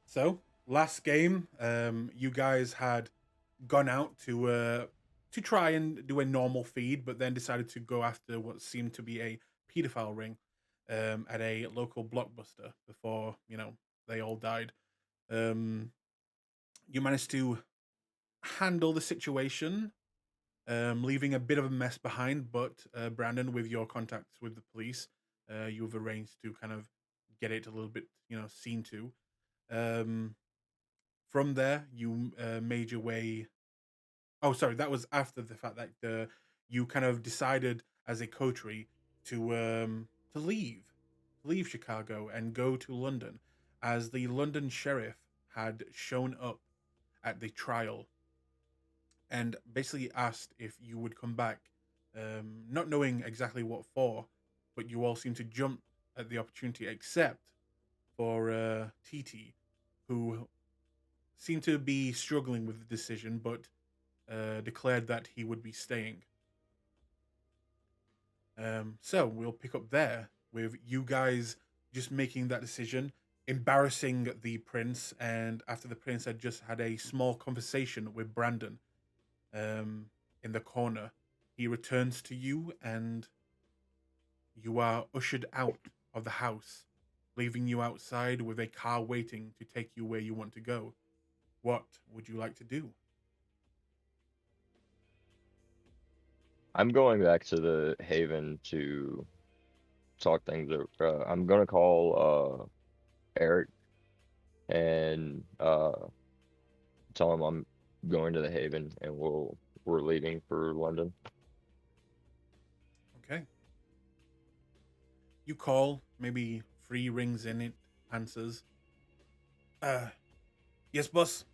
So last game, you guys had gone out to try and do a normal feed, but then decided to go after what seemed to be a pedophile ring at a local blockbuster before they all died. Um, you managed to handle the situation, leaving a bit of a mess behind. But Brandon, with your contacts with the police, you've arranged to kind of get it a little bit, seen to. Um, from there, you made your way. Oh, sorry, that was after the fact that you kind of decided as a coterie to leave Chicago and go to London, as the London sheriff had shown up at the trial and basically asked if you would come back, not knowing exactly what for, but you all seemed to jump at the opportunity, except for TT, who seemed to be struggling with the decision, but declared that he would be staying. So we'll pick up there with you guys just making that decision, embarrassing the prince, and after the prince had just had a small conversation with Brandon um, in the corner, he returns to you, and you are ushered out of the house, leaving you outside with a car waiting to take you where you want to go. What would you like to do? I'm going back to the Haven to talk things over. I'm gonna call Eric and tell him I'm going to the Haven and we're leaving for London. Okay. You call, maybe 3 rings in it, answers. Uh, yes, boss.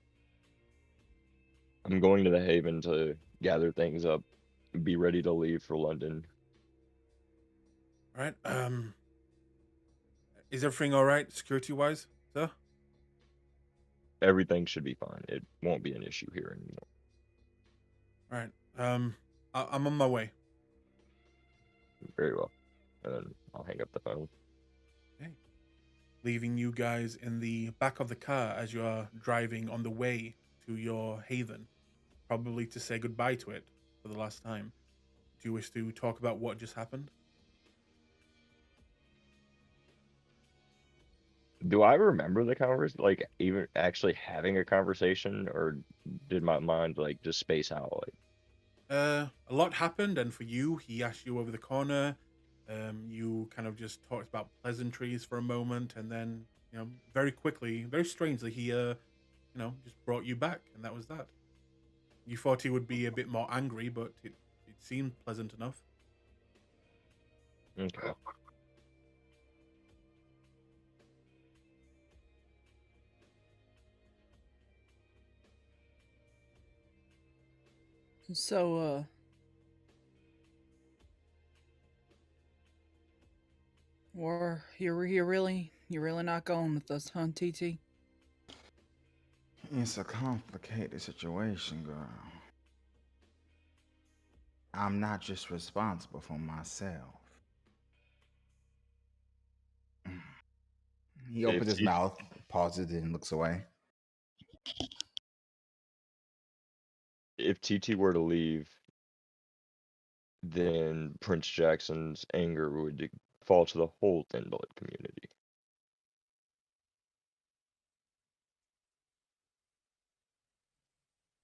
I'm going to the Haven to gather things up, be ready to leave for London. All right. Is everything all right, security wise, sir? Everything should be fine. It won't be an issue here anymore. All right. I'm on my way. Very well. And then I'll hang up the phone. Okay. Leaving you guys in the back of the car as you are driving on the way to your haven, probably to say goodbye to it for the last time. Do you wish to talk about what just happened? Do I remember the conversation? Like even actually having a conversation, or did my mind like just space out? Like, A lot happened, and for you, he asked you over the corner. You kind of just talked about pleasantries for a moment, and then very quickly, very strangely, he just brought you back, and that was that. You thought he would be a bit more angry, but it seemed pleasant enough. okay. So, you're really not going with us, huh, TT? It's a complicated situation, girl. I'm not just responsible for myself. He If opens his T mouth, pauses, and looks away. if TT were to leave, then Prince Jackson's anger would fall to the whole Thin Blood community.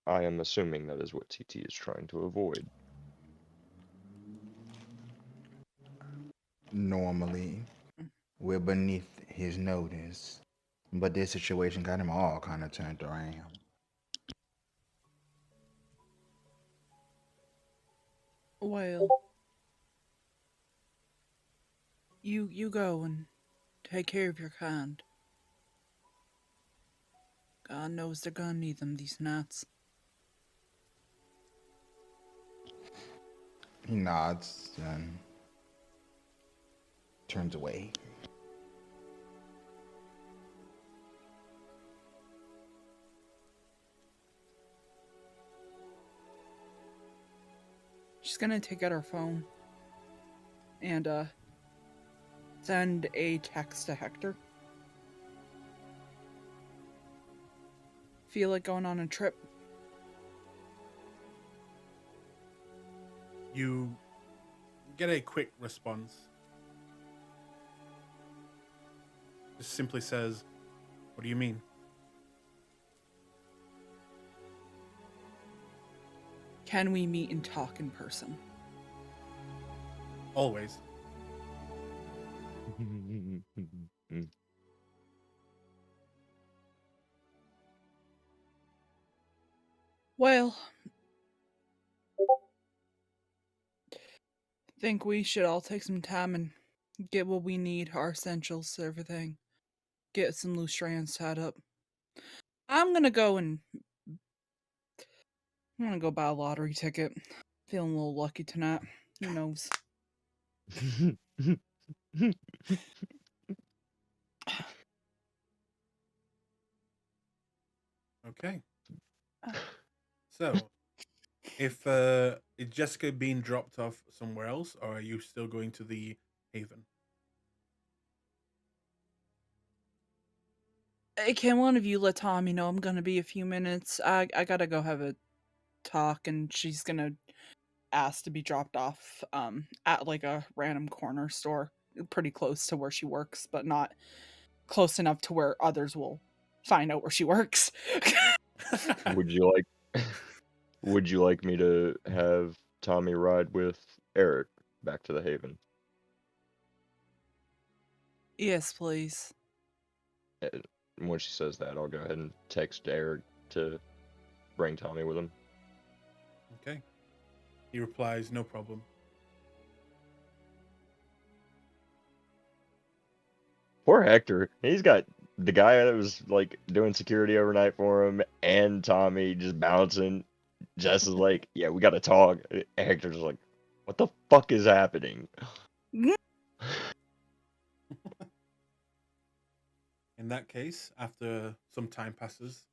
I am assuming that is what TT is trying to avoid. Normally, we're beneath his notice, but this situation got him all kind of turned around. Well, you go and take care of your kind. God knows they're gonna need them these nights. He nods and turns away. She's gonna take out her phone and send a text to Hector. feel like going on a trip? You get a quick response. Just simply says, "What do you mean?" Can we meet and talk in person? Always. Well, think we should all take some time and get what we need, our essentials, everything. Get some loose strands tied up. I'm gonna go buy a lottery ticket. Feeling a little lucky tonight. Who knows? Okay. So, if is Jessica being dropped off somewhere else, or are you still going to the Haven? Hey, can one of you let Tommy know I'm gonna be a few minutes? I gotta go have a talk, and she's gonna ask to be dropped off at like a random corner store, pretty close to where she works, but not close enough to where others will find out where she works. Would you like would you like me to have Tommy ride with Eric back to the Haven? Yes, please. And when she says that, I'll go ahead and text Eric to bring Tommy with him. Okay. He replies, "No problem." Poor Hector. He's got the guy that was like doing security overnight for him and Tommy just bouncing. Jess is like, yeah, we gotta talk. Hector's like, what the fuck is happening? In that case, after some time passes,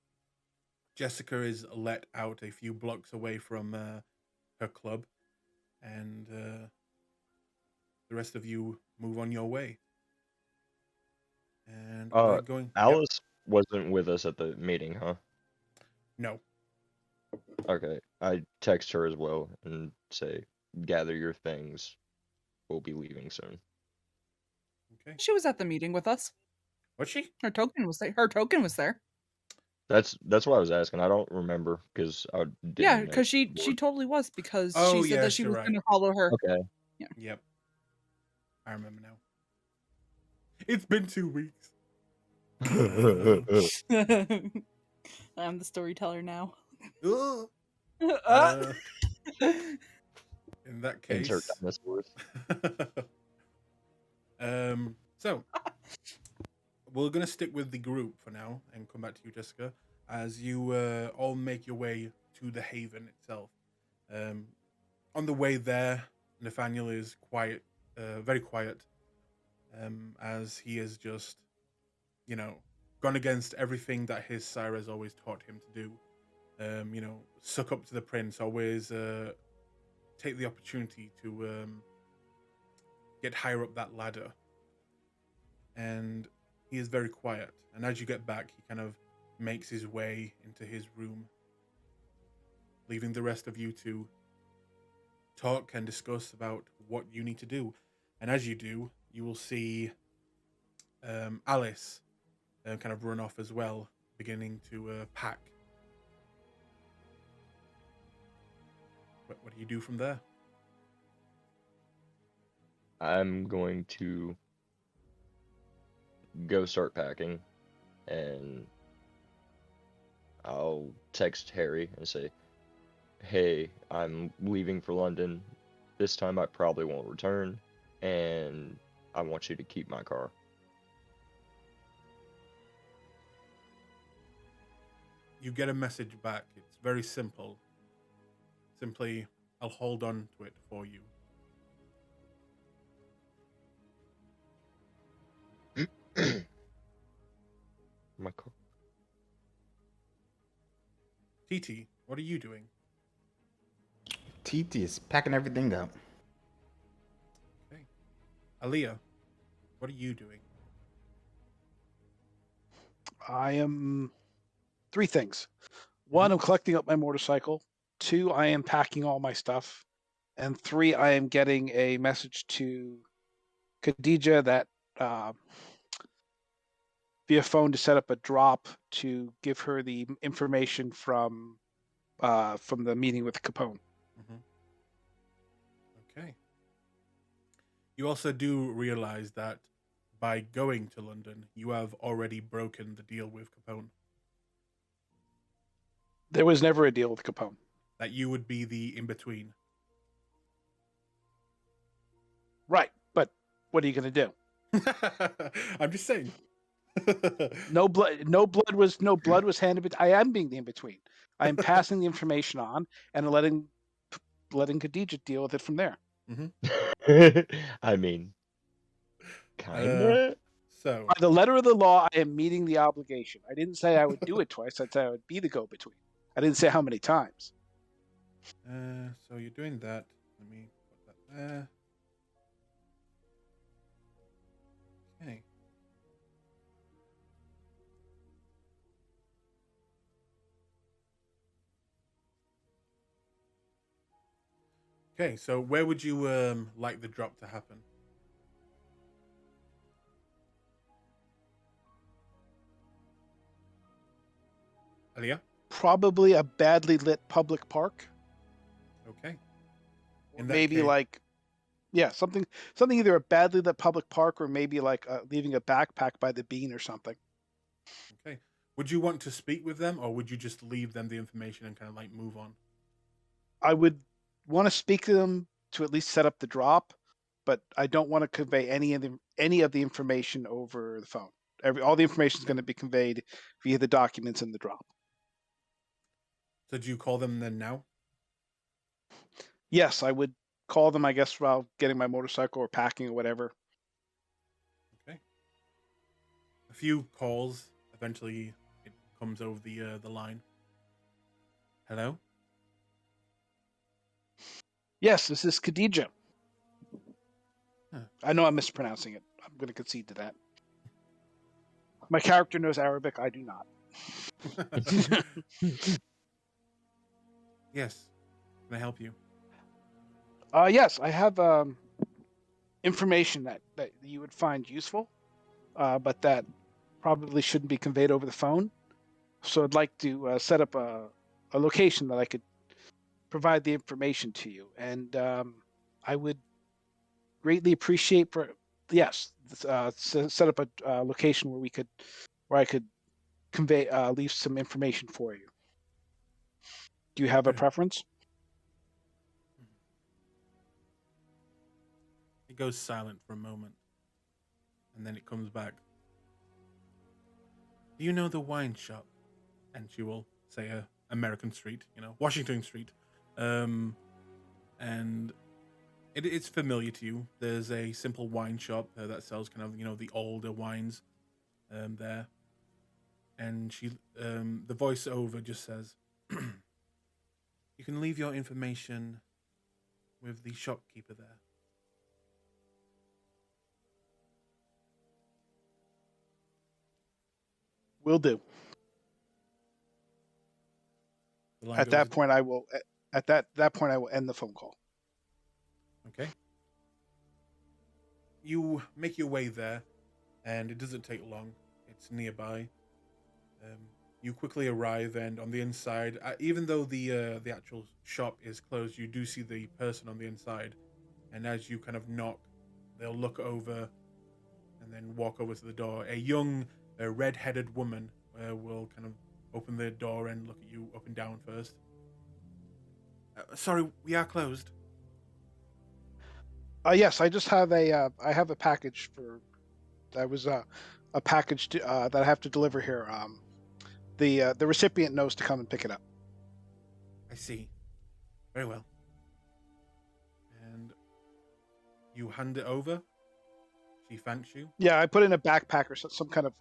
Jessica is let out a few blocks away from her club, and the rest of you move on your way. And Uh, we're going. Yep. Alice wasn't with us at the meeting, huh? No. Okay. I text her as well and say, gather your things. We'll be leaving soon. Okay. She was at the meeting with us. Was she? Her token was there. Her token was there. That's what I was asking. I don't remember because I Yeah, didn't make because she board. totally was, because she Oh said that yes, she you're was right. gonna follow her. Okay. Yep. I remember now. It's been 2 weeks. I'm the storyteller now. Ugh. Uh, In that Insert case, dinosaurs. so we're gonna stick with the group for now and come back to you, Jessica, as you all make your way to the Haven itself. Um, on the way there, Nathaniel is quiet, very quiet, as he is just, gone against everything that his sire has always taught him to do. Suck up to the prince, always take the opportunity to get higher up that ladder. And he is very quiet. And as you get back, he kind of makes his way into his room, leaving the rest of you to talk and discuss about what you need to do. And as you do, you will see Alice kind of run off as well, beginning to pack. What do you do from there? I'm going to go start packing and I'll text Harry and say, hey, I'm leaving for London. This time I probably won't return, and I want you to keep my car. You get a message back. It's very simple. Simply, "I'll hold on to it for you." My car. TT, what are you doing? TT is packing everything up. Okay. Aaliyah, what are you doing? I am 3 things. 1, I'm collecting up my motorcycle. 2, I am packing all my stuff. And 3, I am getting a message to Khadija that via phone to set up a drop to give her the information from the meeting with Capone. Okay. You also do realize that by going to London, you have already broken the deal with Capone. There was never a deal with Capone. That you would be the in between. Right, but what are you going to do? I'm just saying. No blood was handed. I am being the in between. I am passing the information on and letting Khadija deal with it from there. I mean, Uh, kinda. so, By the letter of the law, I am meeting the obligation. I didn't say I would do it twice. I said I would be the go-between. I didn't say how many times. so you're doing that. Let me put that there. Okay. Okay, so where would you like the drop to happen? Alia? Probably a badly lit public park. Okay. Or In that maybe case- like, yeah, something either a badly lit public park or maybe like leaving a backpack by the bean or something. Okay. Would you want to speak with them, or would you just leave them the information and kind of like move on? I would want to speak to them to at least set up the drop, but I don't want to convey any of the information over the phone. All the information is going to be conveyed via the documents in the drop. So do you call them then now? Yes, I would call them, I guess, while getting my motorcycle or packing or whatever. Okay. A few calls. Eventually, it comes over the line. Hello. Yes, this is Khadija. Huh. I know I'm mispronouncing it. I'm going to concede to that. My character knows Arabic. I do not. Yes. Can I help you? Yes, I have information that you would find useful, but that probably shouldn't be conveyed over the phone. So I'd like to set up a location that I could provide the information to you, and I would greatly appreciate set up a location where I could convey leave some information for you. Do you have a preference? It goes silent for a moment, and then it comes back. Do you know the wine shop? And she will say American Street, Washington Street. And it's familiar to you. There's a simple wine shop that sells kind of, the older wines there. And the voiceover just says, you can leave your information with the shopkeeper there. Will do. At that point, I will. At that point, I will end the phone call. Okay. You make your way there, and it doesn't take long. It's nearby. You quickly arrive, and on the inside, even though the actual shop is closed, you do see the person on the inside. And as you kind of knock, they'll look over, and then walk over to the door. A young, red-headed woman will kind of open the door and look at you up and down first. Sorry, we are closed. Yes, I just have a package for. That was a package that I have to deliver here. The recipient knows to come and pick it up. I see. Very well. And you hand it over. She thanks you. Yeah, I put in a backpack or some kind of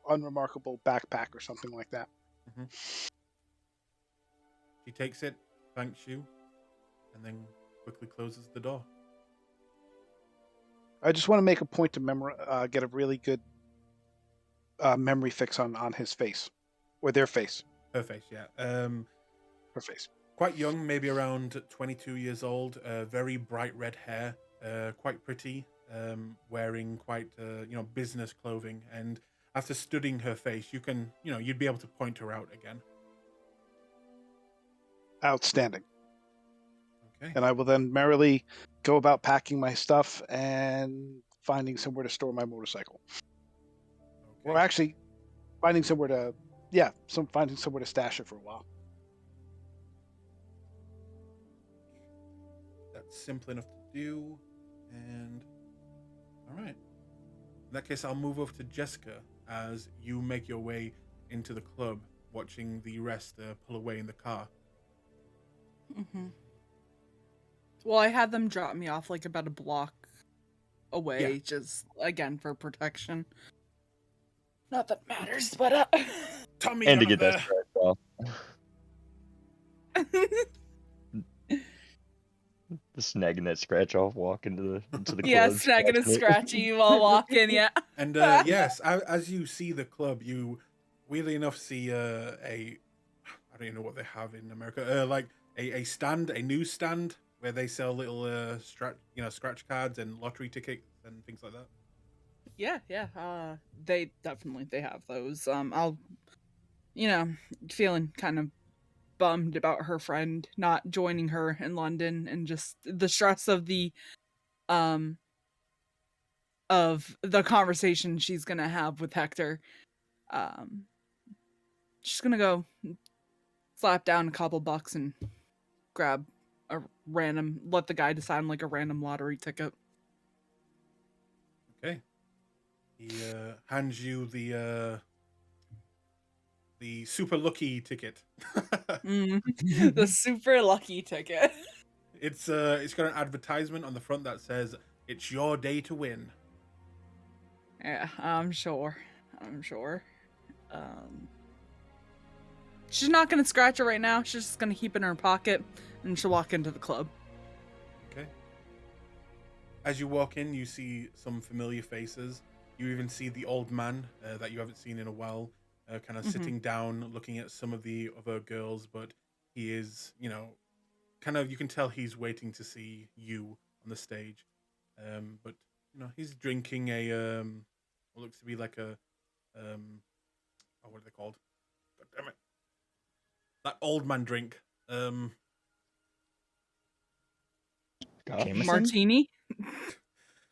unremarkable backpack or something like that. Mm-hmm. She takes it, thanks you, and then quickly closes the door. I just want to make a point to get a really good memory fix on his face, Or their face. Her face, yeah. Her face. Quite young, maybe around 22 years old. Very bright red hair. Quite pretty. Wearing quite business clothing. And after studying her face, you'd be able to point her out again. Outstanding. Okay. And I will then merrily go about packing my stuff and finding somewhere to store my motorcycle. Or Okay. actually finding somewhere to stash it for a while. That's simple enough to do. And all right. In that case, I'll move over to Jessica as you make your way into the club, watching the rest pull away in the car. Mm-hmm. Well, I had them drop me off like about a block away, just again for protection. Not that matters, but Tommy, And to you're get not that there. scratch off. The snagging that scratch off, walk into the yeah, club. snagging and scratching it. scratchy while walking. Yeah. And yes, as you see the club, you weirdly enough see I don't even know what they have in America, like a stand, a news stand where they sell little scratch cards and lottery tickets and things like that. Yeah. They have those. I'll, feeling kind of bummed about her friend not joining her in London and just the stress of the conversation she's gonna have with Hector. She's gonna go slap down a couple bucks and grab let the guy decide on like a random lottery ticket. Okay. He hands you the super lucky ticket. The super lucky ticket. It's got an advertisement on the front that says it's your day to win. Yeah, I'm sure. She's not gonna scratch it right now. She's just gonna keep it in her pocket, and she'll walk into the club. Okay. As you walk in, you see some familiar faces. You even see the old man that you haven't seen in a while, kind of sitting down, looking at some of the other girls. But he is, kind of, you can tell he's waiting to see you on the stage. But he's drinking a what looks to be like a what are they called? God damn it! That old man drink. Jameson? Martini?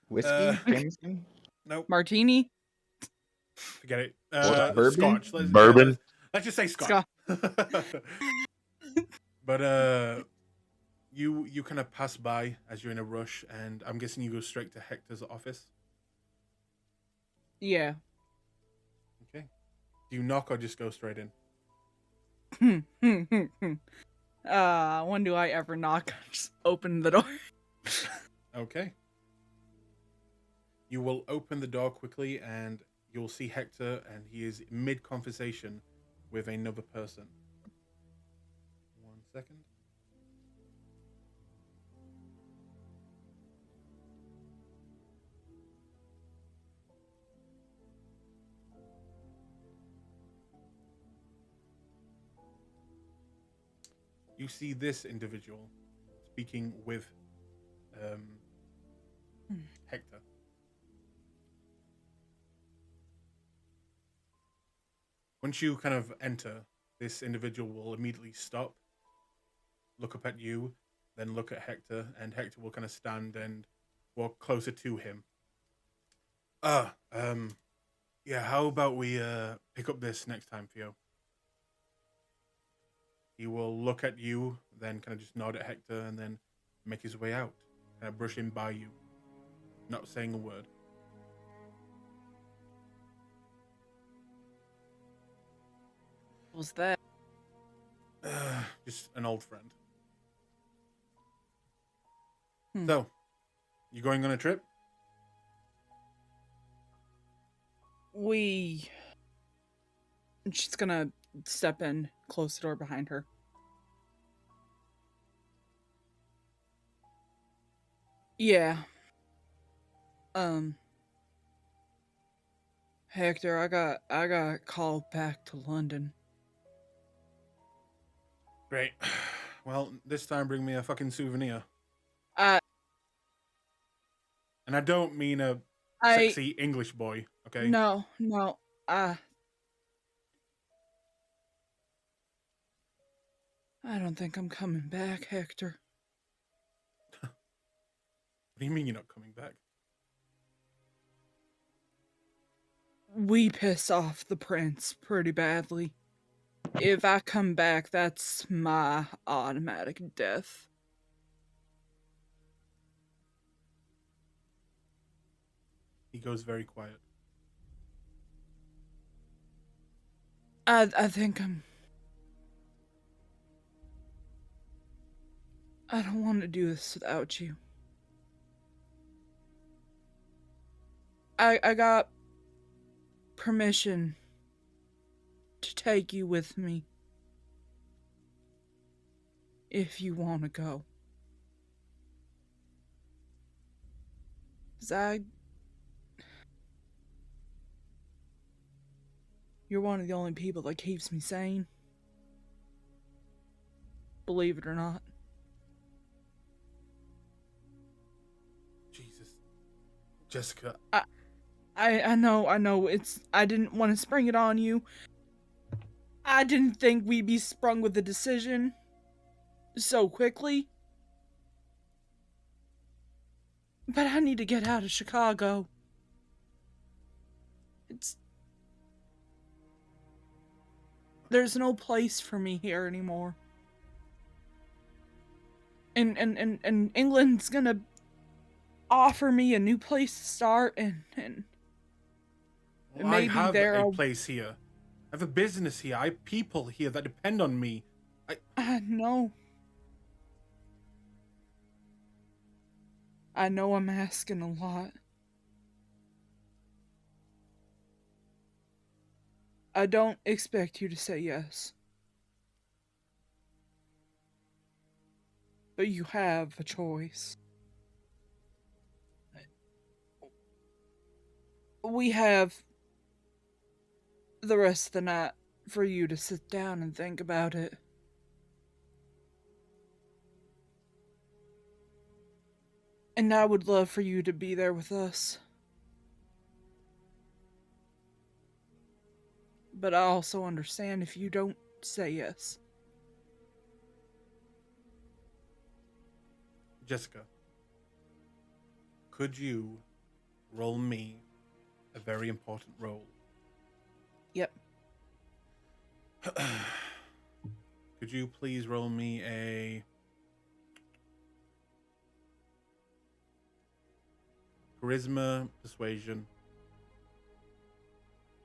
Whiskey? Jameson? Nope. Martini? Forget it. Bourbon? Scotch. Bourbon? Let's just say Scotch. But you kind of pass by as you're in a rush, and I'm guessing you go straight to Hector's office. Yeah. Okay. Do you knock or just go straight in? When do I ever knock? Just open the door. Okay. You will open the door quickly, and you'll see Hector, and he is mid-conversation with another person. 1 second. You see this individual speaking with Hector. Once you kind of enter, this individual will immediately stop, look up at you, then look at Hector, and Hector will kind of stand and walk closer to him. Yeah, how about we pick up this next time, Theo? He will look at you, then kind of just nod at Hector, and then make his way out, kind of brushing by you, not saying a word. What was that? Just an old friend. So, you going on a trip? She's gonna step in, close the door behind her. Yeah. Hector, I got called back to London. Great. Well, this time bring me a fucking souvenir. I And I don't mean a I sexy English boy, okay? no no. I don't think I'm coming back, Hector. What do you mean you're not coming back? We piss off the prince pretty badly. If I come back, that's my automatic death. He goes very quiet. I think I don't want to do this without you. I got permission to take you with me if you want to go. 'Cause you're one of the only people that keeps me sane. Believe it or not. Jesus. Jessica. I know, I didn't want to spring it on you. I didn't think we'd be sprung with a decision so quickly. But I need to get out of Chicago. There's no place for me here anymore. And England's gonna offer me a new place to start and Well, I maybe have there a place here. I have a business here. I have people here that depend on me. I know. I know I'm asking a lot. I don't expect you to say yes. But you have a choice. We have the rest of the night for you to sit down and think about it. And I would love for you to be there with us. But I also understand if you don't say yes. Jessica, could you roll me a very important role? Yep. Could you please roll me a charisma, persuasion,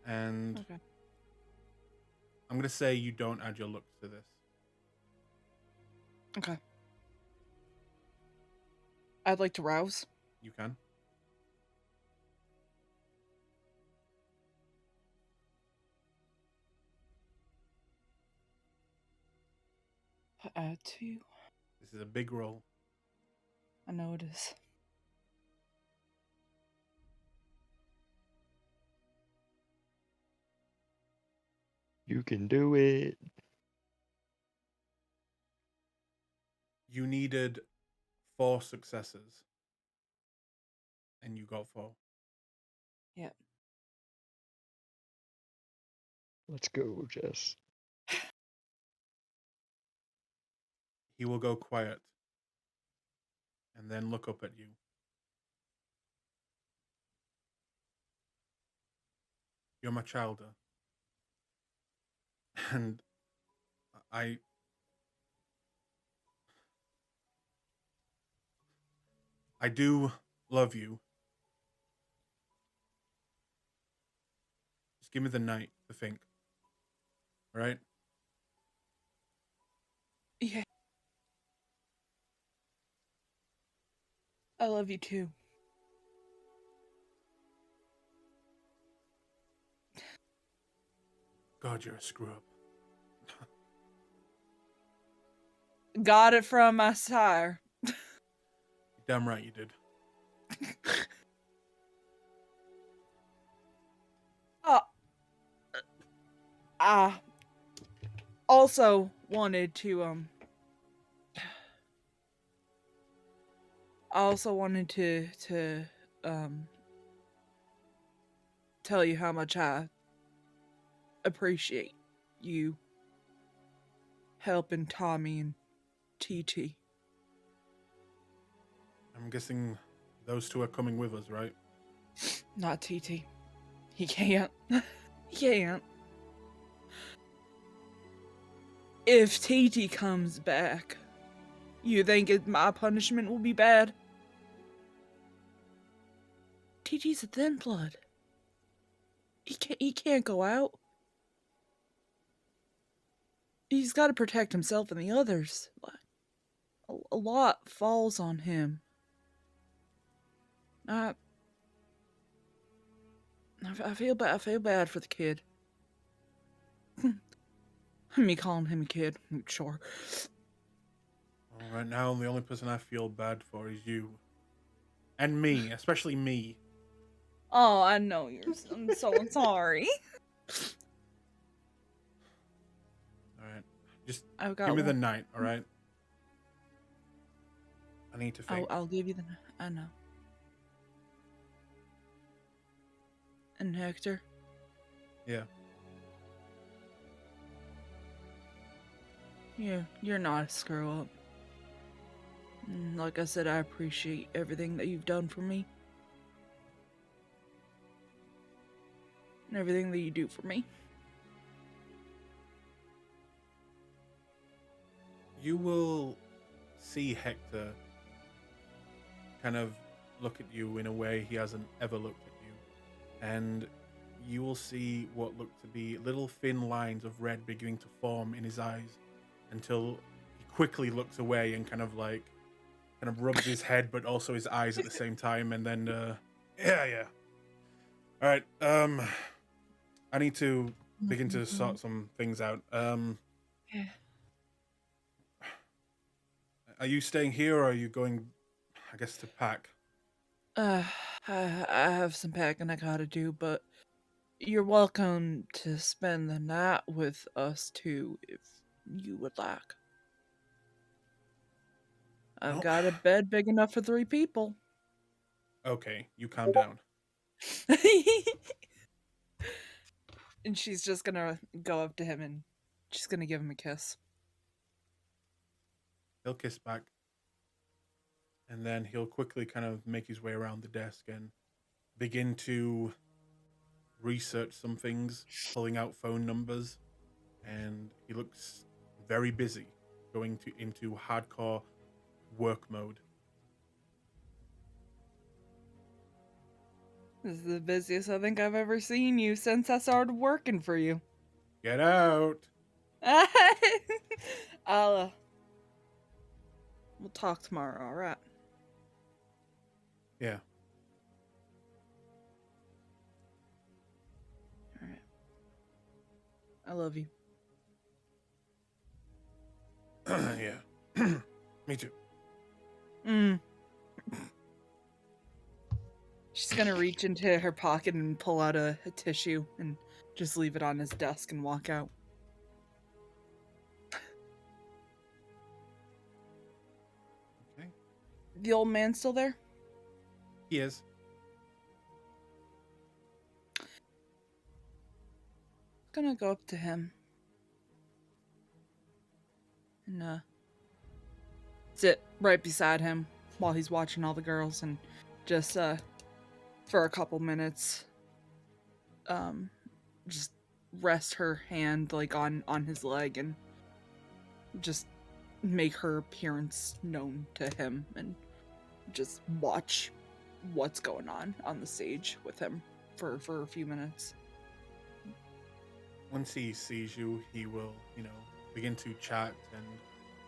and Okay. I'm gonna say you don't add your looks to this. Okay. I'd like to rouse. You can. Add two. This is a big roll. I know it is. You can do it. You needed 4 successes, and you got 4. Yep. Let's go, Jess. He will go quiet and then look up at you. You're my childer. And I do love you. Just give me the night to think. All right? Yeah. I love you too. God, you're a screw up. Got it from my sire. Damn right you did. Uh, also, wanted to I also wanted to tell you how much I appreciate you helping Tommy and TT. I'm guessing those two are coming with us, right? Not TT. He can't. He can't. If TT comes back, you think my punishment will be bad? TT's a thin blood. He can't go out. He's got to protect himself and the others. A lot falls on him. I feel bad. I feel bad for the kid. Me calling him a kid, sure. Well, right now, the only person I feel bad for is you. And me, especially me. Oh, I know you're. I'm so sorry. Alright. Just I've got give me the one. night, alright? I need to think. I'll give you the. I know. And Hector. Yeah. You're not a screw up. And like I said, I appreciate everything that you've done for me. And everything that you do for me. You will see Hector kind of look at you in a way he hasn't ever looked at you. And you will see what look to be little thin lines of red beginning to form in his eyes until he quickly looks away and kind of rubs his head but also his eyes at the same time, and then yeah. All right, I need to begin to sort some things out. Yeah. Are you staying here or are you going, I guess, to pack? I have some packing I gotta do, but you're welcome to spend the night with us too, if you would like. I've Well, got a bed big enough for 3 people. okay, you calm down. And she's just gonna go up to him and she's gonna give him a kiss. He'll kiss back. And then he'll quickly kind of make his way around the desk and begin to research some things, pulling out phone numbers. And he looks very busy, going into hardcore work mode. This is the busiest I think I've ever seen you since I started working for you. Get out! I'll, we'll talk tomorrow, alright? Yeah. Alright. I love you. Yeah. Me too. She's gonna reach into her pocket and pull out a tissue and just leave it on his desk and walk out. Okay. The old man still there? He is. Gonna go up to him and sit right beside him while he's watching all the girls and just for a couple minutes just rest her hand like on his leg and just make her appearance known to him and just watch what's going on the stage with him for a few minutes. Once he sees you, he will, begin to chat, and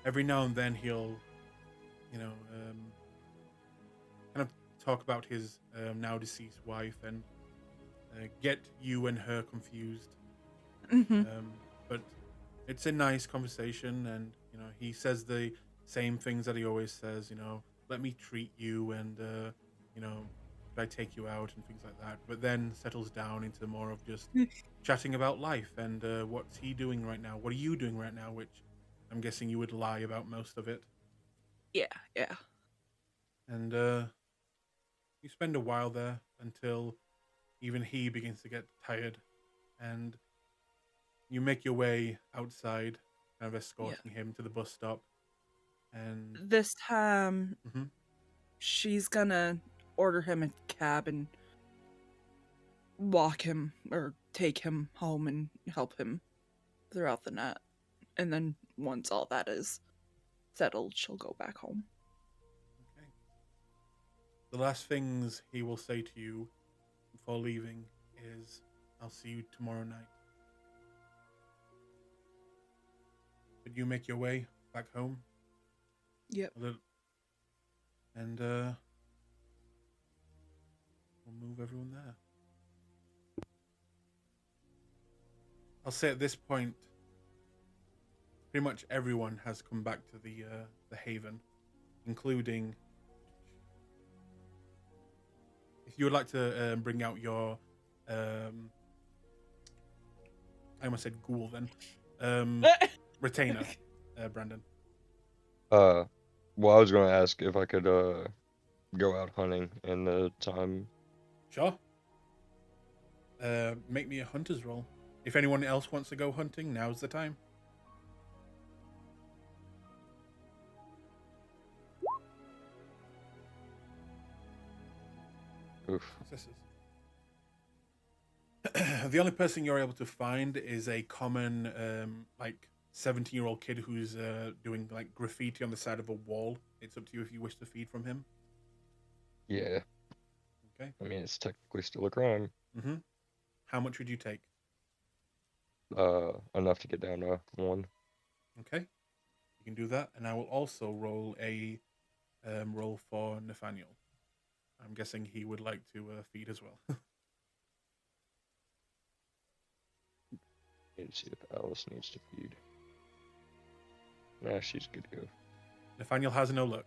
every now and then he'll, kind of talk about his now deceased wife and get you and her confused. Mm-hmm. But it's a nice conversation, and he says the same things that he always says. Let me treat you, and could I take you out and things like that. But then settles down into more of just chatting about life and what's he doing right now. What are you doing right now? Which I'm guessing you would lie about most of it. Yeah, yeah. And you spend a while there until even he begins to get tired, and you make your way outside, kind of escorting him to the bus stop. And This time, Mhm. she's gonna order him a cab and walk him or take him home and help him throughout the night. And then once all that is settled, she'll go back home. Okay. The last things he will say to you before leaving is, "I'll see you tomorrow night." But you make your way back home, Yep. and we'll move everyone there. I'll say at this point, pretty much everyone has come back to the Haven, including. If you would like to bring out your, I almost said ghoul then, retainer, Brandon. Well, I was gonna ask if I could go out hunting in the time. Sure. Make me a hunter's roll. If anyone else wants to go hunting, now's the time. Oof. Successes. The only person you're able to find is a common, like 17-year-old kid who's doing like graffiti on the side of a wall. It's up to you if you wish to feed from him. Yeah. Okay. I mean, it's technically still a crime. Mm-hmm. How much would you take? Enough to get down to 1. Okay. You can do that, and I will also roll a roll for Nathaniel. I'm guessing he would like to feed as well. Need to see if Alice needs to feed. Nah, she's good to go. Nathaniel has no luck.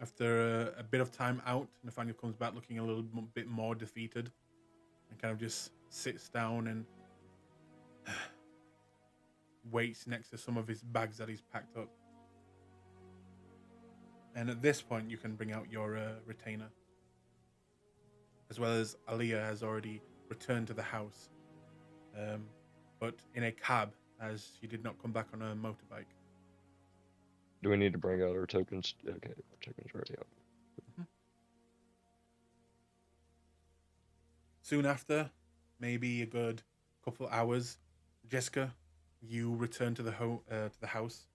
After a bit of time out, Nathaniel comes back looking a little bit more defeated and kind of just sits down and waits next to some of his bags that he's packed up. And at this point, you can bring out your retainer. As well as Aliyah has already returned to the house, but in a cab, as she did not come back on a motorbike. Do we need to bring out our tokens? Okay, our tokens are already up. Mm-hmm. Soon after, maybe a good couple of hours, Jessica, you return to the house,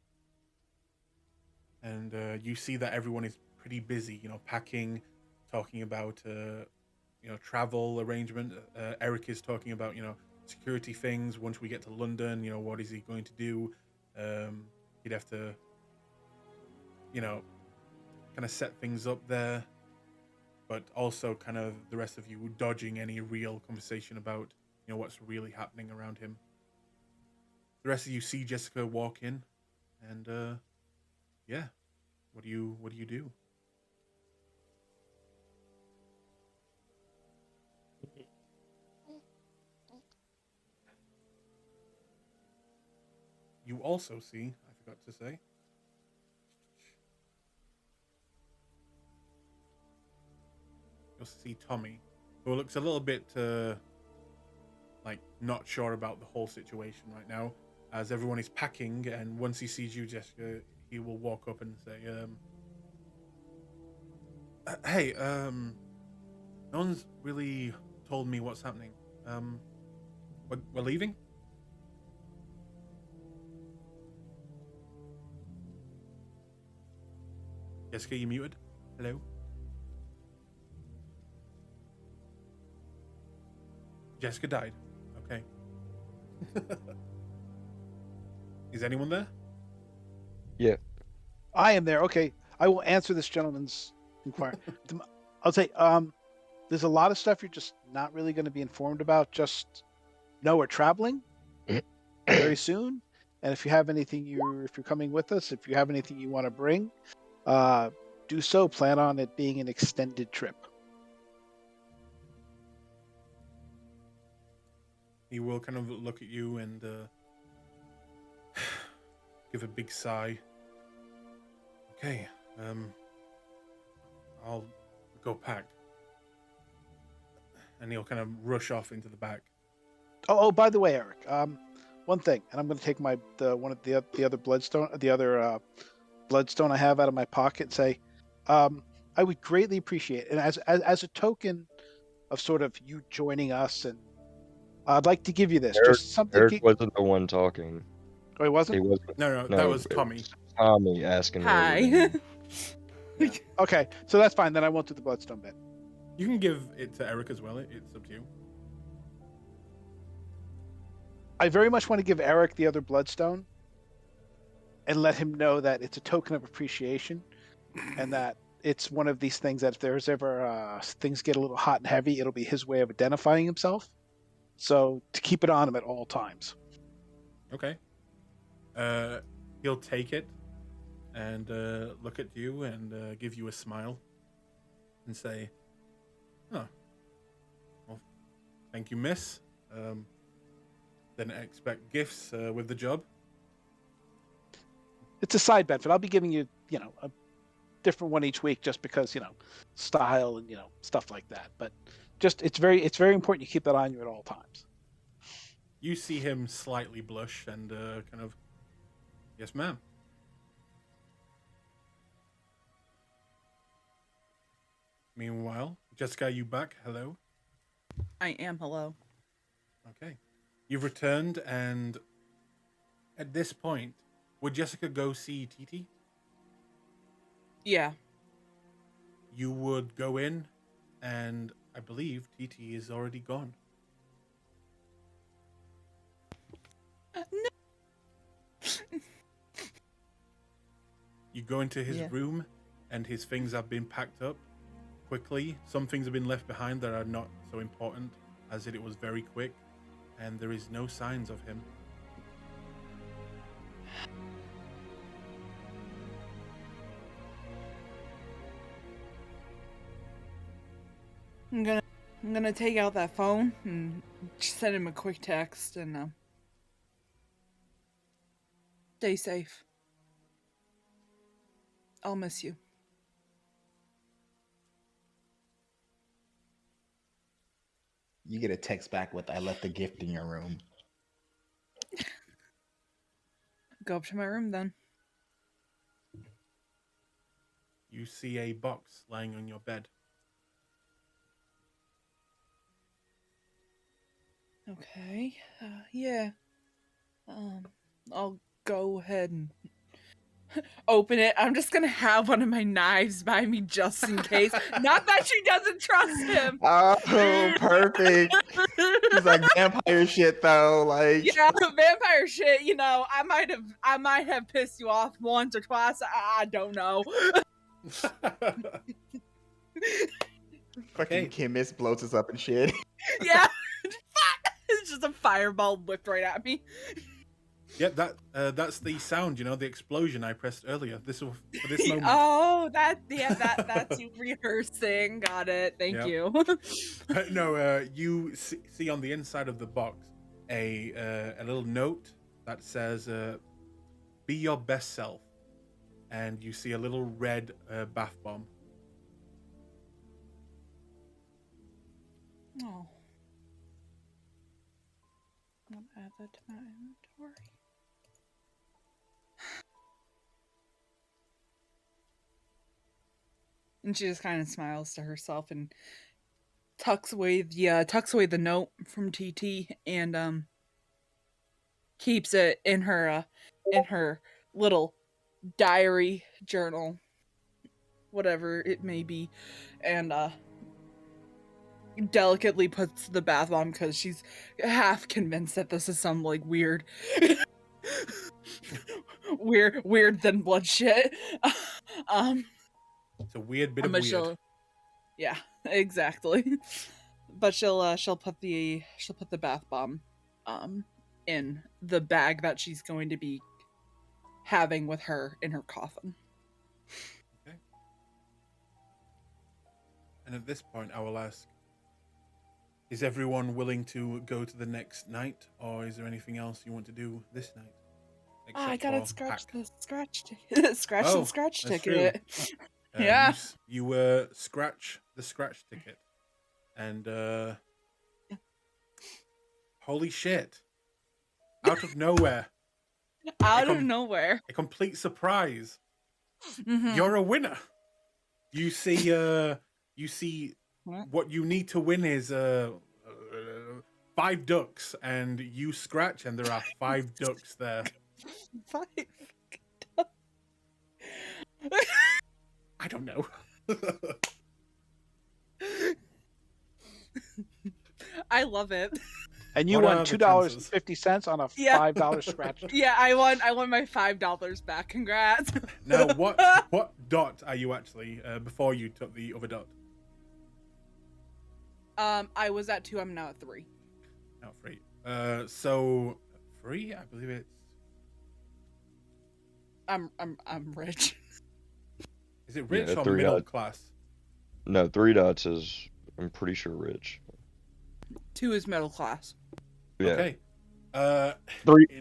and you see that everyone is pretty busy. Packing, talking about travel arrangement. Eric is talking about security things. Once we get to London, what is he going to do? He'd have to kind of set things up there, but also kind of the rest of you dodging any real conversation about what's really happening around him. The rest of you see Jessica walk in, and yeah, what do you do? You also see, I forgot to say, you'll see Tommy, who looks a little bit like not sure about the whole situation right now, as everyone is packing, and once he sees you, Jessica, he will walk up and say, hey, no one's really told me what's happening. We're leaving? Jessica, you muted? Hello? Jessica died. Okay. Is anyone there? Yeah. I am there. Okay, I will answer this gentleman's inquiry. I'll say, there's a lot of stuff you're just not really going to be informed about. Just know we're traveling very soon, and if you have anything if you're coming with us, if you have anything you want to bring, do so. Plan on it being an extended trip. He will kind of look at you and give a big sigh. Okay, I'll go pack. And he'll kind of rush off into the back. Oh, by the way, Eric. One thing, and I'm going to take the other bloodstone I have out of my pocket. And say, I would greatly appreciate, and as a token of sort of you joining us, and I'd like to give you this. Just something. Eric wasn't the one talking. Oh, he wasn't. He wasn't. No, No, that was it Tommy. was Tommy asking her the Hi. name. Yeah. Okay, so that's fine. Then I won't do the bloodstone bit. You can give it to Eric as well. It's up to you. I very much want to give Eric the other bloodstone and let him know that it's a token of appreciation and that it's one of these things that if there's ever things get a little hot and heavy, it'll be his way of identifying himself. So to keep it on him at all times. Okay. He'll take it and look at you and give you a smile and say, "Oh, well, thank you, miss. Didn't expect gifts with the job." It's a side benefit. I'll be giving you, a different one each week just because, style and, stuff like that. But just it's very important you keep that on you at all times. You see him slightly blush and kind of, "Yes, ma'am." Meanwhile, Jessica, you back? Hello. I am. Hello. Okay. You've returned, and at this point, would Jessica go see TT? Yeah. You would go in, and I believe TT is already gone. You go into his Yeah. room, and his things have been packed up quickly. Some things have been left behind that are not so important, as it was very quick, and there is no signs of him. I'm gonna take out that phone and send him a quick text and stay safe. I'll miss you. You get a text back with, "I left a gift in your room." Go up to my room then. You see a box lying on your bed. Okay. Yeah. I'll go ahead and open it. I'm just gonna have one of my knives by me just in case. Not that she doesn't trust him. Oh, perfect. She's like, vampire shit though. Like, Yeah, vampire shit. I might have pissed you off once or twice. I don't know. fucking chemist blows us up and shit. Yeah. Fuck! It's just a fireball whipped right at me. Yeah, that's the sound, the explosion I pressed earlier. For this moment. Oh, that's you rehearsing. Got it. Thank you. No, you see on the inside of the box a little note that says, "Be your best self," and you see a little red bath bomb. Oh. I'll add that to my inventory. And she just kind of smiles to herself and tucks away the note from TT and keeps it in her little diary journal, whatever it may be, and delicately puts the bath bomb because she's half convinced that this is some weird weird than blood shit. It's a weird bit of weird. Yeah, exactly. But she'll put the bath bomb in the bag that she's going to be having with her in her coffin. Okay. And at this point, I will ask, Is everyone willing to go to the next night, or is there anything else you want to do this night? I Except gotta for scratch hack. the scratch ticket. Scratch the Oh, scratch that's true. ticket. You Yeah. scratch the scratch ticket, and holy shit! Out of nowhere, Out of nowhere. a complete surprise. Mm-hmm. You're a winner. You see, What? what you need to win is 5 ducks, and you scratch, and there are 5 ducks there. 5. I don't know. I love it. And you What won are the $2.50 on a Yeah. $5 scratch. Yeah, I won my $5 back. Congrats. Now, what dot are you actually before you took the other dot? I was at 2, I'm now at 3. Now 3. So 3, I believe it's. I'm rich. Is it rich Yeah, or 3 middle dots. class? No, 3 dots is, I'm pretty sure, rich. 2 is middle class. Yeah. Okay.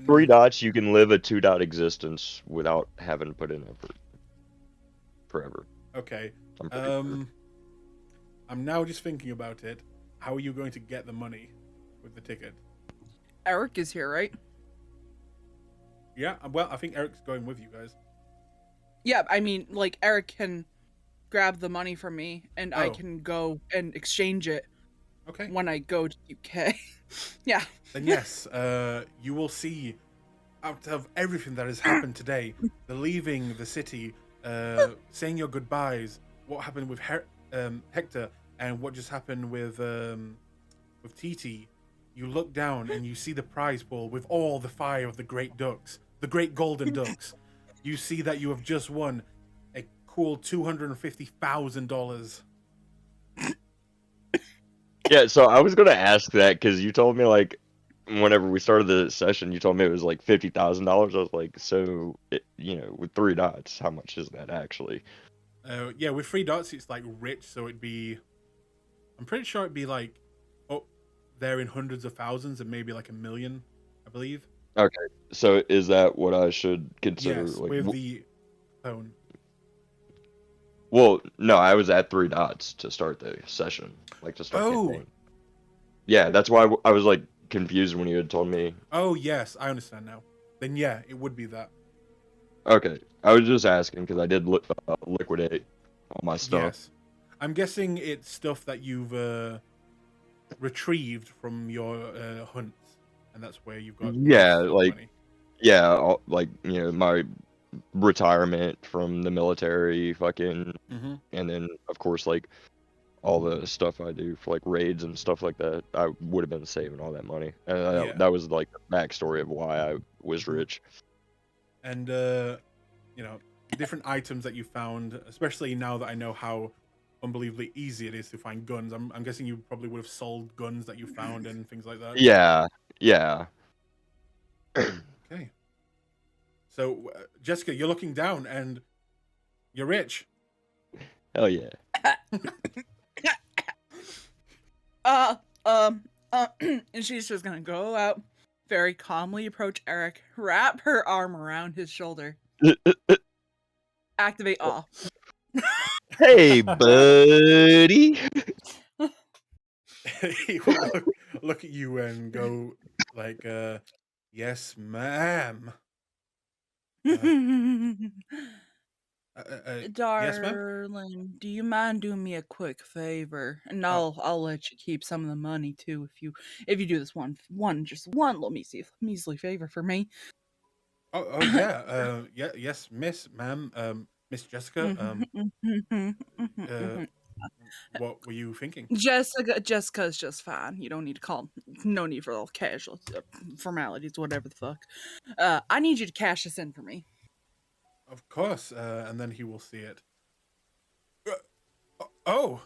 Three dots, you can live a 2 dot existence without having to put in effort. Forever. Okay. I'm pretty sure. I'm now just thinking about it. How are you going to get the money with the ticket? Eric is here, right? Yeah, well, I think Eric's going with you guys. Yeah, I mean, like, Eric can grab the money from me, and I Oh. can go and exchange it Okay. when I go to UK. Yeah. Then yes, you will see, out of everything that has happened today, the leaving the city, saying your goodbyes, what happened with Hector, and what just happened with TT, you look down and you see the prize pool with all the 5 of the great ducks, the great golden ducks. You see that you have just won a cool $250,000. Yeah, so I was gonna ask that because you told me like whenever we started the session, you told me it was like $50,000. I was like, so with 3 dots, how much is that actually? Yeah, with 3 dots, it's like rich, so it'd be. I'm pretty sure it'd be like up there in hundreds of thousands and maybe like $1 million, I believe. Okay, so is that what I should consider? Yes, Like, with the phone. well, no, I was at 3 dots to start the session, like to start Oh. campaign. Yeah, that's why I was like confused when you had told me. Oh yes, I understand now. Then yeah, it would be that. Okay, I was just asking because I did liquidate all my stuff. Yes, I'm guessing it's stuff that you've retrieved from your hunts, and that's where you've got. Yeah, this like money. yeah, like my retirement from the military, fucking, Mm-hmm. and then of course like all the stuff I do for like raids and stuff like that. I would have been saving all that money, and Yeah. that was like the backstory of why I was rich. And different items that you found, especially now that I know how unbelievably easy it is to find guns. I'm guessing you probably would have sold guns that you found and things like that. Yeah. Okay. So, Jessica, you're looking down and you're rich. Hell yeah. And she's just gonna go out, very calmly approach Eric, wrap her arm around his shoulder, activate awe. Hey, buddy. He will look at you and go like, yes, ma'am. Yes, ma'am. Darling, do you mind doing me a quick favor? And I'll let you keep some of the money too if you do this one little measly favor for me. Oh yeah. Yes, ma'am. Miss Jessica. What were you thinking? Jessica's just fine. You don't need to call. No need for all casual formalities, whatever the fuck. I need you to cash this in for me. Of course. And then he will see it. Oh.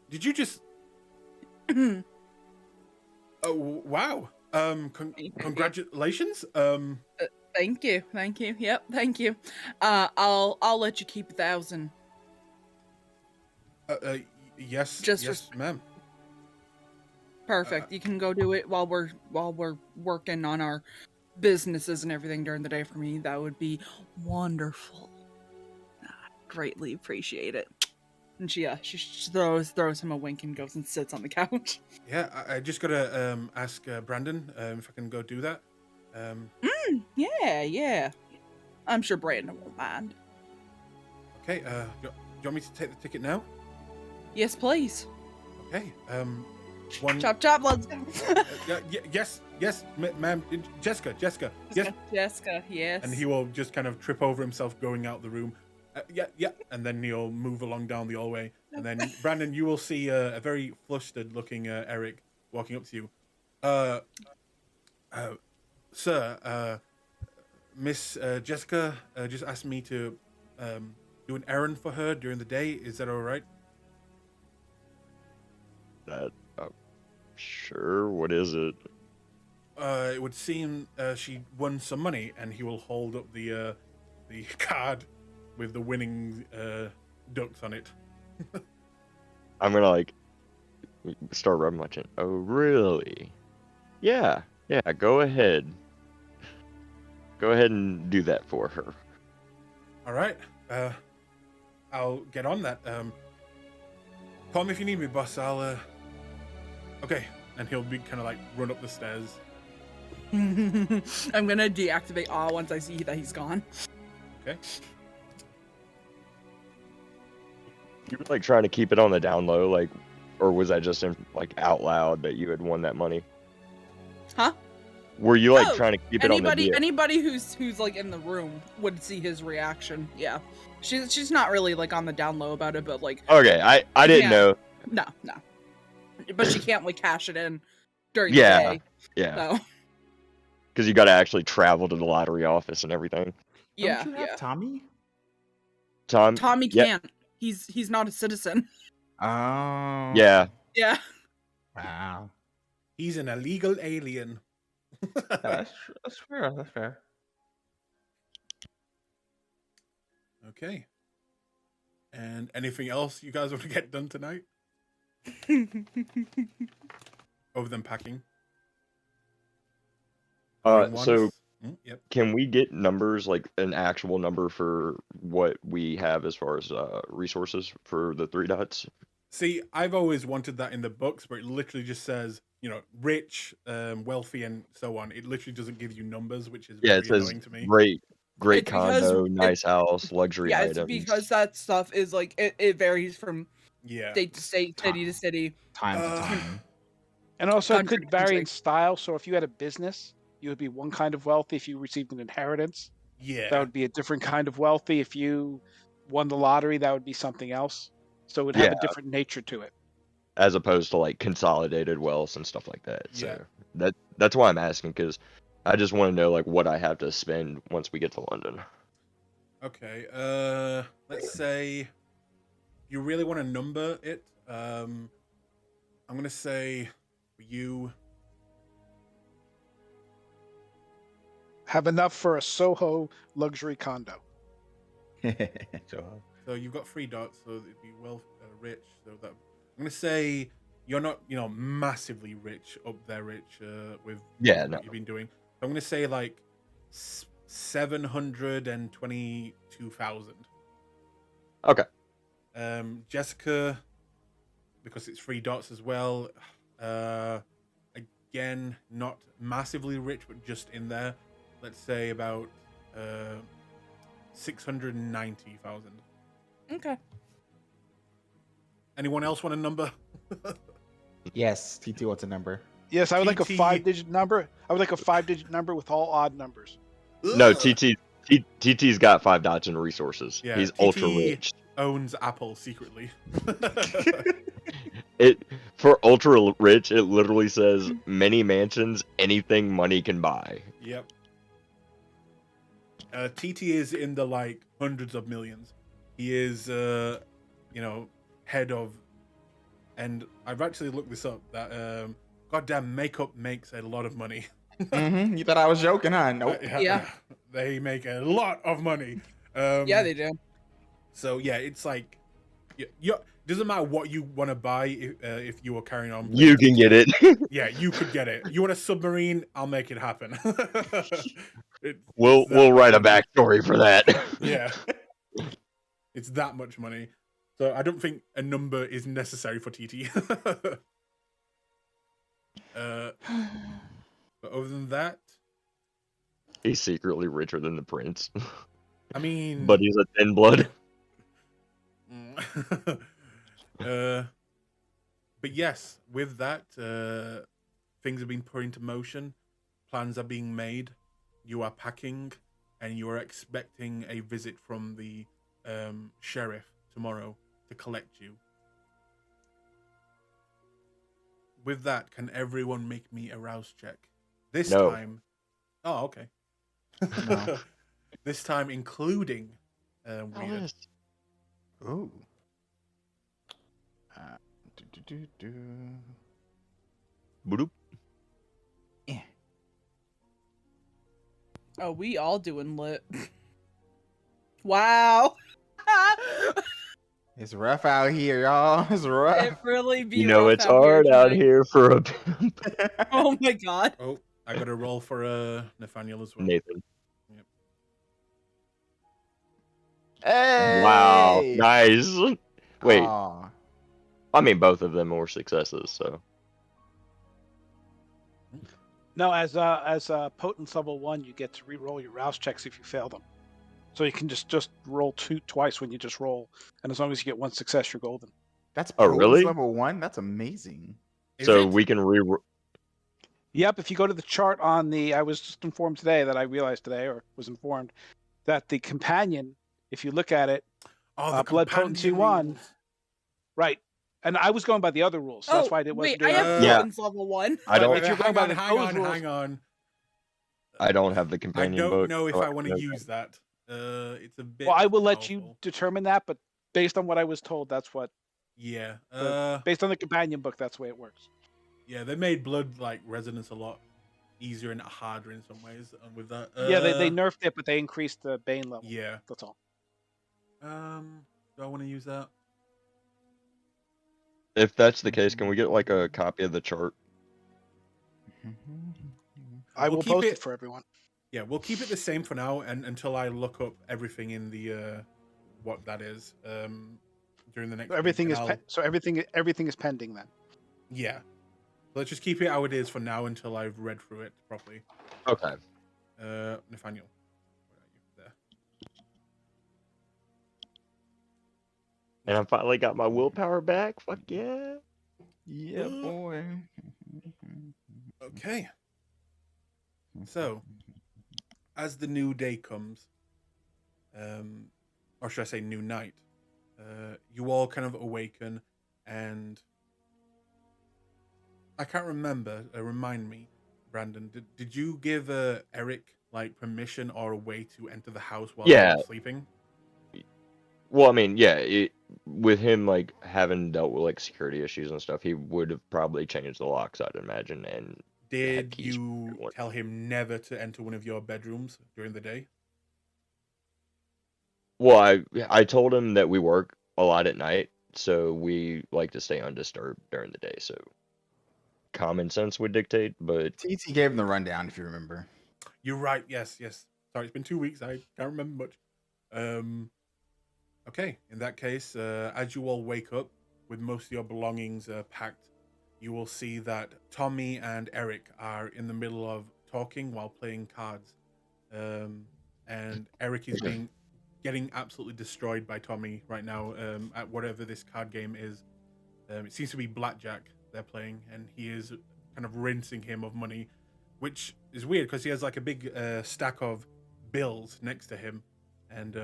Did you just? Oh wow. Congratulations. Thank you. Yep, thank you. I'll let you keep 1,000 Yes, Just yes, ma'am. perfect. You can go do it while we're working on our businesses and everything during the day for me. That would be wonderful. Greatly appreciate it. And she throws him a wink and goes and sits on the couch. Yeah, I just gotta ask Brandon if I can go do that. Yeah. I'm sure Brandon won't mind. Okay. Do you want me to take the ticket now? Yes, please. Okay. One. Chop, let's go. Yes, ma'am. Jessica. Yes. Jessica, yes. And he will just kind of trip over himself going out the room. Yeah. And then he'll move along down the hallway. And then, Brandon, you will see a very flustered looking Eric walking up to you. Sir, Miss Jessica just asked me to do an errand for her during the day. Is that all right? That sure. What is it? It would seem she won some money, and he will hold up the card with the winning ducks on it. I'm gonna like start rubbing my chin. Oh, really? Yeah. Go ahead. Go ahead and do that for her. All right. I'll get on that. Call me if you need me, boss. I'll. Okay. And he'll be kind of like run up the stairs. I'm gonna deactivate awe once I see that he's gone. Okay. You were like trying to keep it on the down low, like, or was that just in, like out loud that you had won that money? Huh? Were you like Oh, trying to keep it on the DL? Anybody who's like in the room would see his reaction. Yeah, she's not really like on the down low about it, but like Okay, I didn't know. No, but she can't like cash it in during Yeah, the day. yeah. So Because you got to actually travel to the lottery office and everything. yeah, Don't you have Tommy? Tommy yeah, can't. He's not a citizen. Oh. Yeah. Yeah. Wow. He's an illegal alien. That's fair. That's fair. Okay. And anything else you guys want to get done tonight? Other than packing? Going So once? Yep. can we get numbers, like an actual number for what we have as far as resources for the 3 dots? See, I've always wanted that in the books, where it literally just says, rich, wealthy, and so on. It literally doesn't give you numbers, which is Yeah, very it says annoying to me. great It's because condo, nice house, luxury Yeah, items. it's because that stuff is like it varies from Yeah. state to state, city to city. Time to time. And also, it Country could to vary country. in style. So, if you had a business, you would be one kind of wealthy. If you received an inheritance, Yeah. that would be a different kind of wealthy. If you won the lottery, that would be something else. So, it would have Yeah. a different nature to it. As opposed to like consolidated wealth and stuff like that. Yeah. So that's why I'm asking, because I just want to know like what I have to spend once we get to London. Okay. Let's say you really want to number it. I'm gonna say for you Have enough for a Soho luxury condo. so you've got 3 dots, so it'd be rich. So that I'm gonna say you're not, massively rich up there, rich with Yeah, what no. you've been doing. So I'm gonna say like 722,000. Okay. Jessica, because it's 3 dots as well. Again, not massively rich, but just in there. Let's say about 690,000. Okay. Anyone else want a number? Yes, TT wants a number. Yes, I would like a TT. 5-digit number. I would like a 5-digit number with all odd numbers. No, Ugh. TT's got 5 dots in resources. Yeah, He's TT ultra rich. owns Apple secretly. It for ultra rich, it literally says many mansions, anything money can buy. Yep. TT is in the like hundreds of millions. He is, head of, and I've actually looked this up. That goddamn makeup makes a lot of money. You thought I was joking, huh? Nope. Yeah. They make a lot of money. Yeah, they do. So yeah, it's like, Yeah, doesn't matter what you want to buy if you were carrying on. You playing can get it. Yeah, you could get it. You want a submarine? I'll make it happen. We'll It's that much write a money. backstory for that. Yeah, it's that much money. So I don't think a number is necessary for TT. But other than that, He's secretly richer than the prince, I mean, but he's a thin blood. uh, but yes, with that, things have been put into motion. Plans are being made. You are packing, and you are expecting a visit from the sheriff tomorrow to collect you. With that, can everyone make me a rouse check? This No. time. Oh, okay. No. This time, including weird. Alice. Ooh. Do, do, do, do. Boop. Oh, we all doing lit. Wow. It's rough out here, y'all. It's rough. It really be You know rough it's out hard here out tonight. here for a pimp. Oh my god. Oh, I got a roll for Nathaniel as well. Nathan. Hey! Wow. Nice. Wait. Aw. I mean, both of them were successes, so. No, as potent level 1, you get to re-roll your rouse checks if you fail them. So you can just roll twice when you just roll, and as long as you get one success, you're golden. That's Oh, Potence really? level 1? That's amazing. Is So it? we can Yep, if you go to the chart on the, I was just informed today that I realized today, or was informed, that the companion, if you look at it, Oh, the blood potency companion 1, rules. right? And I was going by the other rules, so that's why I wasn't wait, doing I have it. Yeah. Potence level 1. I don't. If you're going by hang those on, rules- hang on. I don't have the I companion don't book. know if so I want to know use that. It's a bit. Well, I will let you powerful. determine that, but based on what I was told, that's what. Yeah. Based on the companion book, that's the way it works. Yeah, they made blood like resonance a lot easier and harder in some ways. And with that, Yeah, they nerfed it, but they increased the Bane level. Yeah. That's all. Do I want to use that? If that's the case, can we get like a copy of the chart? I We'll will keep post it- it for everyone. Yeah, we'll keep it the same for now, and until I look up everything in the what that is during the next. So everything week, is and everything is pending then. Yeah. Let's just keep it how it is for now until I've read through it properly. Okay. Nathaniel, where are you? There. And I finally got my willpower back. Fuck yeah. Yeah, boy. Okay. So, as the new day comes, or should I say new night, you all kind of awaken, and I can't remember. Remind me, Brandon. Did you give Eric like permission or a way to enter the house while Yeah. he was sleeping? Well, I mean, yeah, with him like having dealt with like security issues and stuff, he would have probably changed the locks, I'd imagine. And Did keys for you everyone. tell him never to enter one of your bedrooms during the day? well, I told him that we work a lot at night, so we like to stay undisturbed during the day. So common sense would dictate, but TT gave him the rundown, if you remember. You're right. Yes, yes. Sorry, it's been 2 weeks. I can't remember much. Okay, in that case, as you all wake up with most of your belongings packed, you will see that Tommy and Eric are in the middle of talking while playing cards. And Eric is getting absolutely destroyed by Tommy right now at whatever this card game is. It seems to be blackjack they're playing, and he is kind of rinsing him of money, which is weird because he has like a big stack of bills next to him, and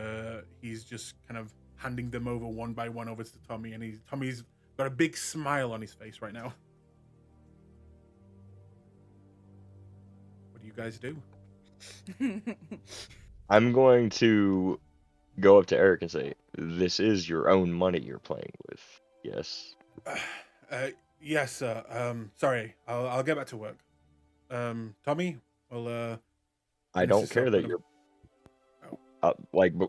he's just kind of handing them over one by one over to Tommy, and Tommy's got a big smile on his face right now. What do you guys do? I'm going to go up to Eric and say, "This is your own money you're playing with." Yes. Yes, sir. Sorry, I'll get back to work. Tommy, well, I Finish don't this care up, that brother. you're. But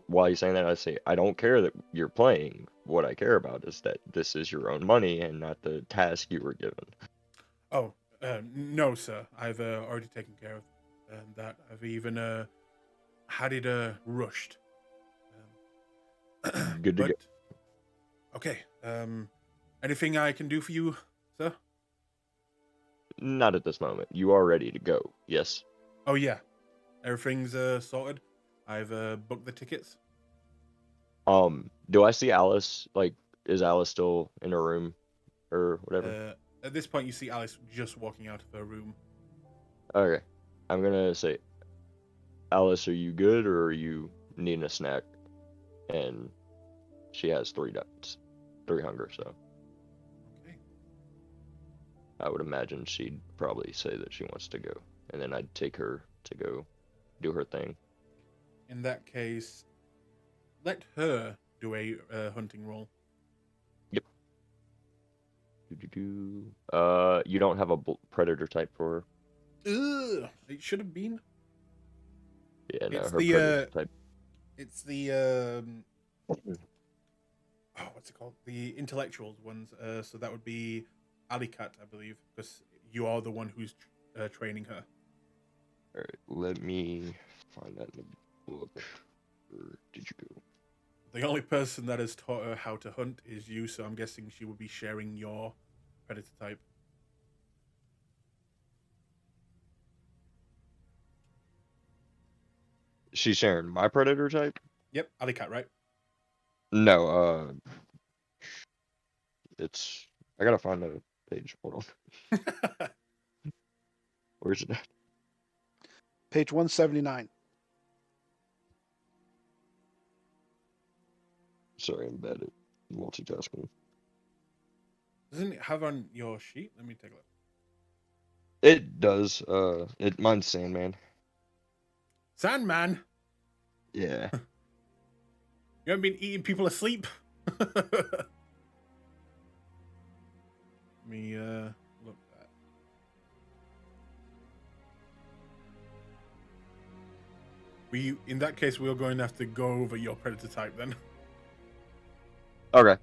while you're saying that, I say I don't care that you're playing. What I care about is that this is your own money and not the task you were given. Oh, no, sir. I've already taken care of that. I've even had it rushed. Good to go. But okay. Anything I can do for you, sir? Not at this moment. You are ready to go. Yes. Oh yeah, everything's sorted. I've booked the tickets. Do I see Alice? Like, is Alice still in her room or whatever? At this point, you see Alice just walking out of her room. Okay. I'm gonna say, Alice, are you good or are you needing a snack? And she has 3 hunger, so Okay. I would imagine she'd probably say that she wants to go, and then I'd take her to go do her thing. In that case, let her do a hunting roll. Yep. You don't have a predator type for her? Ugh, it should have been. Yeah, no, It's her the, predator type. It's the oh, what's it called? The intellectuals ones. So that would be Alicat, I believe, because you are the one who's training her. Alright, let me find that in the book. Where did you go? The only person that has taught her how to hunt is you, so I'm guessing she would be sharing your predator type. She's sharing my predator type? Yep, Alicat, right? No, it's... I gotta find the page. Hold on. Where's it at? Page 179. Sorry, I'm bad at multitasking. Doesn't it have on your sheet? Let me take a look. It does. Mine's Sandman. Sandman, Yeah. you haven't been eating people asleep. Let me look at. In that case, we're going to have to go over your predator type then. Okay.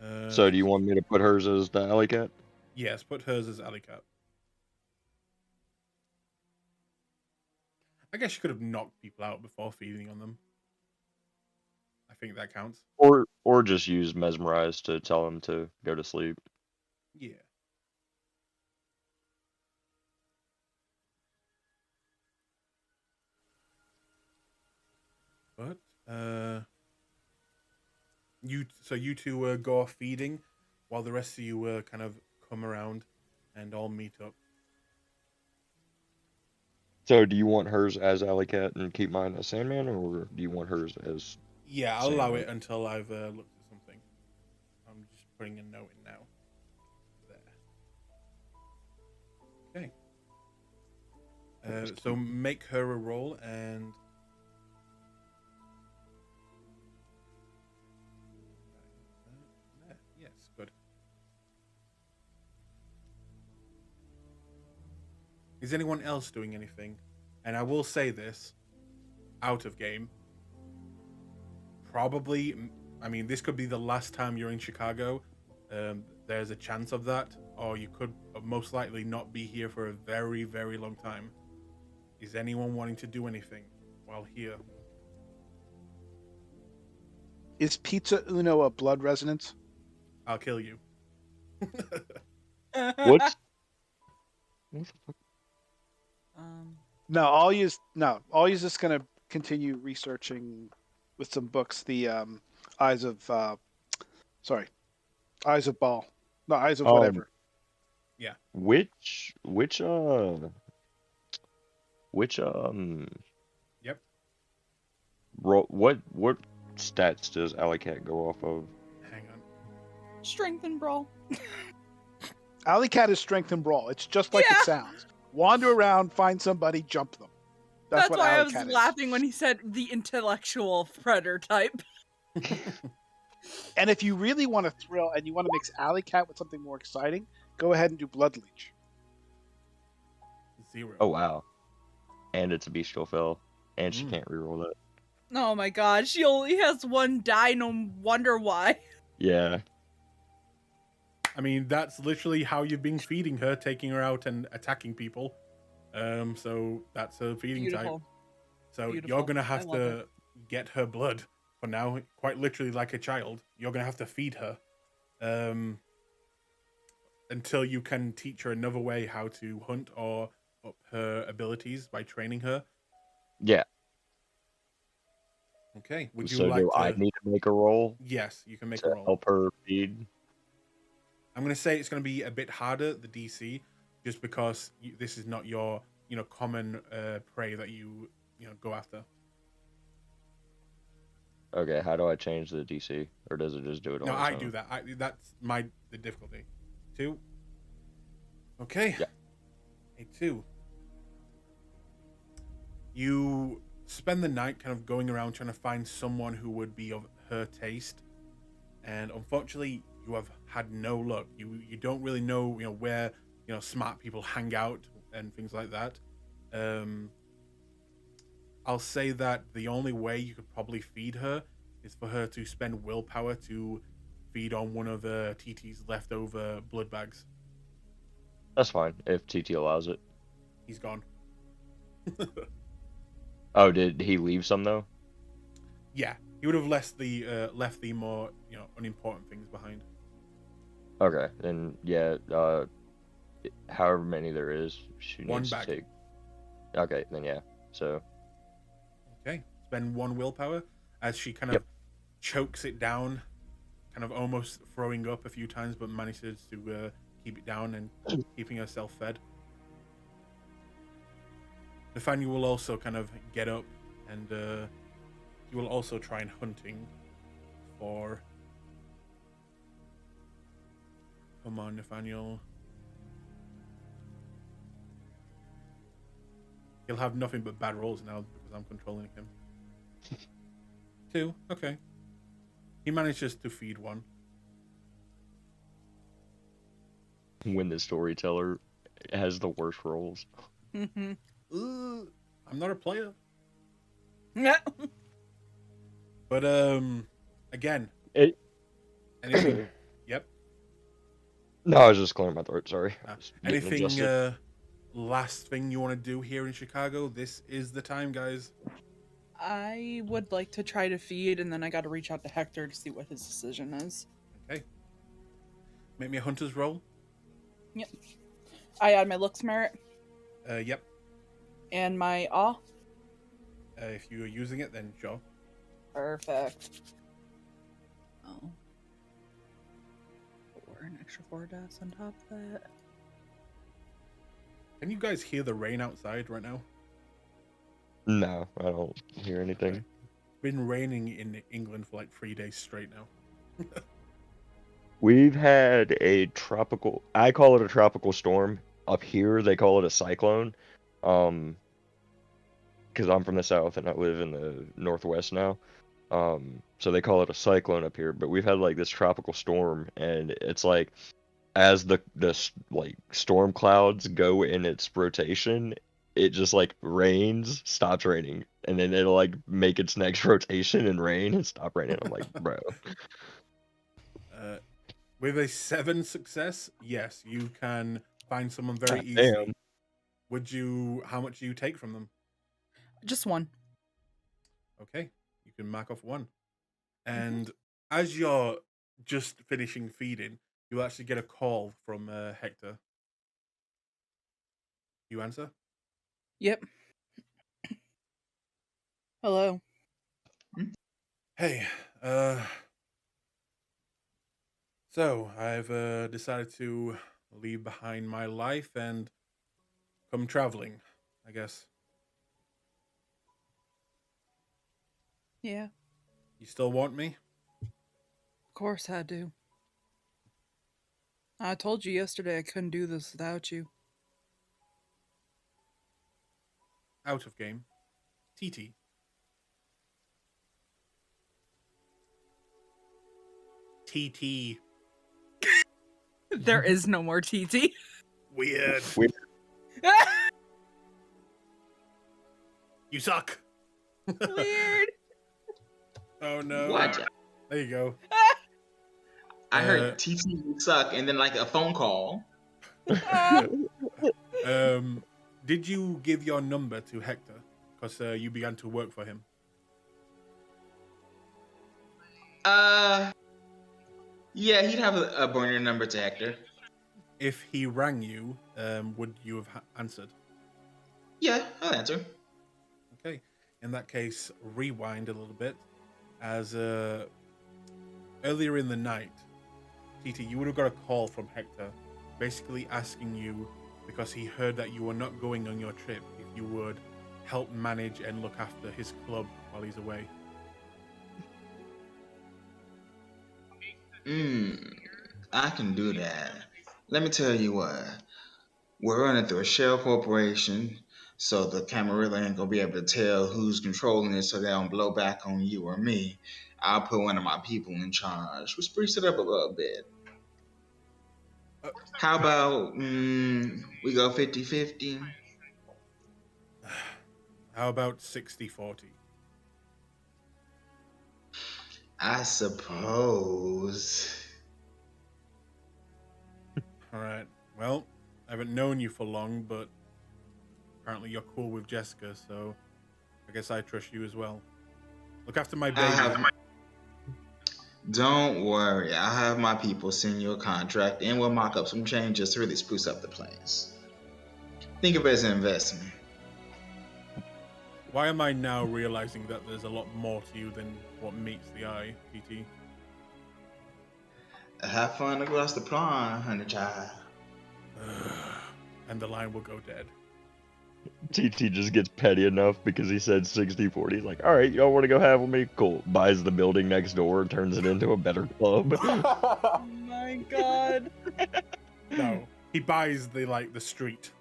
Uh, So do you want me to put hers as the alley cat? Yes, put hers as Alicat. I guess you could have knocked people out before feeding on them. I think that counts. Or just use mesmerize to tell them to go to sleep. Yeah. But you two go off feeding, while the rest of you kind of come around and all meet up. So do you want hers as alley cat and keep mine as Sandman, or do you want hers as... Yeah, I'll allow Sandman? it until I've looked at something. I'm just putting a note in now. There. Okay. So make her a roll and. Yes, good. Is anyone else doing anything? And I will say this, out of game. Probably, I mean, this could be the last time you're in Chicago. There's a chance of that, or you could most likely not be here for a very, very long time. Is anyone wanting to do anything while here? Is Pizza Uno a blood resonance? I'll kill you. What? What the fuck? No, I'll use just gonna continue researching with some books. The Eyes of Ball. No, Eyes of whatever. Yeah. Which Yep. what stats does alley cat go off of? Hang on. Strength and brawl. Alley Cat is strength and brawl. It's just like Yeah. it sounds. Wander around, find somebody, jump them. That's what why I Alley was Cat is. laughing when he said the intellectual predator type. And if you really want to thrill and you want to mix Alley Cat with something more exciting, go ahead and do Blood Leech. 0. Oh wow. And it's a bestial fell. and she can't reroll that. Oh my god, she only has one die, no wonder why. Yeah. I mean, that's literally how you've been feeding her, taking her out and attacking people. So that's her feeding type. Beautiful. So you're Beautiful. gonna I have love to get her blood for now, quite literally like a child. You're gonna have to feed her, until you can teach her another way how to hunt or up her abilities by training her. Yeah. Okay. Would you So like do I to? need to make a roll Yes, you can make a to roll. help her feed? I'm gonna say it's gonna be a bit harder, the DC, just because this is not your common prey that you go after. Okay, how do I change the DC? Or does it just do it on No, its I own? do that. That's the difficulty. 2. Okay. Yeah. A 2. You spend the night kind of going around trying to find someone who would be of her taste, and unfortunately, you have had no luck. You don't really know where smart people hang out and things like that. I'll say that the only way you could probably feed her is for her to spend willpower to feed on one of TT's leftover blood bags. That's fine, if TT allows it. He's gone. Oh, did he leave some though? Yeah, he would have left the more unimportant things behind. Okay, then yeah, however many there is, she One needs bag. to take. Okay, then yeah. So Okay, spend 1 willpower as she kind Yep. of chokes it down, kind of almost throwing up a few times, but manages to keep it down and keeping herself fed. Nathaniel will also kind of get up and he will also try and hunting for. Come on, Nathaniel. He'll have nothing but bad rolls now because I'm controlling him. 2, okay. He manages to feed 1. when the storyteller has the worst rolls. Mm-hmm. I'm not a player. Yeah. But again, It. anything? Yep. No, I was just clearing my throat. Sorry. Just getting Anything? adjusted. Last thing you want to do here in Chicago? This is the time, guys. I would like to try to feed, and then I got to reach out to Hector to see what his decision is. Okay. Make me a hunter's roll. Yep. I add my looks merit Yep. and my awe. If you are using it, then sure. Perfect. Oh. 4, an extra 4 dice on top of that. Can you guys hear the rain outside right now? No, I don't hear anything. It's been raining in England for like 3 days straight now. We've had a tropical. I call it a tropical storm. Up here, they call it a cyclone. Because I'm from the south and I live in the northwest now. So they call it a cyclone up here. But we've had like this tropical storm, and it's like as the like storm clouds go in its rotation, it just like rains, stops raining, and then it'll like make its next rotation and rain and stop raining. I'm like, bro. With a 7 success, yes, you can find someone very God easily. damn. Would you? How much do you take from them? Just 1. Okay, you can mark off 1. And as you're just finishing feeding, you actually get a call from Hector. You answer? Yep. Hello. Hey, so I've decided to leave behind my life and come traveling, I guess. Yeah, You still want me? of course I do. I told you yesterday I couldn't do this without you. Out of game. TT. TT. There is no more TT. Weird. We- You suck. Weird. Oh no. What? There you go. I Uh, heard TT suck, and then like a phone call. Did you give your number to Hector? Because you began to work for him. Yeah, he'd have a burner number to Hector. If he rang you, would you have answered? Yeah, I'll answer. Okay. In that case, rewind a little bit. As earlier in the night, TT, you would have got a call from Hector, basically asking you, because he heard that you were not going on your trip, if you would help manage and look after his club while he's away. I can do that. Let me tell you what. We're running through a shell corporation, so the Camarilla ain't gonna be able to tell who's controlling it so they don't blow back on you or me. I'll put one of my people in charge. We spruce it up a little bit. How about we go 50-50? How about 60-40? I suppose. All right. Well, I haven't known you for long, but apparently you're cool with Jessica, so I guess I trust you as well. Look after my baby. Don't worry, I'll have my people send you a contract and we'll mock up some changes to really spruce up the place. Think of it as an investment. Why am I now realizing that there's a lot more to you than what meets the eye, TT? Have fun across the pond, honey child. And the line will go dead. TT just gets petty enough because he said 60-40. He's like, all right, y'all want to go have with me? Cool. Buys the building next door, turns it into a better club. Oh my god. No, he buys the street.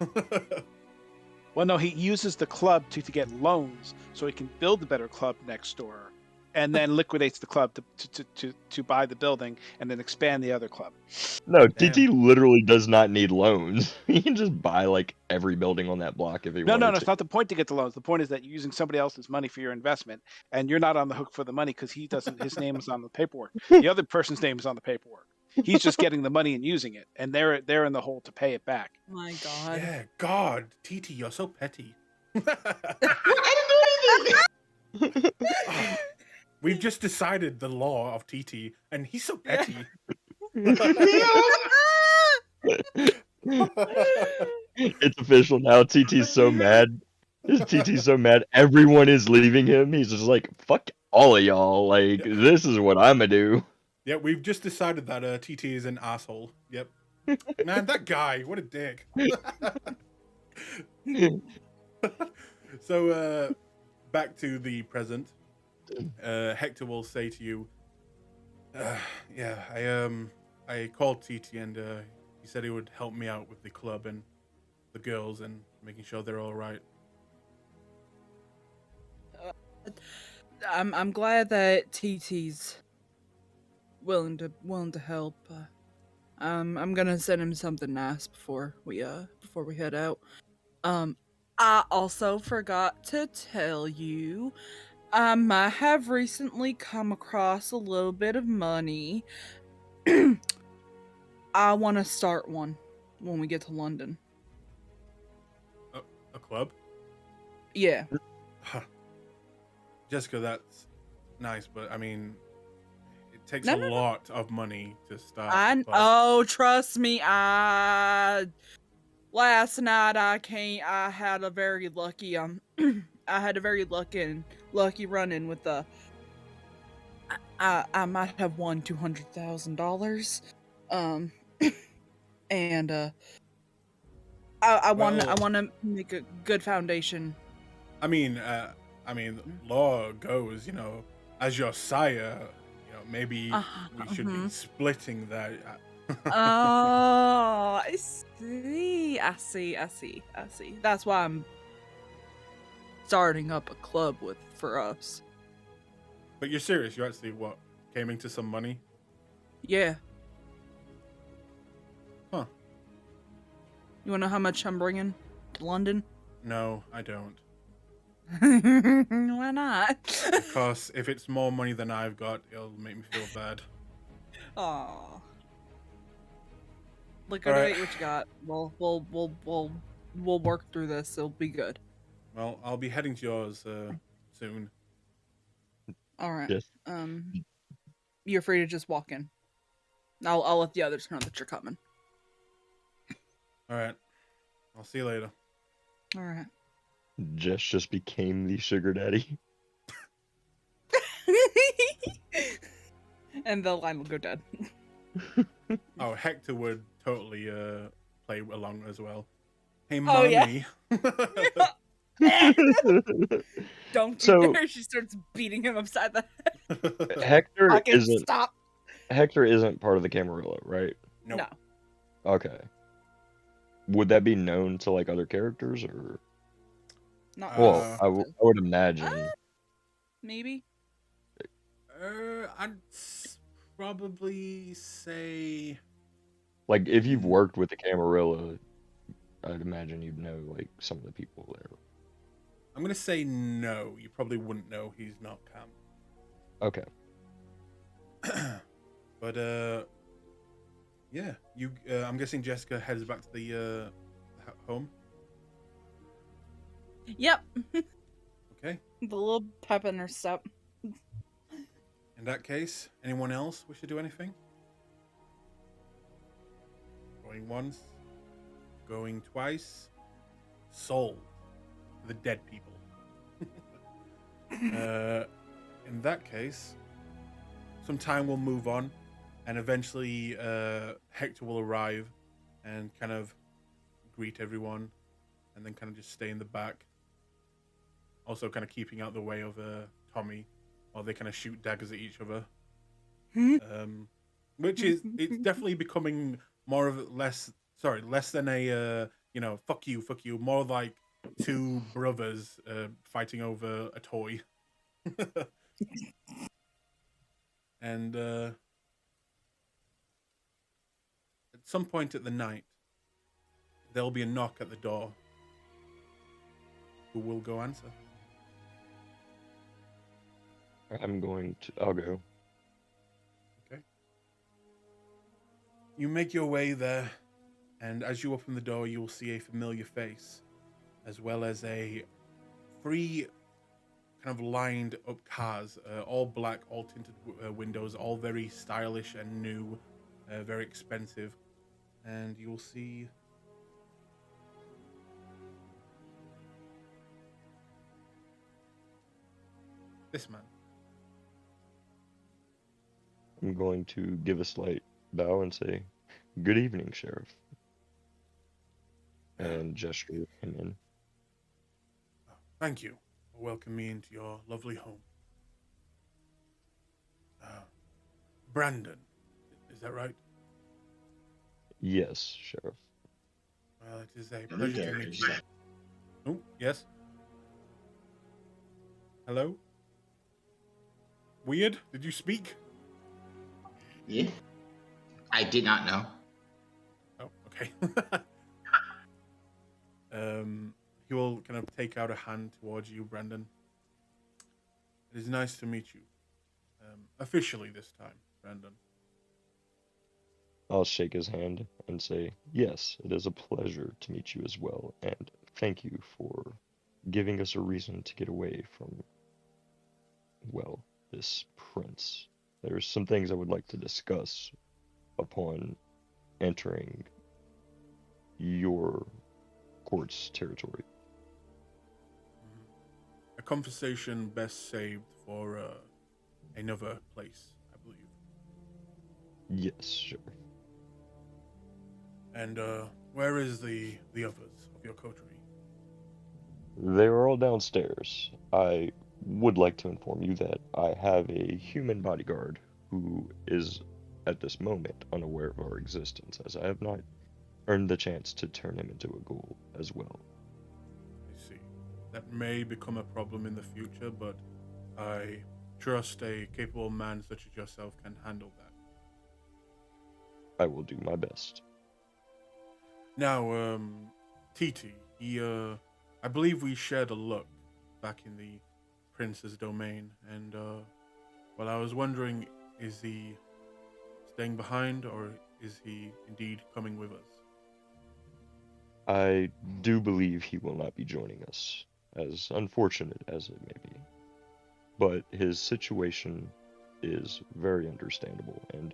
Well, no, he uses the club to get loans so he can build a better club next door, and then liquidates the club to buy the building and then expand the other club. No, Damn. TT literally does not need loans. He can just buy like every building on that block if he No, wanted it's to. not the point to get the loans. The point is that you're using somebody else's money for your investment, and you're not on the hook for the money because he doesn't. His name is on the paperwork. The other person's name is on the paperwork. He's just getting the money and using it, and they're in the hole to pay it back. My god. Yeah, God, TT, you're so petty. Oh, we've just decided the law of TT, and he's so petty. It's official now. TT's so mad. TT's so mad. Everyone is leaving him. He's just like, fuck all of y'all. Like, this is what I'm gonna do. Yeah, we've just decided that TT is an asshole. Yep. Man, that guy, what a dick. So, back to the present. Hector will say to you, yeah, I called TT and he said he would help me out with the club and the girls and making sure they're all right. I'm glad that TT's willing to help. I'm gonna send him something nice before we head out. I also forgot to tell you, I might have recently come across a little bit of money. I want to start one when we get to London. A club? Yeah. Jessica, that's nice, but I mean, it takes No, a no, no. lot of money to start. Oh, trust me, last night I had a very lucky I had a very lucky run in with the I might have won $200,000. And I want to make a good foundation. I mean, law goes, as your sire, maybe we should be splitting that. Oh, I see. That's why I'm starting up a club for us. But you're serious? You actually came into some money? Yeah. Huh. You wanna know how much I'm bringing to London? No, I don't. Why not? Because if it's more money than I've got, it'll make me feel bad. Aw. Liquidate Alright. what you got. We'll work through this. It'll be good. Well, I'll be heading to yours soon. All right. Just You're free to just walk in. I'll let the others know that you're coming. Alright. I'll see you later. All right. just became the sugar daddy. And the line will go dead. Oh, Hector would totally play along as well. Hey, Oh, yeah. mommy. Don't you So- dare! She starts beating him upside the head. Hector Fucking isn't stop. Hector isn't part of the Camarilla, right? Nope. No. Okay. Would that be known to like other characters or? Not Well, Uh, I would imagine. maybe. I'd probably say Like if you've worked with the Camarilla, I'd imagine you'd know like some of the people there. I'm gonna say no. You probably wouldn't know he's not Cam. Okay. But yeah. You. I'm guessing Jessica heads back to the home. Yep. Okay. The little pep in her step. In that case, anyone else wish to do anything? Going once, going twice. Sold. The dead people. In that case, some time will move on, and eventually Hector will arrive and kind of greet everyone, and then kind of just stay in the back. Also, kind of keeping out the way of Tommy, while they kind of shoot daggers at each other. Which is, it's definitely becoming more of less than a fuck you, more like two brothers fighting over a toy. And at some point at the night, there'll be a knock at the door. Who will go answer? I'll go. You make your way there, and as you open the door, you will see a familiar face, as well as a three kind of lined up cars, all black, all tinted windows, all very stylish and new, very expensive. And you will see this man. I'm going to give a slight bow and say, "Good evening, Sheriff," and gesture him in. Thank you for welcoming me into your lovely home. Brandon, is that right? Yes, Sheriff. Well, it is a pleasure to meet you. Oh, yes. Hello? Weird? Did you speak? Yeah. I did not know. Oh, okay. He will kind of take out a hand towards you, Brandon. It is nice to meet you. Officially this time, Brandon. I'll shake his hand and say, "Yes, it is a pleasure to meet you as well, and thank you for giving us a reason to get away from, well, this prince. There's some things I would like to discuss upon entering your court's territory." A conversation best saved for another place, I believe. Yes, sure. And where is the others of your coterie? They are all downstairs. I would like to inform you that I have a human bodyguard who is, at this moment, unaware of our existence, as I have not earned the chance to turn him into a ghoul as well. I see. That may become a problem in the future, but I trust a capable man such as yourself can handle that. I will do my best. Now, TT, he, I believe we shared a look back in the prince's domain, and well, I was wondering, is he staying behind, or is he indeed coming with us? I do believe he will not be joining us, as unfortunate as it may be. But his situation is very understandable, and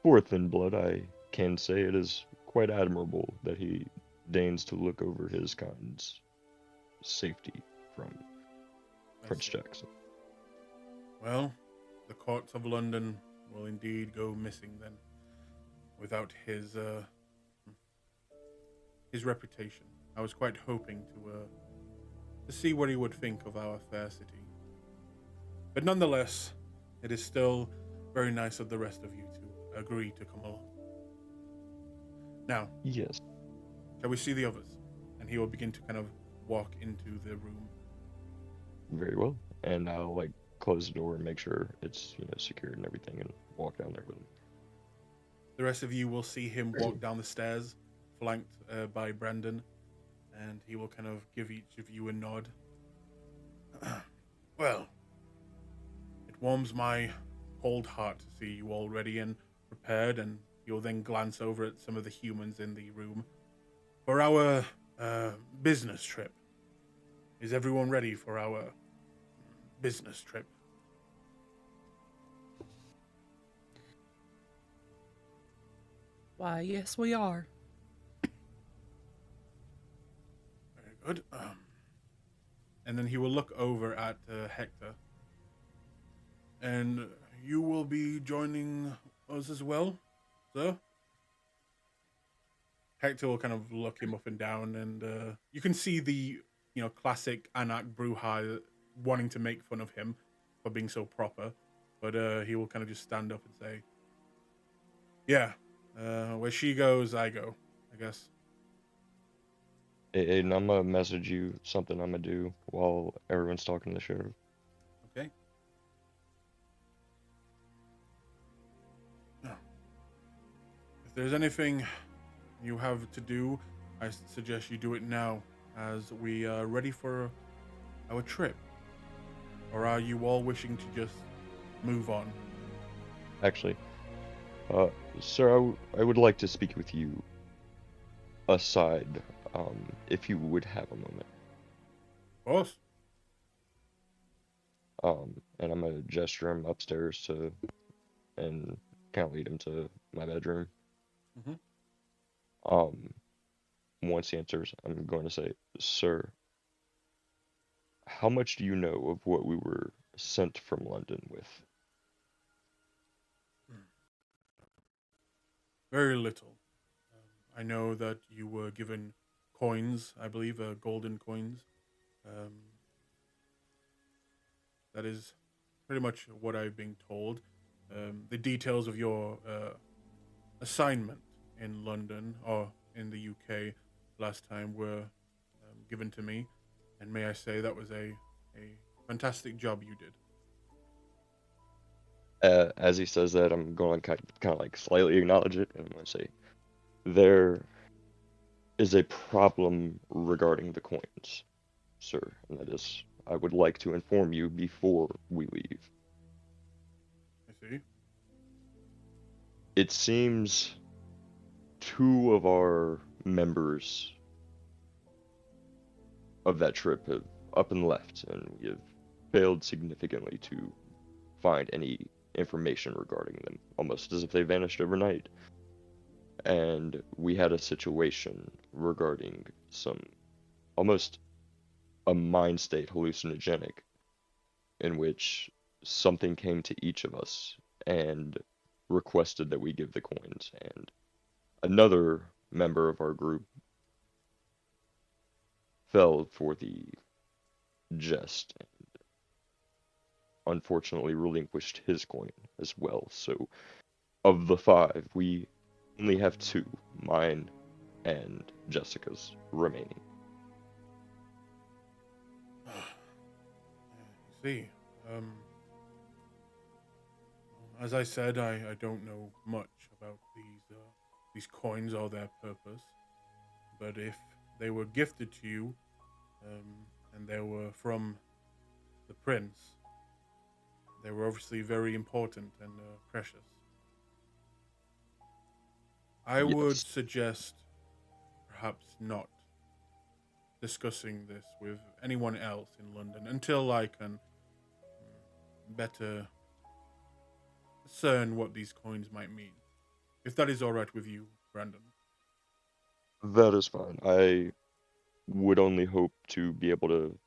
for a thin blood, I can say it is quite admirable that he deigns to look over his kind's safety from I Prince see. Jackson. Well, the courts of London will indeed go missing then, without his reputation. I was quite hoping to see what he would think of our fair city. But nonetheless, it is still very nice of the rest of you to agree to come along. Now, Yes, shall we see the others? And he will begin to kind of walk into the room. very well. And I'll like close the door and make sure it's, secured and everything and walk down there with him. The rest of you will see him walk down the stairs, flanked by Brandon, and he will kind of give each of you a nod. Well, it warms my cold heart to see you all ready and prepared, and you'll then glance over at some of the humans in the room. For our business trip. Is everyone ready for our business trip? Why, yes, we are. Very good. And then he will look over at Hector. And you will be joining us as well, sir? Hector will kind of look him up and down, and you can see the, classic Anak Bruja wanting to make fun of him for being so proper. But he will kind of just stand up and say, yeah, where she goes, I go, I guess. Hey, Aiden, I'm gonna message you something I'm gonna do while everyone's talking to the sheriff. Okay. Now, if there's anything you have to do, I suggest you do it now, as we are ready for our trip. Or are you all wishing to just move on? Actually, sir, I would like to speak with you aside, if you would have a moment. Of course. And I'm gonna gesture him upstairs and kind of lead him to my bedroom. Mhm. Once he enters, I'm going to say, sir, how much do you know of what we were sent from London with? Very little. I know that you were given coins, I believe, golden coins. Um, that is pretty much what I've been told. The details of your assignment in London or in the UK last time were given to me, and may I say that was a fantastic job you did. As he says that, I'm going to kind of like slightly acknowledge it, and I'm going to say, there is a problem regarding the coins, sir, and that is, I would like to inform you before we leave. I see. It seems two of our members of that trip have up and left, and we have failed significantly to find any information regarding them, almost as if they vanished overnight. And we had a situation regarding some almost a mind state hallucinogenic in which something came to each of us and requested that we give the coins, and another member of our group fell for the jest and unfortunately relinquished his coin as well. So of the five, we only have two, mine and Jessica's, remaining. I see. Um, as I said, I don't know much about these coins or their purpose, but if they were gifted to you, and they were from the prince. They were obviously very important and precious. I would Yes. suggest perhaps not discussing this with anyone else in London until I can better discern what these coins might mean. If that is all right with you, Brandon. That is fine. I would only hope to be able to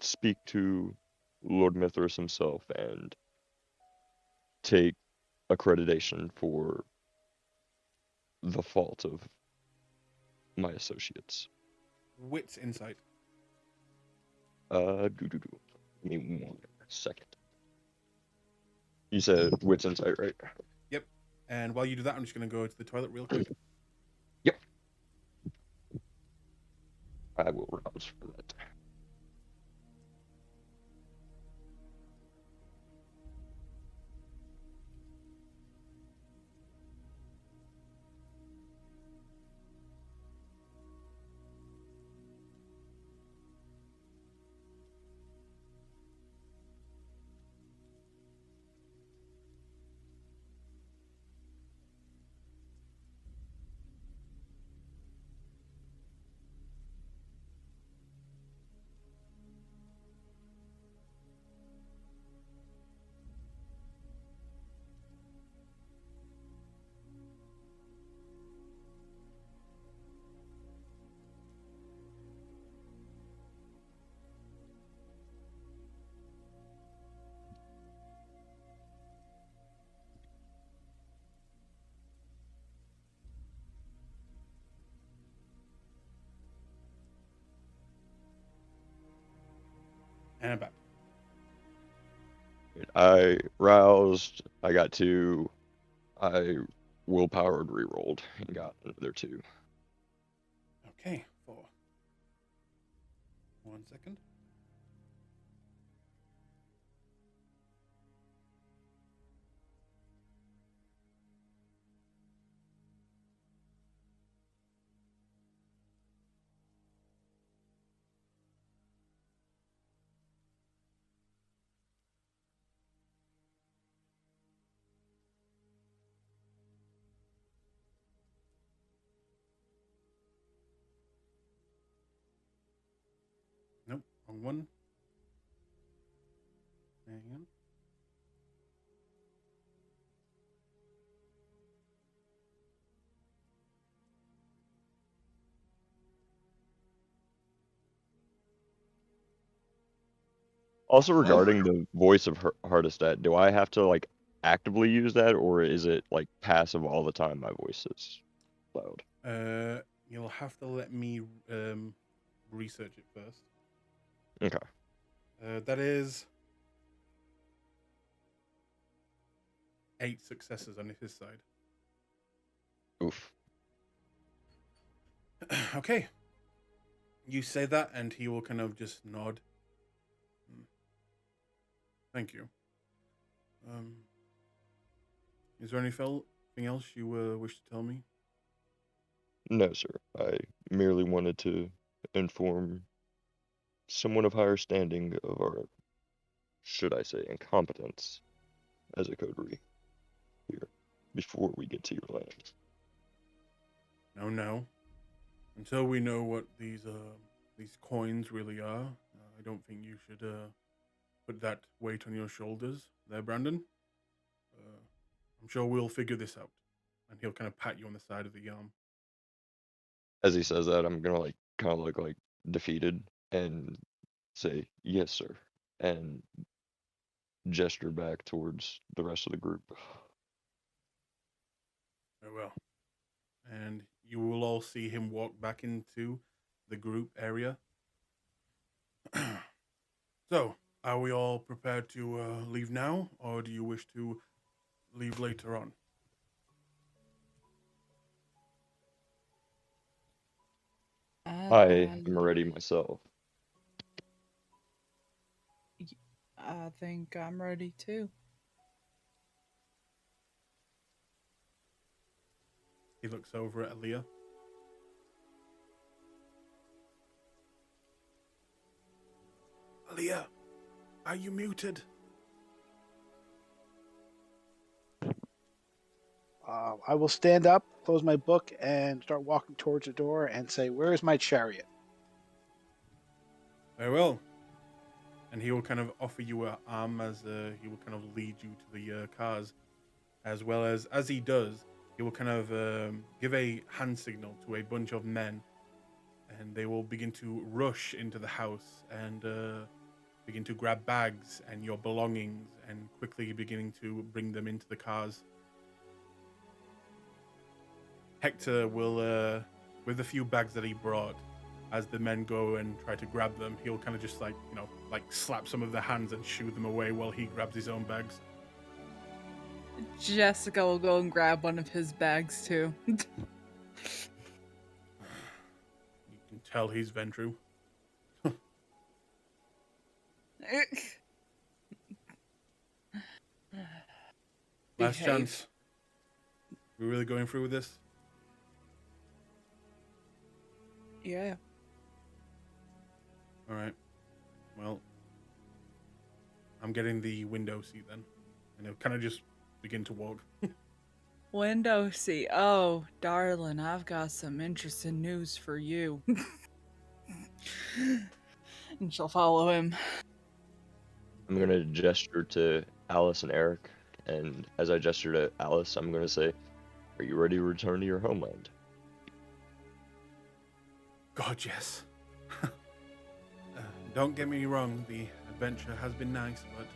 speak to Lord Mithras himself and take accreditation for the fault of my associates. Wits insight. Give me 1 second. You said wits insight, right? Yep. And while you do that, I'm just going to go to the toilet real quick. Yep. I will rouse for that. And I'm back. I roused. I got 2. I willpowered rerolled and got another 2. Okay, for 1 second. Nope, wrong one. Hang on. Also, Oh, regarding the voice of Hardestat, do I have to like actively use that, or is it like passive all the time? My voice is loud. You'll have to let me research it first. Okay. That is 8 successes on his side. Oof. Okay. You say that, and he will kind of just nod. Thank you. Is there anything else you wish to tell me? No, sir. I merely wanted to inform someone of higher standing of our, should I say, incompetence as a coterie here before we get to your land. No. Until we know what these coins really are, I don't think you should put that weight on your shoulders, there, Brandon. I'm sure we'll figure this out. And he'll kind of pat you on the side of the arm. As he says that, I'm gonna like kind of look like defeated and say, "Yes, sir," and gesture back towards the rest of the group. Very well. And you will all see him walk back into the group area. So, are we all prepared to leave now, or do you wish to leave later on? I am ready myself. I think I'm ready too. He looks over at Aaliyah. Talia, are you muted? I will stand up, close my book, and start walking towards the door and say, "Where is my chariot?" Very well. And he will kind of offer you an arm as he will kind of lead you to the cars, as well as he does, he will kind of give a hand signal to a bunch of men, and they will begin to rush into the house and begin to grab bags and your belongings and quickly beginning to bring them into the cars. Hector will, with a few bags that he brought, as the men go and try to grab them, he'll kind of just like slap some of their hands and shoo them away while he grabs his own bags. Jessica will go and grab one of his bags too. You can tell he's Ventru. Last Behave. chance. We're really going through with this? Yeah. All right. Well, I'm getting the window seat then, and he'll kind of just begin to walk. Window seat. Oh, darling, I've got some interesting news for you. And she'll follow him. I'm gonna gesture to Alice and Eric, and as I gesture to Alice, I'm gonna say, "Are you ready to return to your homeland?" God, yes. Don't get me wrong, the adventure has been nice, but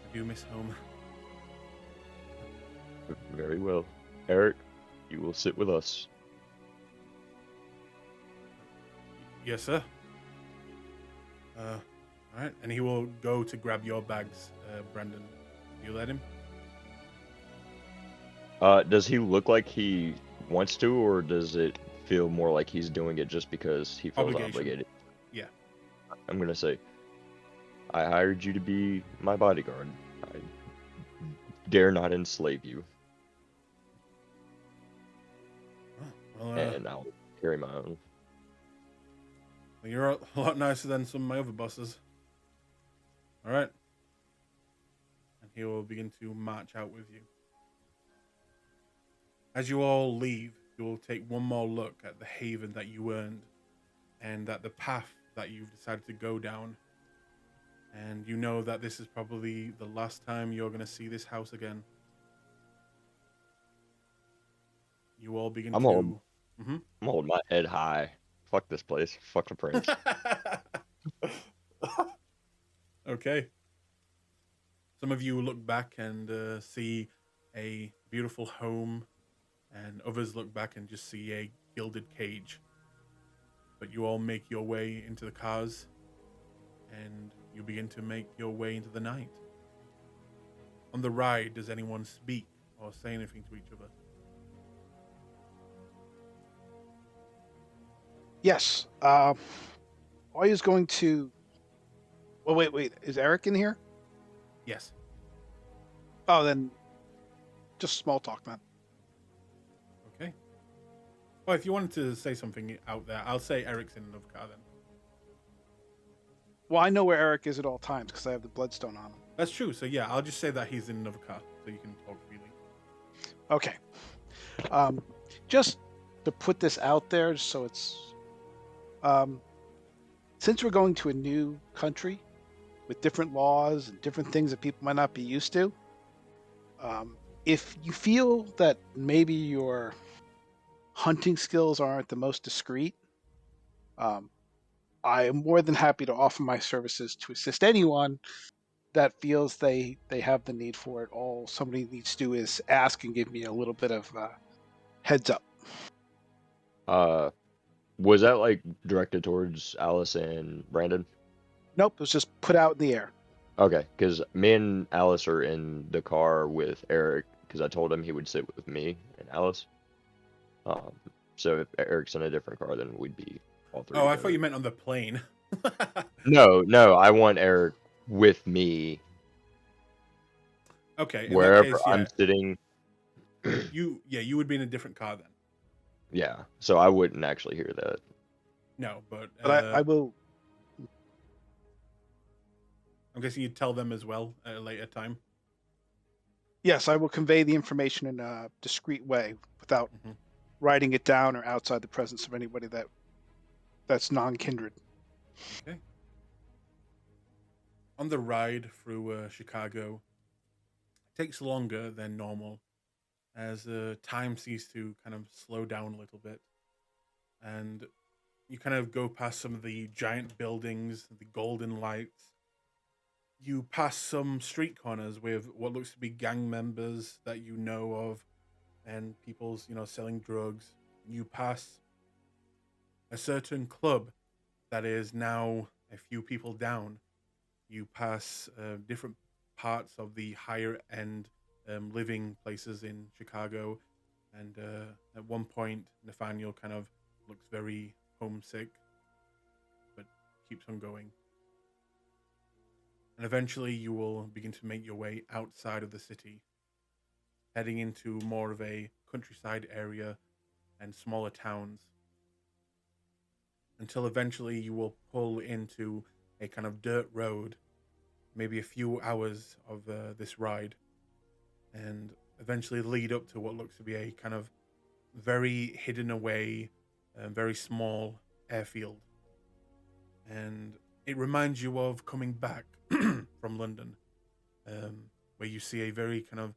I do miss home. Very well. Eric, you will sit with us. Yes, sir. All right, and he will go to grab your bags, Brandon. You let him? Does he look like he wants to, or does it feel more like he's doing it just because he feels Obligation. obligated? Yeah. I'm gonna say, I hired you to be my bodyguard. I dare not enslave you, Well, and I'll carry my own. you're a lot nicer than some of my other bosses. All right. And he will begin to march out with you. As you all leave, you will take one more look at the haven that you earned and at the path that you've decided to go down. And you know that this is probably the last time you're going to see this house again. You all begin I'm to... holding, I'm holding my head high. Fuck this place. Fuck the prince. Okay. Some of you look back and see a beautiful home, and others look back and just see a gilded cage. But you all make your way into the cars, and you begin to make your way into the night. On the ride, does anyone speak or say anything to each other? Yes. Oya is going to. Well, wait. Is Eric in here? Yes. Oh, then just small talk, man. Okay. Well, if you wanted to say something out there, I'll say Eric's in another car then. Well, I know where Eric is at all times because I have the bloodstone on him. That's true. So yeah, I'll just say that he's in another car so you can talk freely. Okay. Just to put this out there, just so it's. Since we're going to a new country with different laws and different things that people might not be used to, if you feel that maybe your hunting skills aren't the most discreet, I am more than happy to offer my services to assist anyone that feels they have the need for it. All somebody needs to do is ask and give me a little bit of heads up. Was that like directed towards Alice and Brandon? Nope, it was just put out in the air. Okay, because me and Alice are in the car with Eric, because I told him he would sit with me and Alice. So if Eric's in a different car, then we'd be all three. Oh, I thought you meant on the plane. No, I want Eric with me Okay, in wherever that case, yeah. I'm sitting. You would be in a different car then. Yeah, so I wouldn't actually hear that. No, but But I will I'm guessing you'd tell them as well at a later time. Yes, I will convey the information in a discreet way without hmm writing it down or outside the presence of anybody that's non-kindred. Okay. On the ride through Chicago, it takes longer than normal as time seems to kind of slow down a little bit. And you kind of go past some of the giant buildings, the golden lights. You pass some street corners with what looks to be gang members that you know of and people's, selling drugs. You pass a certain club that is now a few people down. You pass different parts of the higher end living places in Chicago. And at one point, Nathaniel kind of looks very homesick, but keeps on going. And eventually, you will begin to make your way outside of the city, heading into more of a countryside area and smaller towns, until eventually you will pull into a kind of dirt road, maybe a few hours of this ride, and eventually lead up to what looks to be a kind of very hidden away, very small airfield. And it reminds you of coming back from London, where you see a very kind of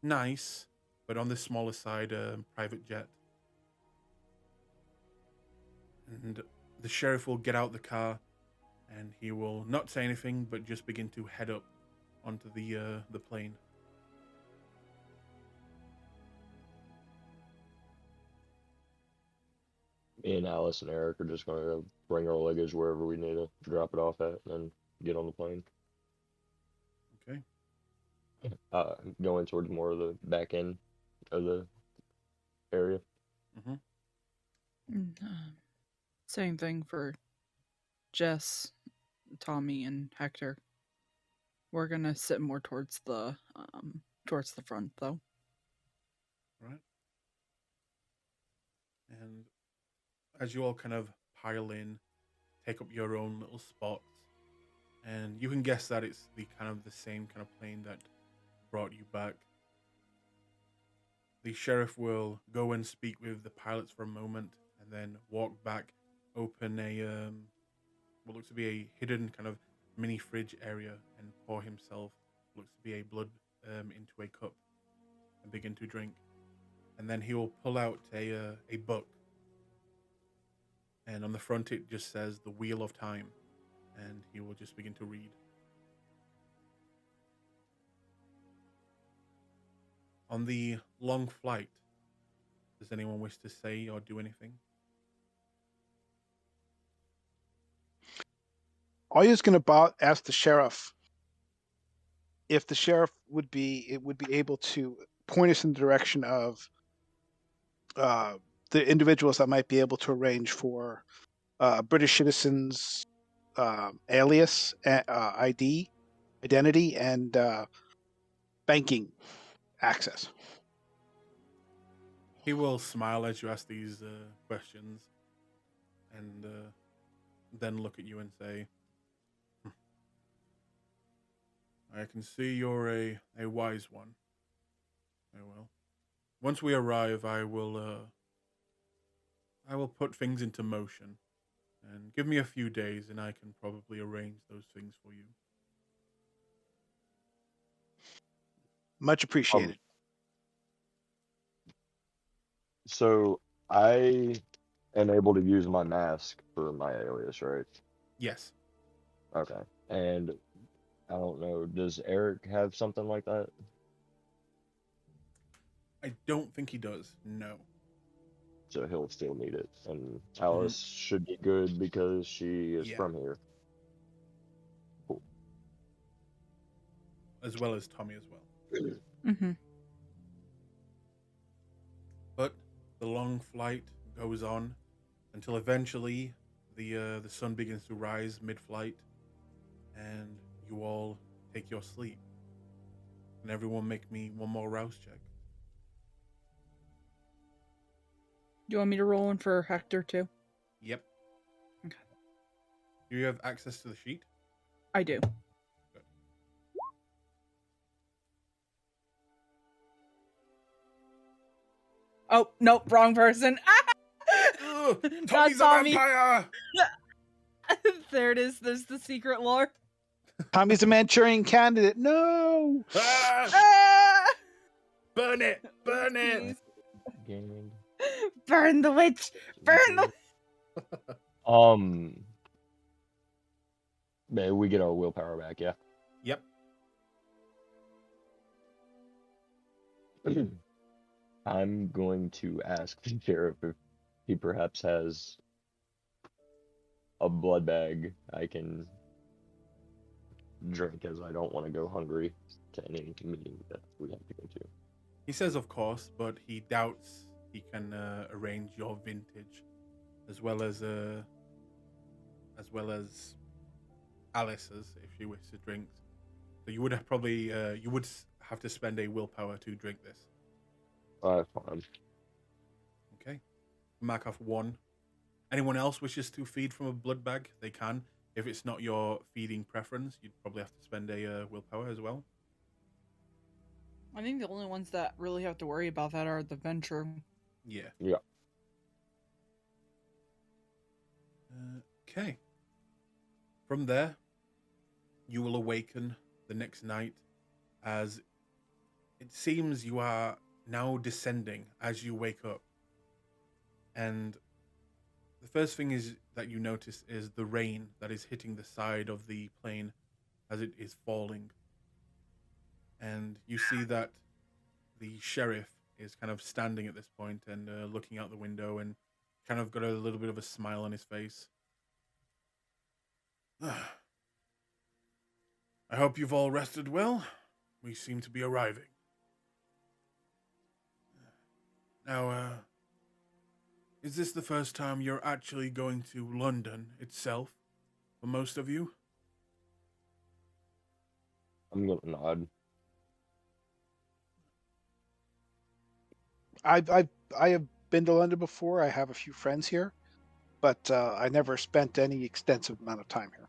nice, but on the smaller side, private jet. And the sheriff will get out the car, and he will not say anything, but just begin to head up onto the plane. Me and Alice and Eric are just gonna go bring our luggage wherever we need to drop it off at, and then get on the plane. Okay. Going towards more of the back end of the area. Mm-hmm. Same thing for Jess, Tommy, and Hector. We're gonna sit more towards the front, though. Right. And as you all kind of pile in, take up your own little spots, and you can guess that it's the same kind of plane that brought you back. The sheriff will go and speak with the pilots for a moment, and then walk back, open a what looks to be a hidden kind of mini fridge area, and pour himself what looks to be a blood into a cup and begin to drink. And then he will pull out a book, and on the front it just says "The Wheel of Time," and he will just begin to read. On the long flight, does anyone wish to say or do anything? I was going to ask the sheriff if the sheriff would be able to point us in the direction of uh, the individuals that might be able to arrange for British citizens alias identity and banking access. He will smile as you ask these questions, and then look at you and say, "I can see you're a wise one. Very well. Once we arrive, I will put things into motion, and give me a few days, and I can probably arrange those things for you." Much appreciated. So I am able to use my mask for my alias, right? Yes, Okay. And I don't know, does Eric have something like that? I don't think he does. No. So he'll still need it. And Mhm. Alice should be good because she is Yeah. from here. Cool. As well as Tommy as well. Mm-hmm. But the long flight goes on until eventually the sun begins to rise mid-flight, and you all take your sleep. And everyone make me one more rouse check. Do you want me to roll in for Hector too? Yep. Okay. Do you have access to the sheet? I do. Oh, nope, wrong person. Ugh, Not Tommy's a Tommy. vampire. There it is. There's the secret lore. Tommy's a Manchurian candidate. No. Ah, Ah! burn it! Burn it! Jeez. Gained. Burn the witch! Burn the. Maybe we get our willpower back, yeah. Yep. I'm going to ask the sheriff if he perhaps has a blood bag I can drink, as I don't want to go hungry to any meeting that we have to go to. He says, of course, but he doubts he can arrange your vintage, as well as Alice's if she wishes to drink. So you would have probably have to spend a willpower to drink this. Fine. Okay. Mark off 1. Anyone else wishes to feed from a blood bag? They can. If it's not your feeding preference, you'd probably have to spend a willpower as well. I think the only ones that really have to worry about that are the venture. Yeah. Yeah. Okay. From there, you will awaken the next night as it seems you are now descending as you wake up. And the first thing is that you notice is the rain that is hitting the side of the plane as it is falling. And you see that the sheriff is kind of standing at this point and looking out the window and kind of got a little bit of a smile on his face. I hope you've all rested well. We seem to be arriving. Now, is this the first time you're actually going to London itself, for most of you? I'm gonna nod. I have been to London before. I have a few friends here, but I never spent any extensive amount of time here.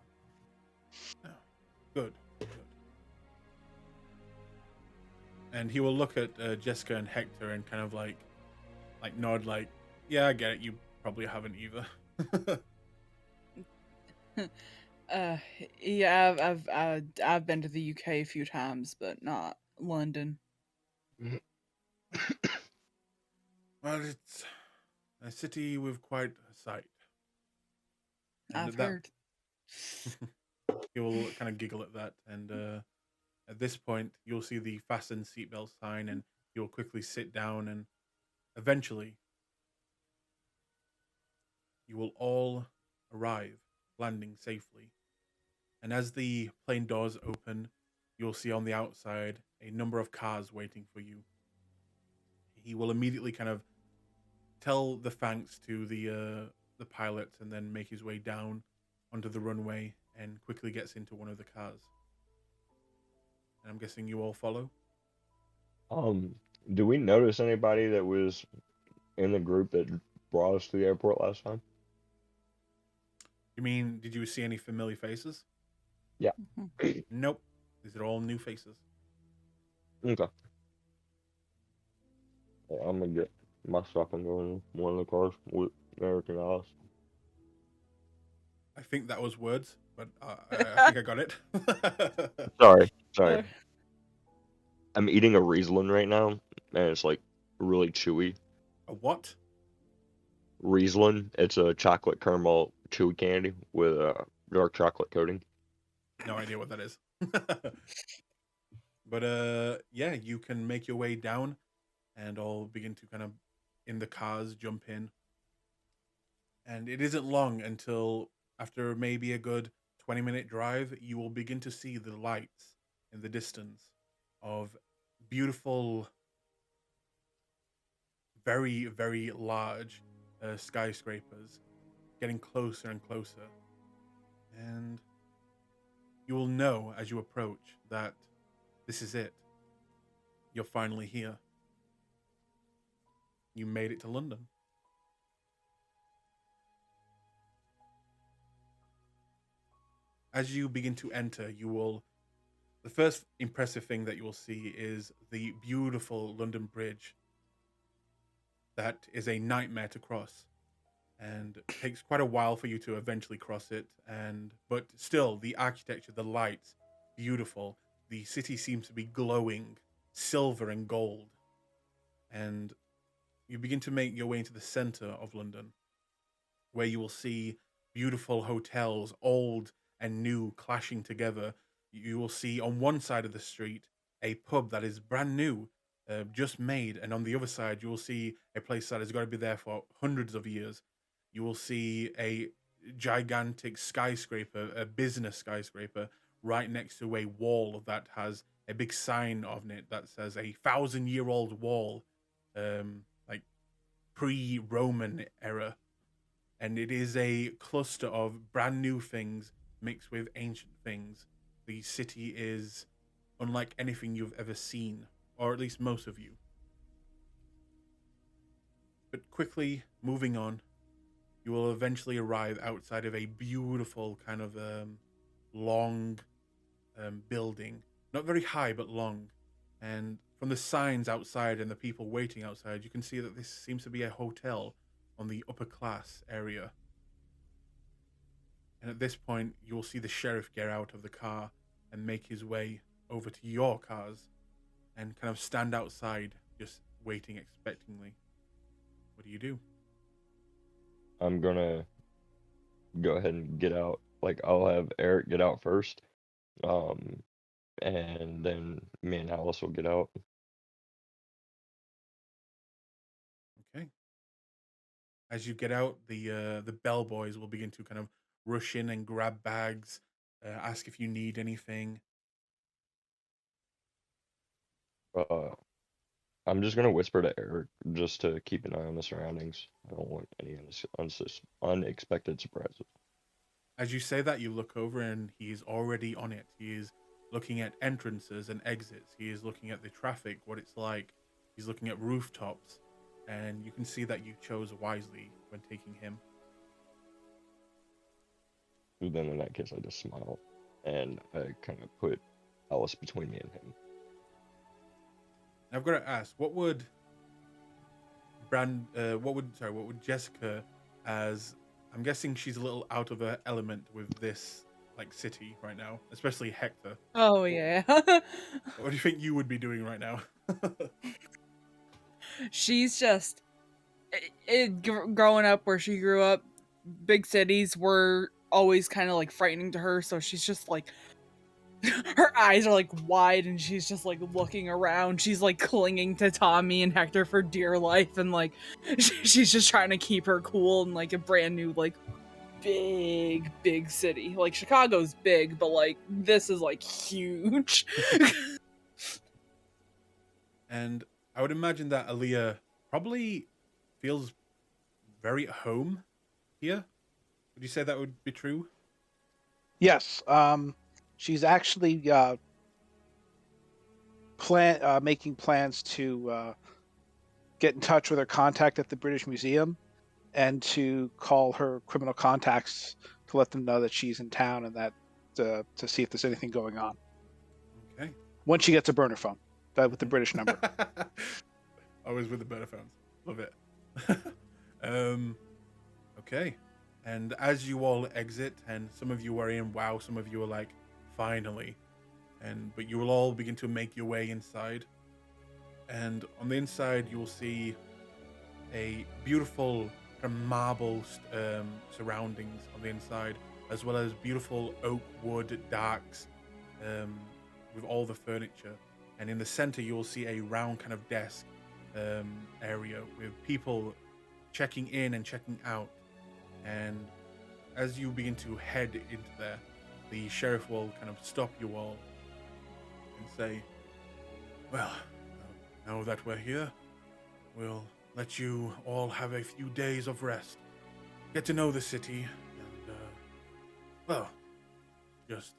Good. And he will look at Jessica and Hector and kind of like nod, like, yeah, I get it. You probably haven't either. Yeah, I've been to the UK a few times, but not London. Well, it's a city with quite a sight. And I've heard. He will kind of giggle at that, and at this point, you'll see the fasten seatbelt sign, and you'll quickly sit down, and eventually, you will all arrive, landing safely. And as the plane doors open, you'll see on the outside a number of cars waiting for you. He will immediately kind of tell the thanks to the pilot, and then make his way down onto the runway and quickly gets into one of the cars. And I'm guessing you all follow? Do we notice anybody that was in the group that brought us to the airport last time? You mean, did you see any familiar faces? Yeah. Nope. These are all new faces. Okay. Well, I'm gonna get my stuff and go in one of the cars with everything else. I think that was words, but I think I got it. Sorry. I'm eating a Riesling right now, and it's like really chewy. A what? Riesling. It's a chocolate caramel chewy candy with a dark chocolate coating. No idea what that is. But yeah, you can make your way down and all begin to kind of in the cars jump in. And it isn't long until after maybe a good 20-minute drive, you will begin to see the lights in the distance of beautiful, very, very large skyscrapers getting closer and closer. And you will know as you approach that this is it. You're finally here. You made it to London. As you begin to enter, the first impressive thing that you will see is the beautiful London Bridge. that is a nightmare to cross, and it takes quite a while for you to eventually cross it. And but still, the architecture, the lights, beautiful. The city seems to be glowing silver and gold, and you begin to make your way into the center of London, where you will see beautiful hotels, old and new, clashing together. You will see on one side of the street a pub that is brand new, just made, and on the other side you will see a place that has got to be there for hundreds of years. You will see a gigantic skyscraper, a business skyscraper, right next to a wall that has a big sign on it that says 1,000-year-old wall, like pre-Roman era, and it is a cluster of brand new things mixed with ancient things. The city is unlike anything you've ever seen, or at least most of you. But quickly moving on, you will eventually arrive outside of a beautiful kind of long building, not very high but long. And from the signs outside and the people waiting outside, you can see that this seems to be a hotel on the upper class area. And at this point, you will see the sheriff get out of the car and make his way over to your cars and kind of stand outside, just waiting expectingly. What do you do? I'm gonna go ahead and get out. Like, I'll have Eric get out first, um, and then me and Alice will get out. Okay. As you get out, the bellboys will begin to kind of rush in and grab bags, ask if you need anything. Uh, I'm just gonna whisper to Eric just to keep an eye on the surroundings. I don't want any unexpected surprises. As you say that, you look over and he is already on it. He is looking at entrances and exits. He is looking at the traffic, what it's like. He's looking at rooftops. And you can see that you chose wisely when taking him. Then in that case, I just smile and I kind of put Alice between me and him. I've got to ask, what would what would Jessica, as I'm guessing she's a little out of her element with this like city right now, especially Hector. Oh yeah. What do you think you would be doing right now? She's just growing up where she grew up. Big cities were always kind of like frightening to her, so she's just like her eyes are like wide and she's just like looking around. She's like clinging to Tommy and Hector for dear life, and like she's just trying to keep her cool in like a brand new like big city. Like Chicago's big, but like this is like huge. And I would imagine that Aaliyah probably feels very at home here. Would you say that would be true? Yes. She's actually making plans to get in touch with her contact at the British Museum and to call her criminal contacts to let them know that she's in town and that to see if there's anything going on. Okay. Once she gets a burner phone, that with the British number. Always with the better phones. Love it. Okay. And as you all exit, and some of you are in, wow, some of you are like, finally. But you will all begin to make your way inside. And on the inside, you will see a beautiful kind of marble surroundings on the inside, as well as beautiful oak wood darks with all the furniture. And in the center, you will see a round kind of desk area with people checking in and checking out. And as you begin to head into there, the sheriff will kind of stop you all and say, well, now that we're here, we'll let you all have a few days of rest. Get to know the city and, well, just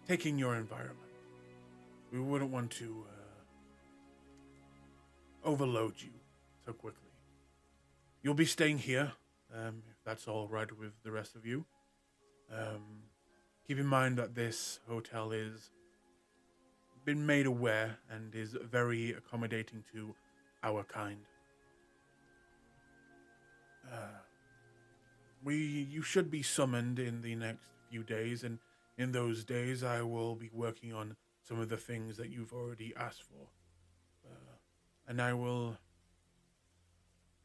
taking your environment. We wouldn't want to overload you so quickly. You'll be staying here, if that's all right with the rest of you. Keep in mind that this hotel is been made aware and is very accommodating to our kind. You should be summoned in the next few days, and in those days I will be working on some of the things that you've already asked for. And I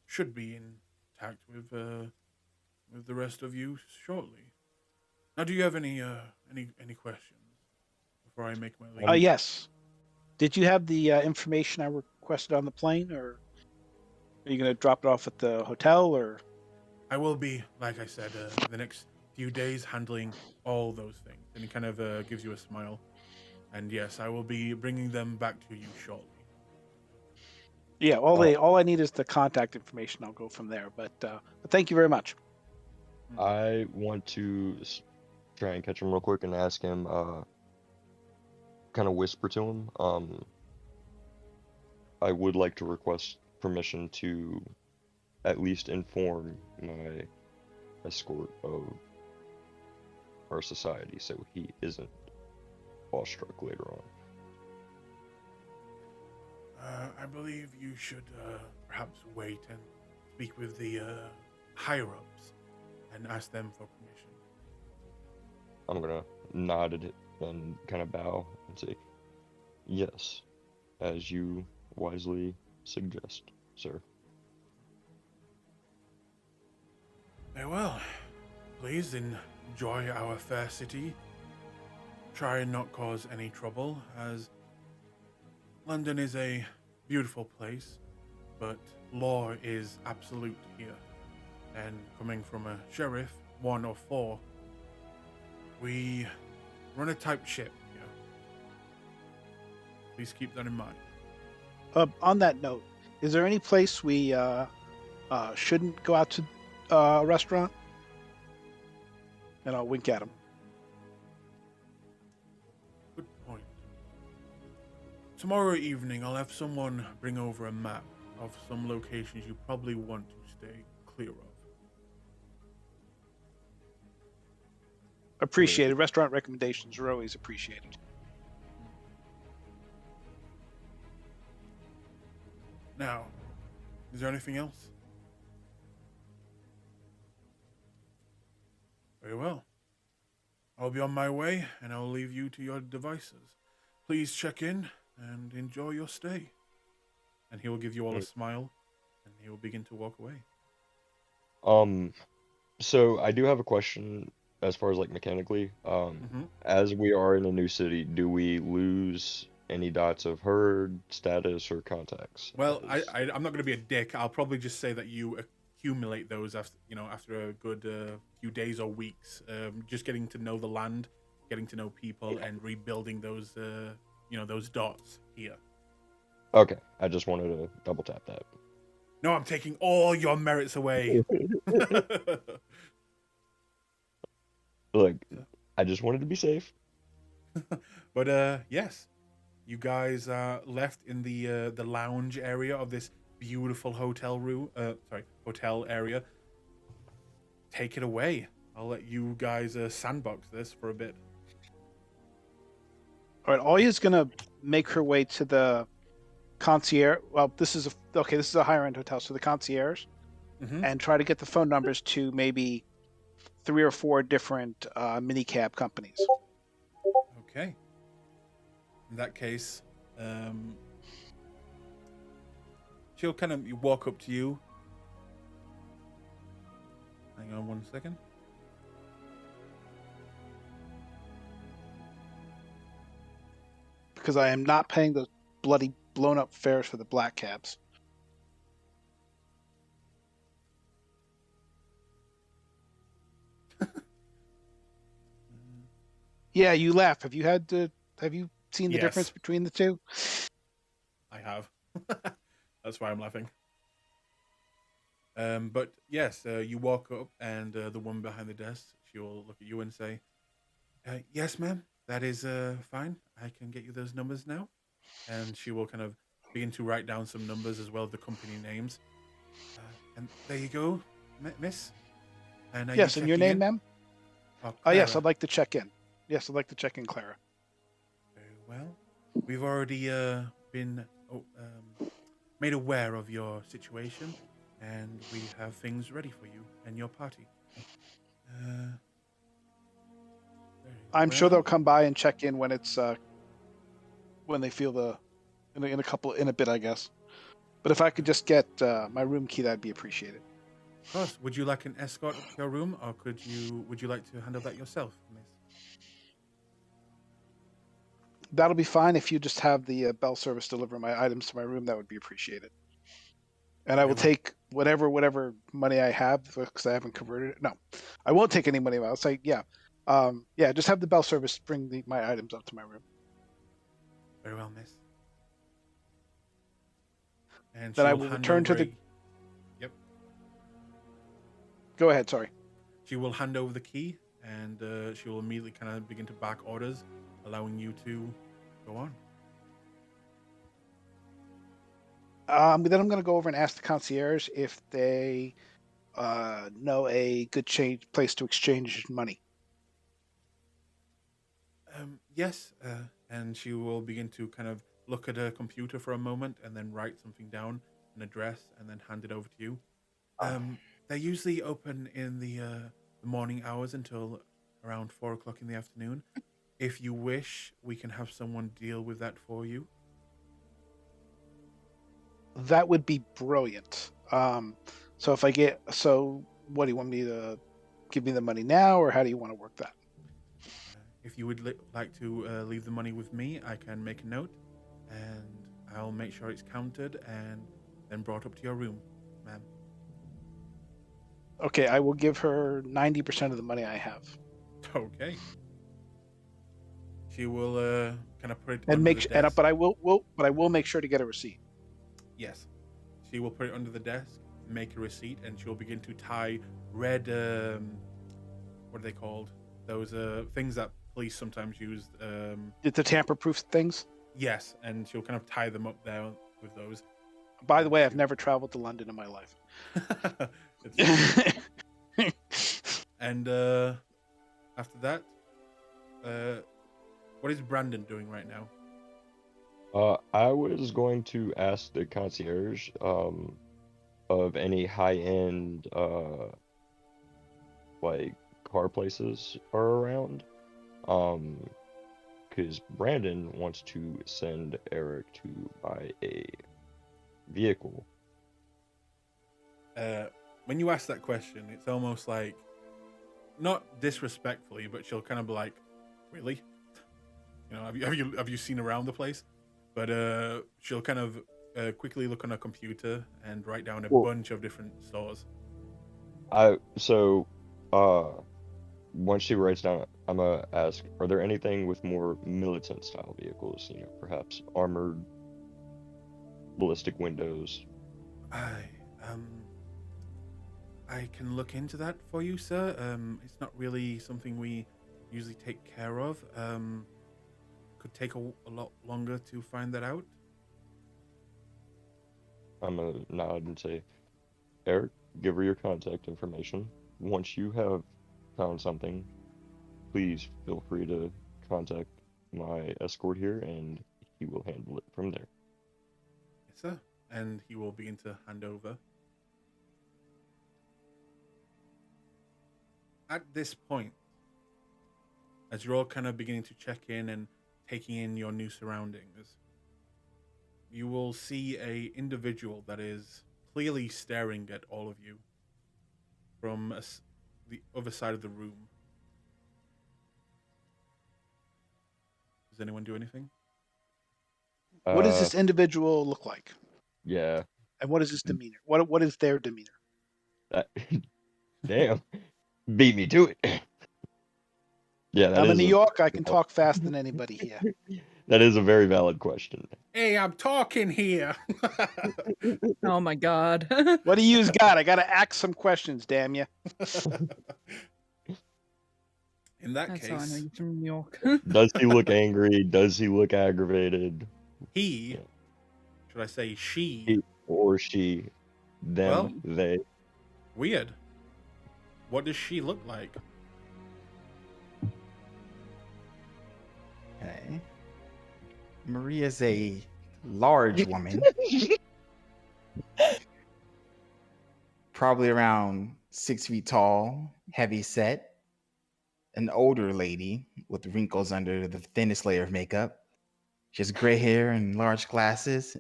should be in contact with the rest of you shortly. Now, do you have any questions before I make my leave? Yes. Did you have the information I requested on the plane, or are you going to drop it off at the hotel, or? I will be, like I said, the next few days handling all those things. And he kind of gives you a smile. And yes, I will be bringing them back to you shortly. Yeah, Oh. all I need is the contact information. I'll go from there. But thank you very much. I want to try and catch him real quick and ask him, kind of whisper to him. I would like to request permission to at least inform my escort of our society so he isn't awestruck later on. I believe you should perhaps wait and speak with the higher-ups and ask them for permission. I'm gonna nod at it and kind of bow and say, yes, as you wisely suggest, sir. Very well. Please enjoy our fair city. Try and not cause any trouble, as London is a beautiful place, but law is absolute here. And coming from a sheriff, 1 of 4, we run a tight ship here. Please keep that in mind. On that note, is there any place we shouldn't go out to a restaurant? And I'll wink at him. Good point. Tomorrow evening, I'll have someone bring over a map of some locations you probably want to stay clear of. Appreciated. Restaurant recommendations are always appreciated. Now, is there anything else? Very well. I'll be on my way, and I'll leave you to your devices. Please check in and enjoy your stay. And he will give you all a smile, and he will begin to walk away. So I do have a question as far as like mechanically. As we are in a new city, do we lose any dots of herd status or contacts? Well, I'm not going to be a dick. I'll probably just say that you accumulate those after a good few days or weeks. Just getting to know the land, getting to know people, and rebuilding those those dots here. Okay, I just wanted to double tap that. No, I'm taking all your merits away. Look, I just wanted to be safe. But yes, you guys left in the lounge area of this beautiful hotel hotel area. Take it away. I'll let you guys sandbox this for a bit. All right, Olia's gonna make her way to the concierge. Well, this is a higher end hotel, so the concierge, and try to get the phone numbers to maybe 3 or 4 different minicab companies. Okay. In that case, she'll kind of walk up to you. Hang on 1 second. Because I am not paying those bloody blown up fares for the black cabs. Yeah, you laugh. Have you seen the Yes. difference between the two? I have. That's why I'm laughing. But yes, you walk up, and the woman behind the desk, she'll look at you and say, "Yes, ma'am, that is fine. I can get you those numbers now." And she will kind of begin to write down some numbers as well as the company names. And there you go, miss. And Yes, and your checking name, in? ma'am? Oh, Yes, Clara. I'd like to check in. Yes, I'd like to check in, Clara. Very well. We've already been made aware of your situation. and we have things ready for you and your party. Very I'm sure well. they'll come by and check in when it's when they feel in a bit, I guess. But if I could just get my room key, that'd be appreciated. Of course. Would you like an escort up to your room, or would you like to handle that yourself, miss? That'll be fine if you just have the bell service deliver my items to my room. That would be appreciated. And I will Very well. take whatever money I have because I haven't converted it. No, I won't take any money. I'll say yeah. Just have the bell service bring my items up to my room. Very well, miss. And Then she I will will hand return to over the. Yep. Go ahead. Sorry. She will hand over the key, and she will immediately kind of begin to back orders, allowing you to go on. Then I'm going to go over and ask the concierge if they know a good place to exchange money. Yes, and she will begin to kind of look at her computer for a moment and then write something down, an address, and then hand it over to you. They're usually open in the morning hours until around 4 o'clock in the afternoon. If you wish, we can have someone deal with that for you. That would be brilliant. So what do you want me to give me the money now, or how do you want to work that? If you would like to leave the money with me, I can make a note, and I'll make sure it's counted and then brought up to your room, ma'am. Okay, I will give her 90% of the money I have, Okay. She will kind of put it and under the desk. but I will make sure to get a receipt. Yes. She will put it under the desk, make a receipt, and she'll begin to tie red, what are they called? Those things that police sometimes use. It's the tamper-proof things. Yes, and she'll kind of tie them up there with those. By the way, I've never traveled to London in my life. And after that, what is Brandon doing right now? I was going to ask the concierge of any high-end like car places are around. Because Brandon wants to send Eric to buy a vehicle. When you ask that question, it's almost like, not disrespectfully, but she'll kind of be like, "Really? You know, have you seen around the place?" But she'll kind of quickly look on her computer and write down a bunch of different stores. Once she writes down, I'm gonna ask, are there anything with more militant style vehicles? You know, perhaps armored, ballistic windows. I can look into that for you, sir. It's not really something we usually take care of. Could take a lot longer to find that out. I'm gonna nod and say, Eric, give her your contact information. Once you have found something, please feel free to contact my escort here, and he will handle it from there. Yes, sir. And he will begin to hand over. At this point, as you're all kind of beginning to check in and taking in your new surroundings, you will see a individual that is clearly staring at all of you from the other side of the room. Does anyone do anything? What does this individual look like? Yeah. And what is his demeanor? What is their demeanor? Damn. Beat me to it. Yeah, I'm in New York. I can talk faster than anybody here. That is a very valid question. Hey, I'm talking here. Oh my god. What do you got? I got to ask some questions, damn you. In that That's how I know case, you're from New York. Does he look angry? Does he look aggravated? he, should I say she? He or she, them, Well, they. Weird. What does she look like? Okay. Maria's a large woman. probably around 6 feet tall, heavy set, an older lady with wrinkles under the thinnest layer of makeup. She has gray hair and large glasses,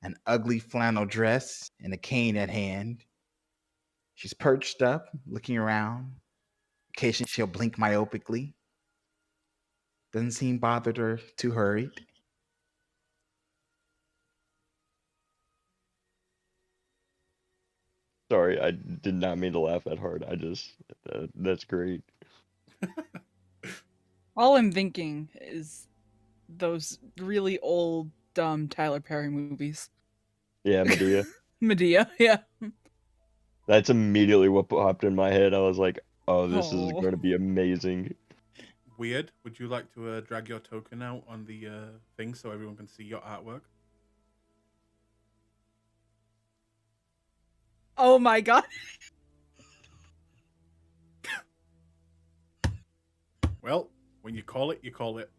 an ugly flannel dress, and a cane at hand. She's perched up, looking around. Occasionally, she'll blink myopically. Doesn't seem bothered or too hurried. Sorry, I did not mean to laugh that hard. I just that's great. All I'm thinking is those really old, dumb Tyler Perry movies. Yeah, Medea. Medea, yeah. That's immediately what popped in my head. I was like, oh, this is Oh. going to be amazing. Weird. Would you like to drag your token out on the thing so everyone can see your artwork? Oh my god. Well, when you call it, you call it.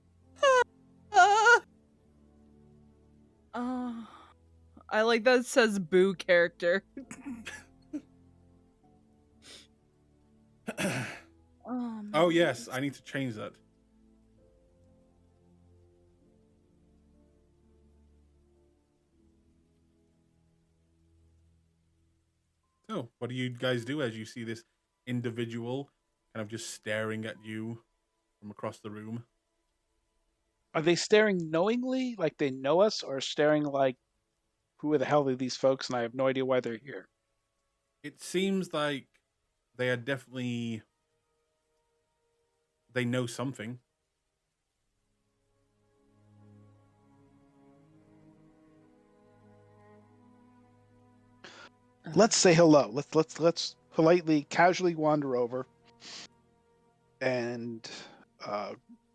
I like that it says boo character. Oh yes, I need to change that. So, what do you guys do as you see this individual kind of just staring at you from across the room? Are they staring knowingly, like they know us, or staring like, who the hell are these folks? And I have no idea why they're here. It seems like they are definitely, they know something. Let's say hello. Let's politely, casually wander over and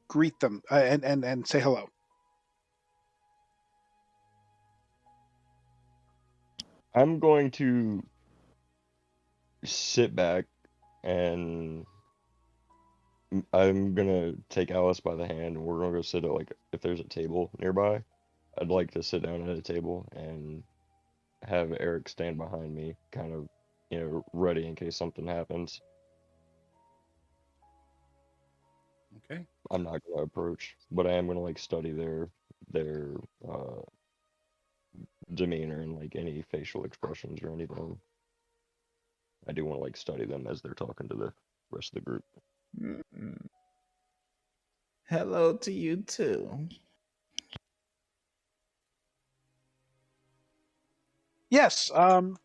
greet them and say hello. I'm going to sit back and I'm gonna take Alice by the hand and we're gonna go sit at, like, if there's a table nearby, I'd like to sit down at a table and have Eric stand behind me, kind of, ready in case something happens. Okay. I'm not gonna approach, but I am gonna, like, study their uh demeanor and, like, any facial expressions or anything. I do want to, like, study them as they're talking to the rest of the group. Hello to you too. Yes. How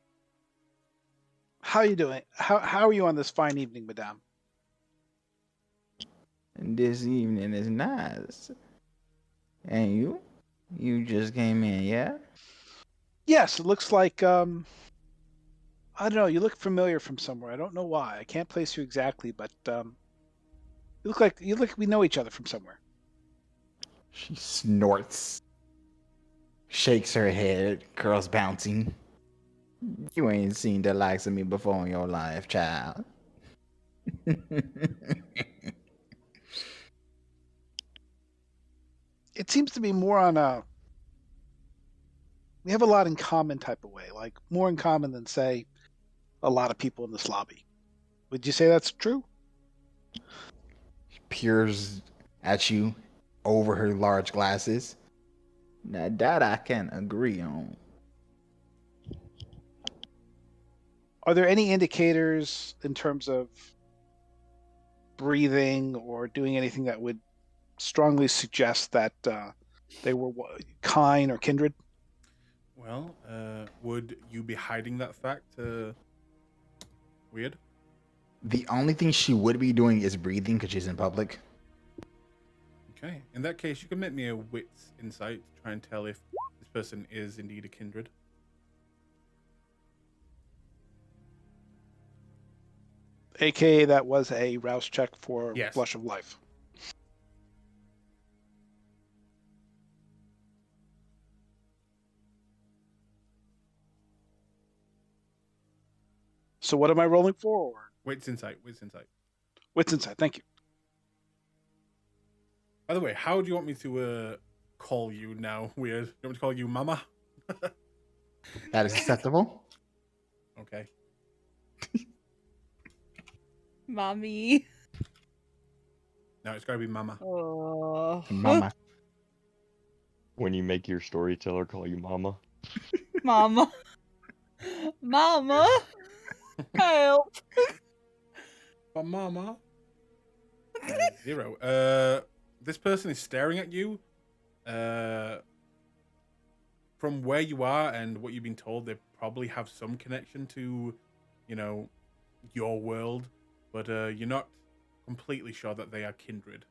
are you doing? How are you on this fine evening, madame? This evening is nice. And you? You just came in, yeah? Yes, it looks like I don't know. You look familiar from somewhere. I don't know why. I can't place you exactly, but you look. We know each other from somewhere. She snorts, shakes her head, curls bouncing. You ain't seen the likes of me before in your life, child. It seems to be more on a. We have a lot in common type of way, like more in common than say a lot of people in this lobby. Would you say that's true? Peers at you over her large glasses. Now that I can agree on. Are there any indicators in terms of breathing or doing anything that would strongly suggest that they were kind or kindred? Well, would you be hiding that fact? Weird. The only thing she would be doing is breathing because she's in public. Okay. In that case, you can make me a wits insight to try and tell if this person is indeed a kindred. AKA, that was a rouse check for Yes. Blush of Life. So what am I rolling for? Or? Wits insight. Wits insight. Wits Insight. Thank you. By the way, how do you want me to call you now? Weird. You want me to call you Mama? That is acceptable. Okay. Mommy. No, it's gotta be Mama. Oh. Mama. When you make your storyteller call you mama. Mama. Mama. Help. But Mama. 0. This person is staring at you. From where you are and what you've been told, they probably have some connection to, your world, but you're not completely sure that they are kindred.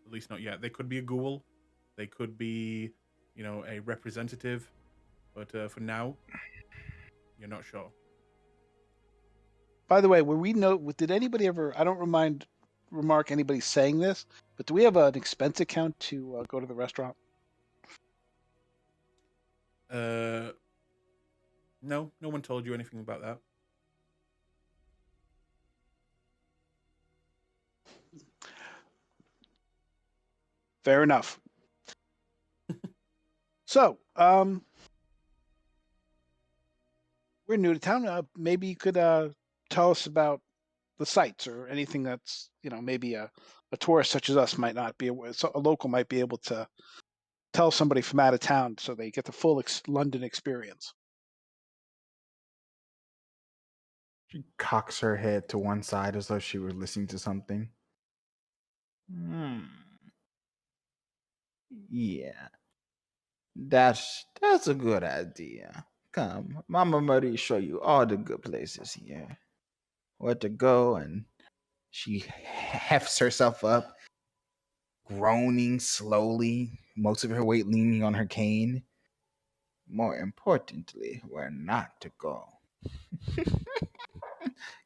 At least not yet. They could be a ghoul. They could be, a representative. But for now, you're not sure. By the way, did anybody ever? I don't remark anybody saying this, but do we have an expense account to go to the restaurant? No one told you anything about that. Fair enough. So, we're new to town. Maybe you could tell us about the sites or anything that's, maybe a tourist such as us might not be able, so a local might be able to tell somebody from out of town so they get the full London experience. She cocks her head to one side as though she were listening to something. Yeah. That's a good idea. Come, Mama Marie show you all the good places here. Where to go, and she hefts herself up, groaning slowly, most of her weight leaning on her cane. More importantly, where not to go.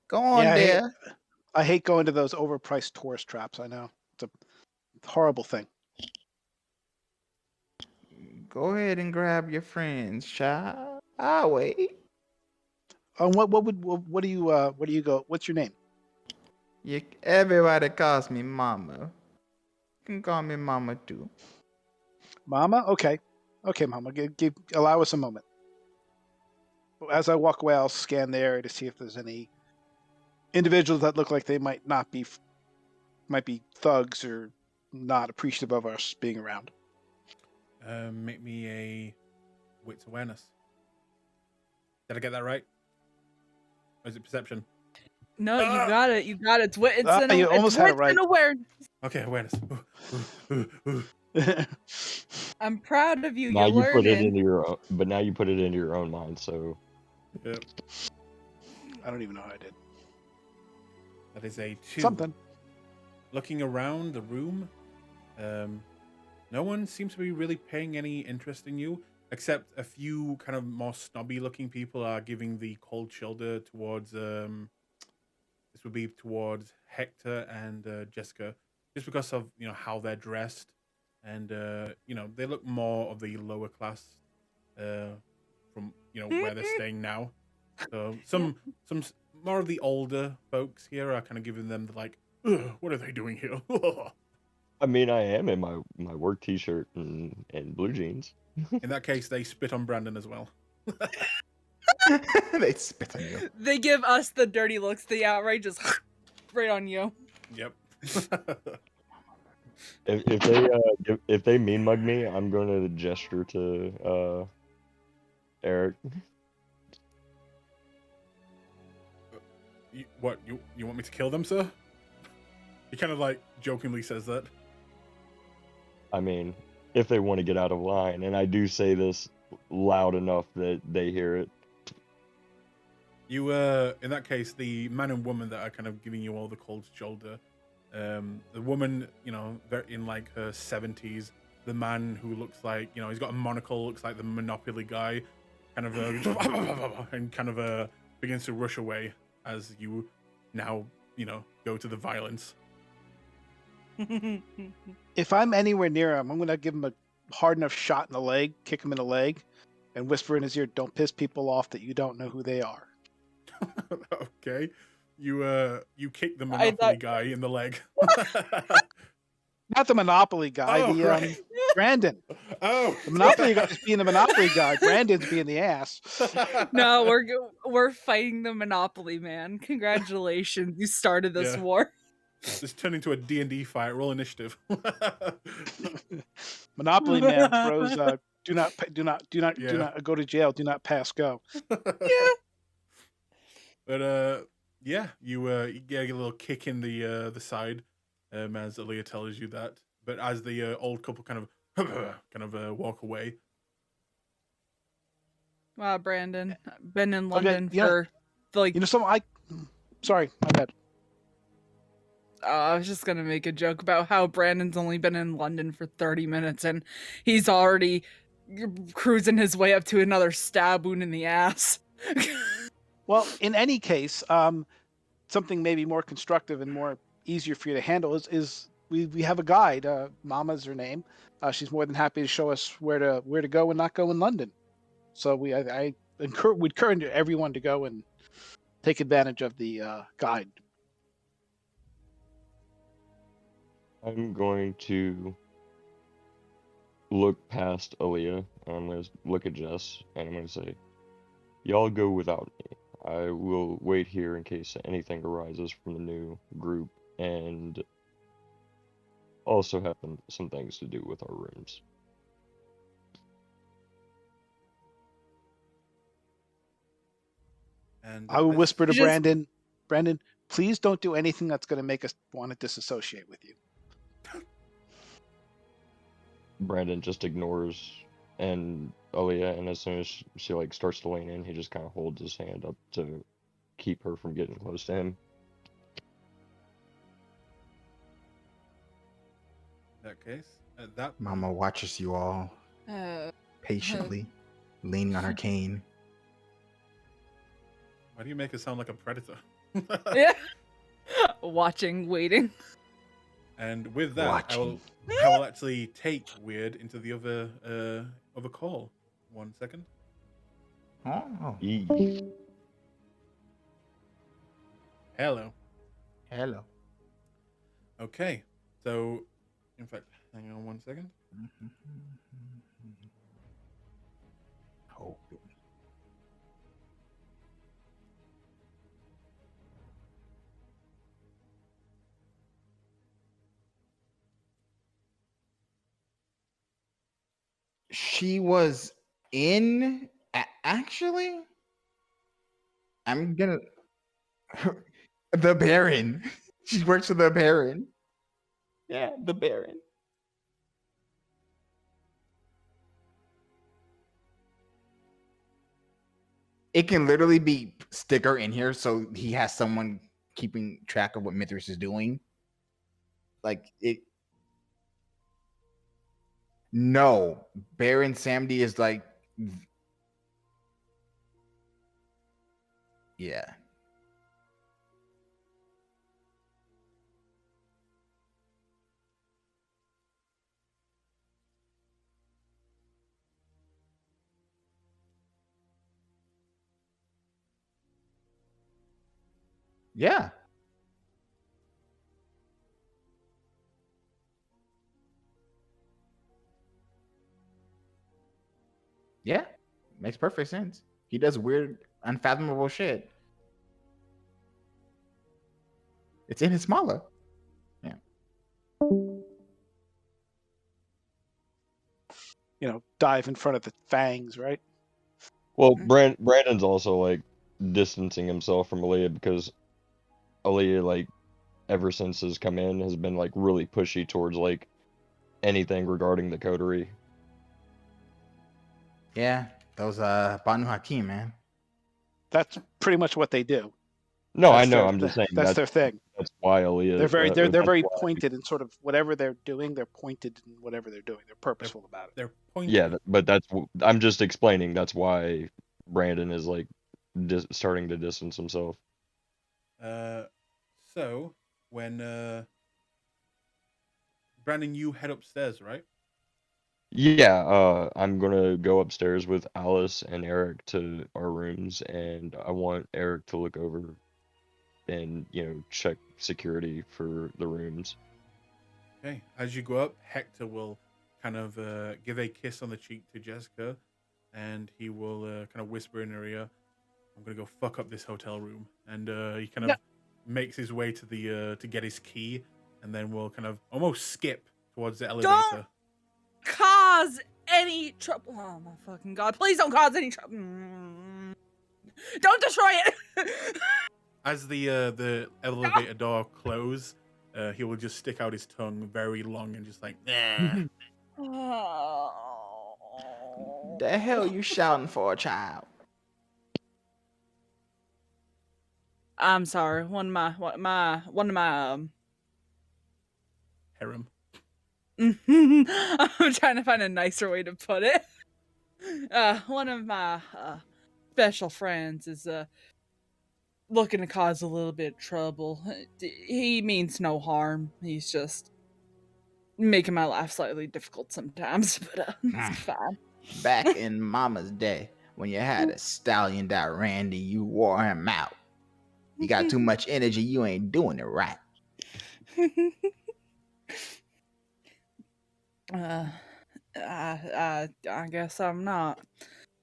Go on Yeah, there. I hate going to those overpriced tourist traps. I know it's a horrible thing. Go ahead and grab your friends, child. I'll wait. What do you go? What's your name? Everybody calls me Mama. You can call me Mama too. Mama? Okay, Mama. Allow us a moment. As I walk away, I'll scan the area to see if there's any individuals that look like they might be thugs or not appreciative of us being around. Make me a wits awareness. Did I get that right? Or is it perception? No, you got it. You got it. You almost had it right. Awareness. Okay, awareness. I'm proud of you. Now You're you put it learning. into your own, but now you put it into your own mind. So Yep. I don't even know how I did. That is a 2. Something. Looking around the room, no one seems to be really paying any interest in you, except a few kind of more snobby looking people are giving the cold shoulder towards this would be towards Hector and Jessica, just because of how they're dressed, and they look more of the lower class from where they're staying now. So some more of the older folks here are kind of giving them the like, ugh, what are they doing here? I mean, I am in my work T-shirt and blue jeans. In that case, they spit on Brandon as well. They spit on you. They give us the dirty looks, the outrageous right on you. Yep. If they mean mug me, I'm going to gesture to Eric. You want me to kill them, sir? He kind of like jokingly says that. I mean, if they want to get out of line, and I do say this loud enough that they hear it. You in that case, the man and woman that are kind of giving you all the cold shoulder, the woman, they're in like her 70s. The man who looks like, he's got a monocle, looks like the Monopoly guy, kind of and kind of begins to rush away as you now, go to the violence. If I'm anywhere near him, I'm going to give him a hard enough shot in the leg, kick him in the leg, and whisper in his ear, "Don't piss people off that you don't know who they are." Okay. You kick the Monopoly guy in the leg. Not the Monopoly guy. Oh, the right. Brandon. Oh, The Monopoly guy is being the Monopoly guy. Brandon's being the ass. No, we're fighting the Monopoly man. Congratulations, you started this Yeah. war. This turned into a D&D fight. Roll initiative. Monopoly man throws do not Yeah. go to jail. Do not pass go. Yeah. But yeah, you get a little kick in the side, as Aaliyah tells you that. But as the old couple kind of walk away. Wow, Brandon, been in Okay, London yeah. for like. You know something? Sorry, my bad. I was just gonna make a joke about how Brandon's only been in London for 30 minutes and he's already cruising his way up to another stab wound in the ass. Well, in any case, something maybe more constructive and more easier for you to handle is we have a guide. Mama's her name. She's more than happy to show us where to go and not go in London. So I would encourage everyone to go and take advantage of the guide. I'm going to look past Aaliyah, and I'm going to look at Jess, and I'm going to say, y'all go without me. I will wait here in case anything arises from the new group, and also have some things to do with our rooms. And I will whisper to You just- Brandon, please don't do anything that's going to make us want to disassociate with you. Brandon just ignores and Aaliyah, and as soon as she like starts to lean in, he just kind of holds his hand up to keep her from getting close to him. In that case, at that point, Mama watches you all patiently, leaning on her cane. why do you make it sound like a predator? Yeah. Watching, waiting. And with that, Watching. I will actually take Weird into the other call. 1 second. Oh, Eee. Hello. hello. Okay. So, in fact, hang on 1 second. Oh, she was in. Actually, I'm gonna. The Baron. She works for the Baron. Yeah, the Baron. It can literally be sticker in here, so he has someone keeping track of what Mithras is doing. Like it. No, Baron Samdi is like. Yeah. Yeah. Yeah. Makes perfect sense. He does weird, unfathomable shit. It's in his mala. Yeah. Dive in front of the fangs, right? Well, Brandon's also like distancing himself from Aaliyah because Aaliyah, like, ever since has come in, has been like really pushy towards like anything regarding the coterie. Yeah. Those Banu Hakim, man. That's pretty much what they do. No, I That's know. their- I'm just saying that's their thing. That's why Aaliyah. They're that's very why- pointed in sort of whatever they're doing. They're pointed in whatever they're doing. They're purposeful about it. They're pointing. Yeah, but I'm just explaining. That's why Brandon is like starting to distance himself. So when Brandon, you head upstairs, right? Yeah, I'm gonna go upstairs with Alice and Eric to our rooms, and I want Eric to look over and check security for the rooms. Okay. As you go up, Hector will kind of give a kiss on the cheek to Jessica, and he will kind of whisper in her ear, "I'm gonna go fuck up this hotel room." And he kind of makes his way to the to get his key, and then we'll kind of almost skip towards the elevator. Don't cause any trouble. Oh my fucking god! Please don't cause any trouble. Don't destroy it. As the elevator door closes, he will just stick out his tongue very long and just like, nah. Oh. The hell you shouting for, child? I'm sorry. One of my Harem. I'm trying to find a nicer way to put it. One of my special friends is looking to cause a little bit of trouble. He means no harm. He's just making my life slightly difficult sometimes, but it's fine. Back in Mama's day, when you had a stallion that Randy, you wore him out. You got too much energy, you ain't doing it right. I guess I'm not.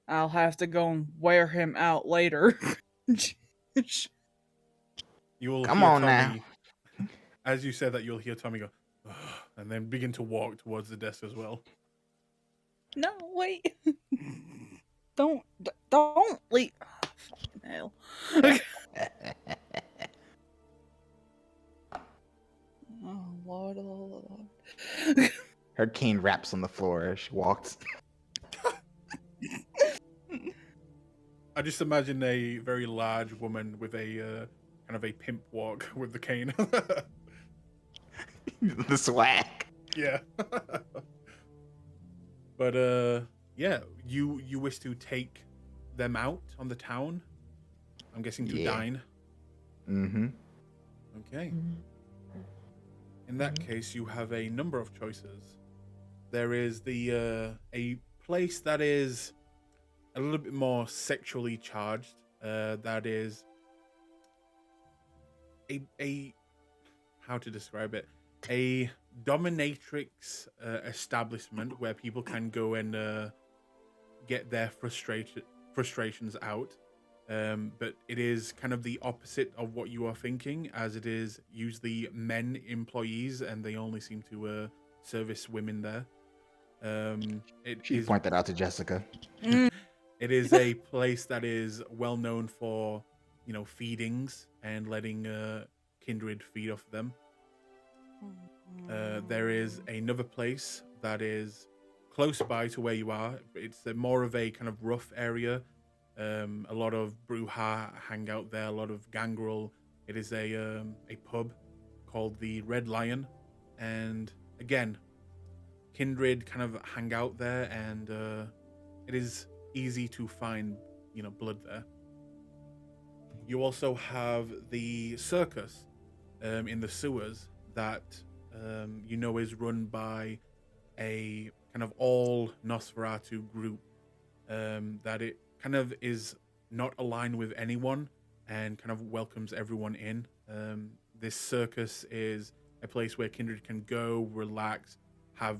I'll have to go and wear him out later. You will Come hear on Tommy, now. as you said that, you'll hear Tommy go, "Ugh," and then begin to walk towards the desk as well. No, wait. Don't leave. Oh, fucking hell. Oh, Lord, oh, Lord. Her cane raps on the floor as she walks. I just imagine a very large woman with a kind of a pimp walk with the cane. The swag. Yeah. But yeah, you wish to take them out on the town? I'm guessing to Yeah. dine. Mm-hmm. Okay. In that case, you have a number of choices. There is the a place that is a little bit more sexually charged. That is a how to describe it? A dominatrix establishment where people can go and get their frustrations out. But it is kind of the opposite of what you are thinking, as it is usually men employees, and they only seem to service women there. She pointed out to Jessica. It is a place that is well known for, feedings and letting kindred feed off them. There is another place that is close by to where you are. It's more of a kind of rough area. A lot of Bruja hang out there, a lot of gangrel. It is a pub called the Red Lion, and again, kindred kind of hang out there, and it is easy to find, blood there. You also have the circus in the sewers that is run by a kind of all Nosferatu group that it kind of is not aligned with anyone and kind of welcomes everyone in. This circus is a place where kindred can go, relax, have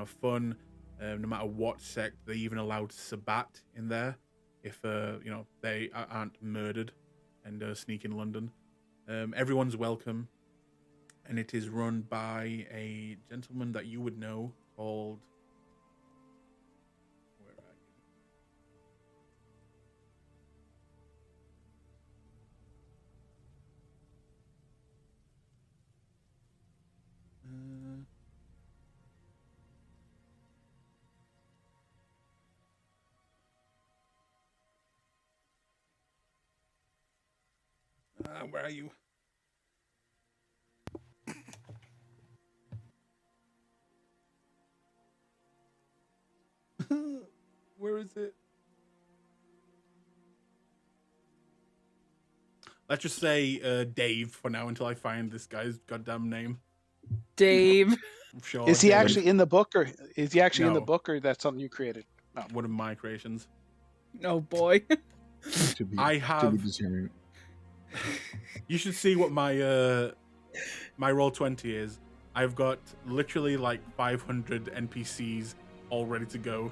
fun, no matter what sect. They even allowed Sabat in there if they aren't murdered and sneak in London. Everyone's welcome, and it is run by a gentleman that you would know called, where are you? Where are you? Where is it? Let's just say Dave for now until I find this guy's goddamn name. Dave. I'm sure. Is he Dave. actually in the book, or is he actually in the No. book, or that's something you created? No. One of my creations. Oh boy. I have. You should see what my my roll 20 is. I've got literally like 500 NPCs all ready to go,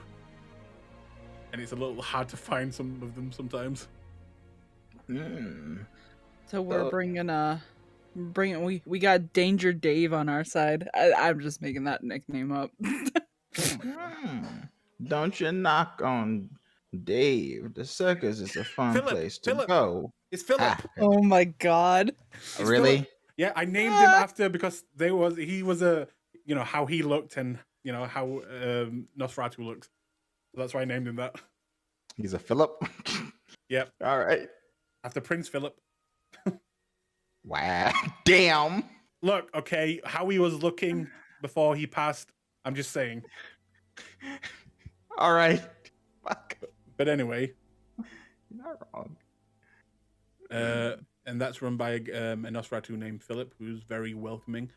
and it's a little hard to find some of them sometimes. So we're Oh. we got Danger Dave on our side. I'm just making that nickname up. Don't you knock on Dave. The circus is a fun place to Philip, go. it's Philip. Oh my god. It's Really? Philip. Yeah, I named him after because he was a how he looked and how Nosferatu looked. So that's why I named him that. He's a Philip. Yep, All right. after Prince Philip. Wow. Damn. Look, okay, how he was looking before he passed. I'm just saying. All right. Fuck. But anyway, You're not wrong. and that's run by a Nosferatu named Philip, who's very welcoming.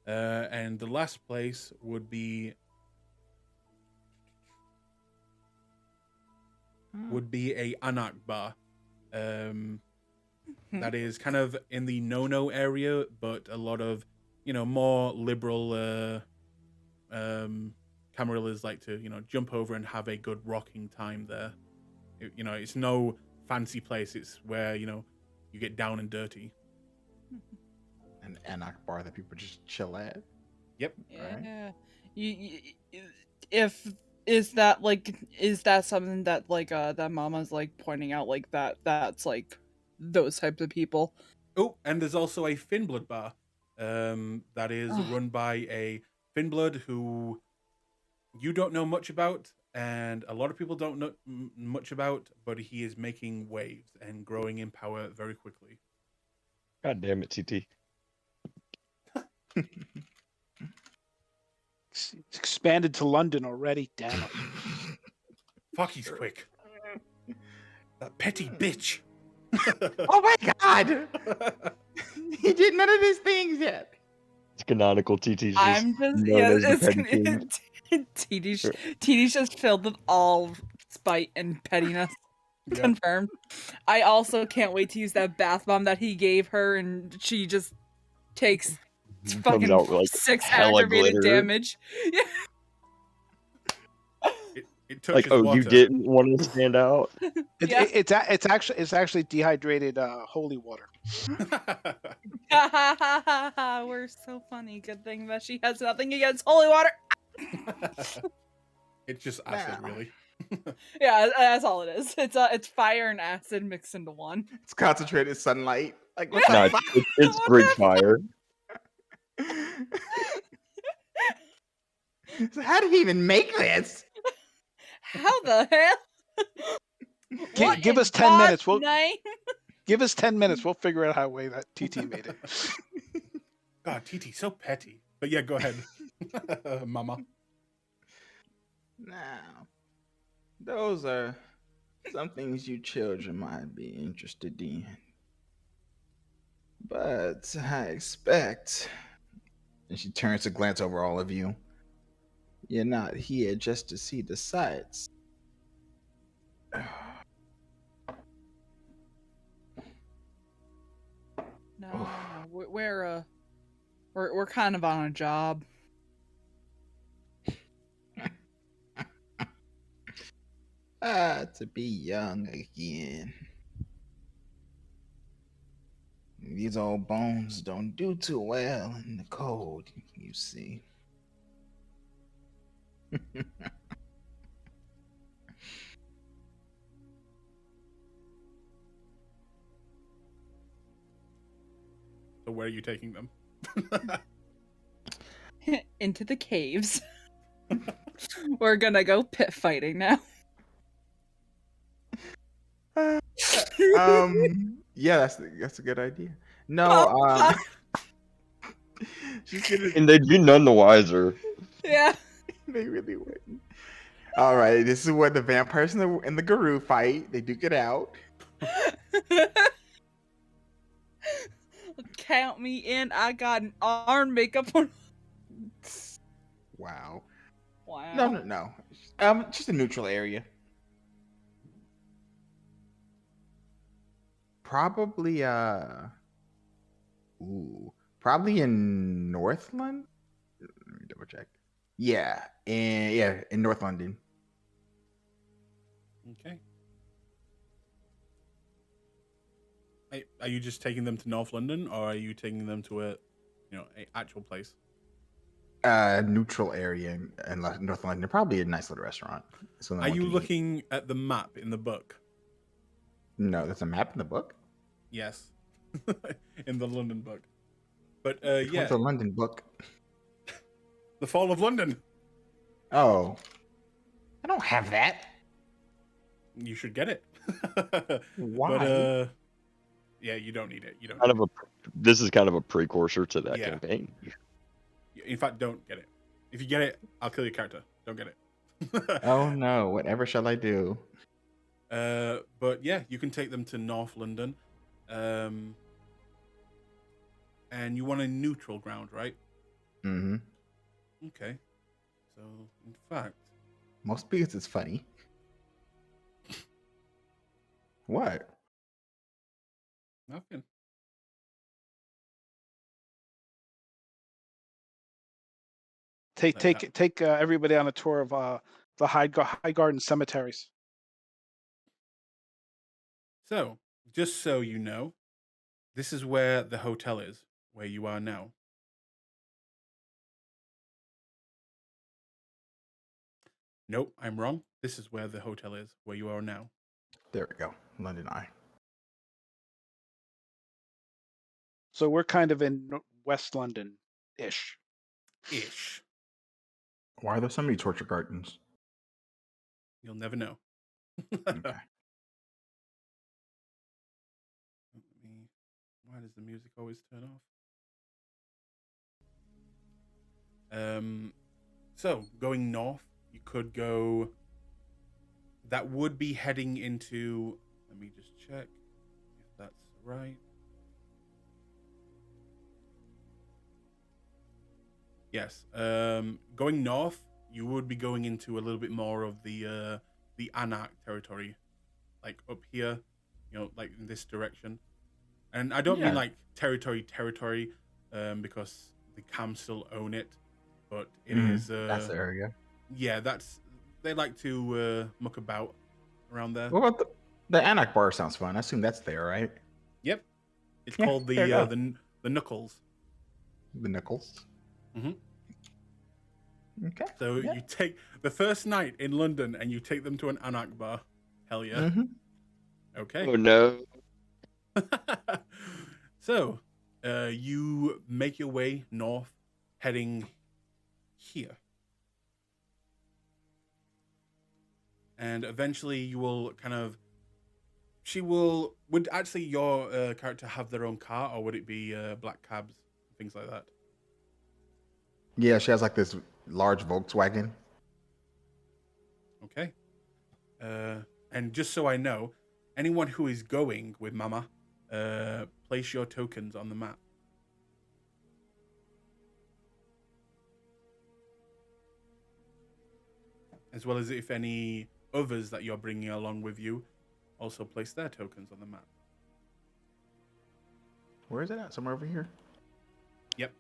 And the last place would be a Anak bar. That is kind of in the no-no area, but a lot of more liberal Camarillas like to jump over and have a good rocking time there. It's no fancy place. It's where you get down and dirty. An Anak bar that people just chill at. Yep. Yeah. Is that something that that Mama's like pointing out, like that's like those types of people? Oh, and there's also a Finblood bar that is run by a Finblood who you don't know much about, and a lot of people don't know much about, but he is making waves and growing in power very quickly. God damn it, TT. It's expanded to London already. Damn it. Fuck, he's quick. That petty bitch. Oh my god! He did none of these things yet. It's canonical. TT's just I'm just known as the petty king. TD's just filled with all spite and pettiness. Yep. Confirmed. I also can't wait to use that bath bomb that he gave her, and she just takes fucking out with, like, 6 hella aggravated glitter. damage. Yeah. It Like, touches oh, water. you didn't want to stand out? Yeah. It's actually dehydrated holy water. We're so funny. Good thing that she has nothing against holy water. It's just acid, Nah. really. Yeah, that's all it is. It's fire and acid mixed into one. It's concentrated sunlight. Like what No, the fuck? it's bridge fire. So how did he even make this? How the hell? What Give in us 10 God's minutes. name? Give us 10 minutes. We'll figure out how way that TT made it. God, TT, so petty. But yeah, go ahead, Mama. Now, those are some things you children might be interested in. But I expect, and she turns to glance over all of you, you're not here just to see the sights. No, we're kind of on a job. To be young again. These old bones don't do too well in the cold, you see. So where are you taking them? Into the caves. We're gonna go pit fighting now. Yeah, that's a good idea. No, she's gonna. And they'd be none the wiser. Yeah. They really wouldn't. All right, this is where the vampires and the guru fight. They duke it out. Count me in. I got an arm makeup on. Wow. Wow. No. Just a neutral area. Probably probably in Northland. double check. Yeah, in North London. Okay. Are you just taking them to North London, or are you taking them to a actual place? Neutral area in North London. Probably a nice little restaurant. Are you looking at the map in the book? No, there's a map in the book. Yes, in the London book. But Which yeah, one's a London book? the Fall of London. Oh, I don't have that. You should get it. Why? But yeah, you don't need it. You don't. Kind Need of this is kind of a precursor to that Yeah. campaign. it. In fact, don't get it. If you get it, I'll kill your character. Don't get it. Oh no, whatever shall I do? But yeah, you can take them to North London, and you want a neutral ground, right? Mm-hmm. Okay. So in fact, Most because it's funny. What? nothing. Take everybody on a tour of the High Garden cemeteries. So just so you know, this is where the hotel is, where you are now. Nope, I'm wrong. This is where the hotel is, where you are now. There we go. London Eye. So we're kind of in West London ish. Ish. Why are there so many torture gardens? You'll never know. Okay. Why does the music always turn off? So going north, you could go. That would be heading into. Let me just check if that's right. Yes. Going north, you would be going into a little bit more of the Anarch territory, like up here, like in this direction. And I don't mean Yeah. like territory, because the Cam still own it, but it Mhm. is. That's the area. Yeah, they like to muck about around there. What about the Anak bar? Sounds fun. I assume that's there, right? Yep, it's Yeah, called there you go. the Knuckles. The Nichols. Mhm. Okay. So Yeah. you take the first night in London and you take them to an Anarch bar. Hell yeah. Mm-hmm. Okay. Oh no. So, you make your way north, heading here. And eventually you will kind of... Would actually your character have their own car, or would it be black cabs, things like that? Yeah, she has like this large Volkswagen. Okay. And just so I know, anyone who is going with Mama, place your tokens on the map. As well as if any others that you're bringing along with you also place their tokens on the map. Where is it at? Somewhere over here. Yep.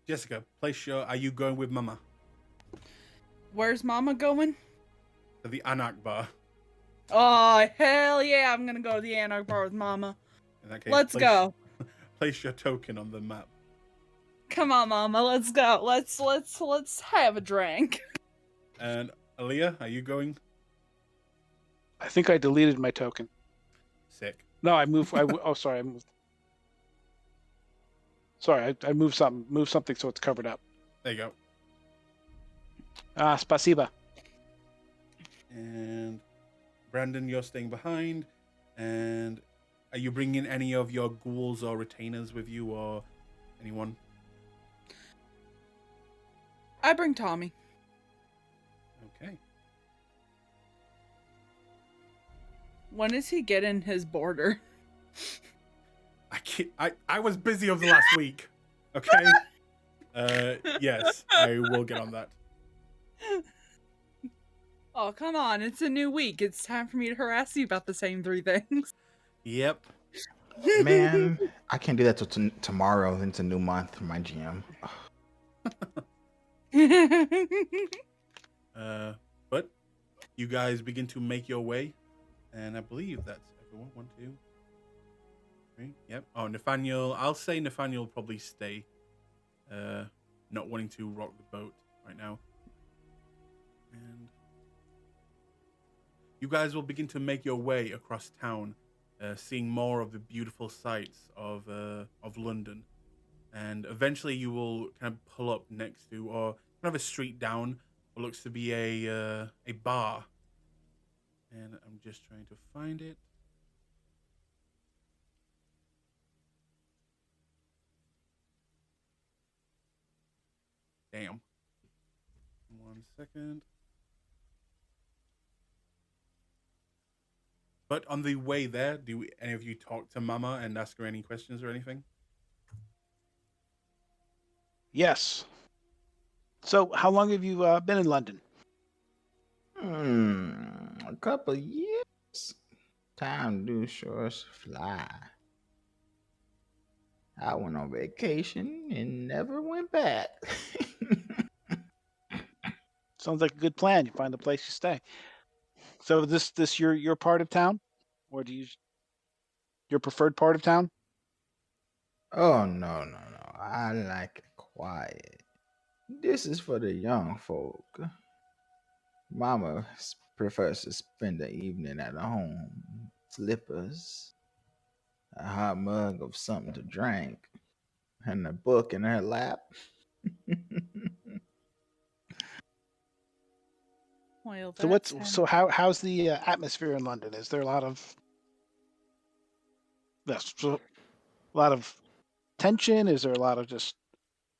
Jessica, are you going with Mama Where's Mama going? to the Anarch bar? Oh, hell yeah, I'm gonna go to the Anarch bar with Mama. In that case, Let's go. Place your token on the map. Come on, Mama, let's go. Let's have a drink. And Aaliyah, are you going? I think I deleted my token. Sick. No, I moved. Oh, sorry, I moved. Sorry, I moved something. Moved something so it's covered up. There you go. Spasiba. And Brandon, you're staying behind. And are you bringing any of your ghouls or retainers with you, or anyone? I bring Tommy. Okay. When is he getting his border? I was busy over the last week. Okay. Yes, I will get on that. Oh, come on. It's a new week. It's time for me to harass you about the same 3 things. Yep. Man, I can't do that till tomorrow. It's a new month for my GM. But you guys begin to make your way, and I believe that's everyone. 1, 2, 3. Yep. Oh, Nathaniel. I'll say Nathaniel will probably stay. Not wanting to rock the boat right now. And you guys will begin to make your way across town, seeing more of the beautiful sights of London. And eventually you will kind of pull up next to, or kind of a street down, what looks to be a bar. And I'm just trying to find it. Damn. 1 second. But on the way there, do any of you talk to Mama and ask her any questions or anything? Yes. So, how long have you been in London? A couple years. Time do sure fly. I went on vacation and never went back. Sounds like a good plan. You find a place to stay. So, this your part of town, or do you your preferred part of town? Oh, no. I like it quiet. This is for the young folk. Mama prefers to spend the evening at home. Slippers, a hot mug of something to drink, and a book in her lap. Well, So that's how's the atmosphere in London? Is there a lot of yes, so a lot of tension? Is there a lot of just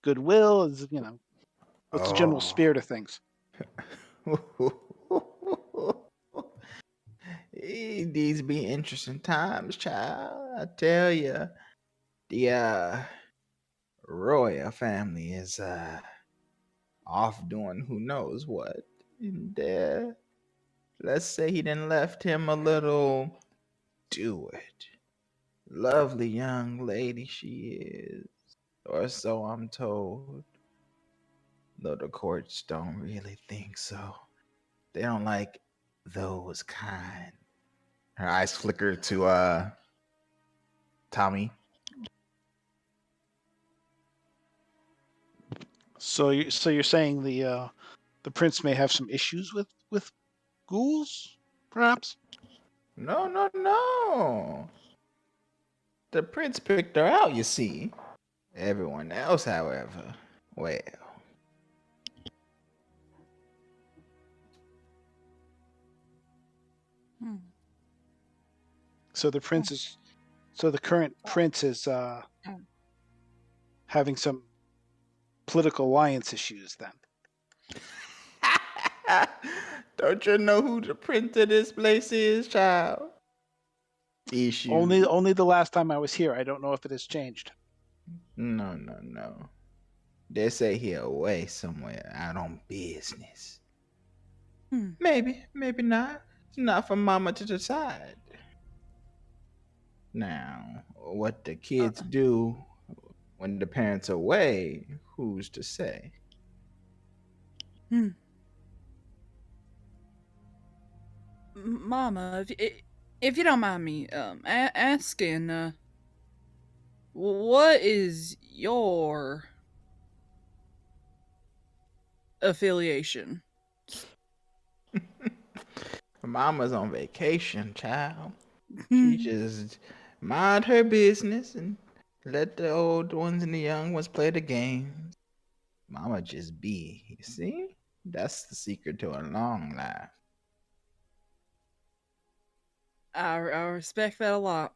goodwill? What's the general Oh. spirit of things? These be interesting times, child. I tell you, the royal family is off doing who knows what. And let's say he done left him a little do it. Lovely young lady she is, or so I'm told. Though the courts don't really think so. They don't like those kind. Her eyes flicker to Tommy. So you're saying the prince may have some issues with ghouls, perhaps? No. The prince picked her out, you see. Everyone else, however, well. Hmm. So the current prince is having some political alliance issues then. Don't you know who the prince of this place is, child? Issue. Only the last time I was here. I don't know if it has changed. No. They say he away somewhere out on business. Maybe not. It's not for mama to decide. Now, what the kids do when the parents are away, who's to say? Mama, if you don't mind me asking, what is your affiliation? Mama's on vacation, child. She just mind her business and let the old ones and the young ones play the games. Mama just be, you see? That's the secret to a long life. I respect that a lot.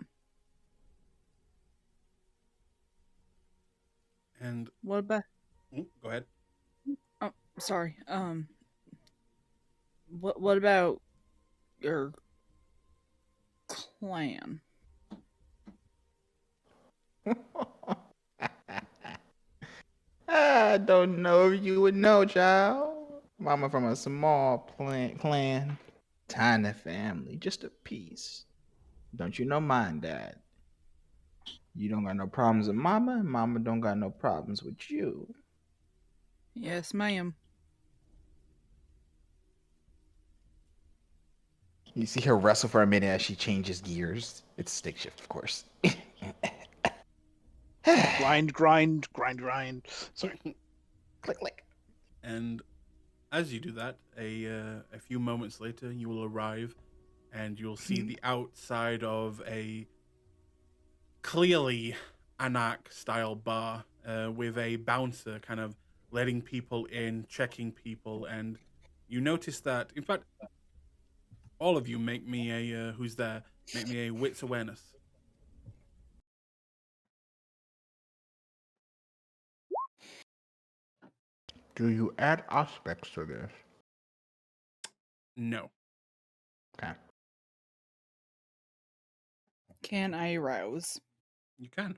And What about? go ahead. Oh, sorry. What about your clan? I don't know if you would know, child. Mama from a small clan. Tiny family, just a piece. Don't you know mine, Dad? You don't got no problems with Mama, and Mama don't got no problems with you. Yes, ma'am. You see her wrestle for a minute as she changes gears. It's stick shift, of course. Grind, grind, grind, grind. Sorry. Click, click. And as you do that, a few moments later, you will arrive, and you'll see the outside of a clearly Anak-style bar with a bouncer kind of letting people in, checking people, and you notice that, in fact, all of you make me a who's there? Make me a wits awareness. Do you add aspects to this? No. Okay. Can I rouse? You can.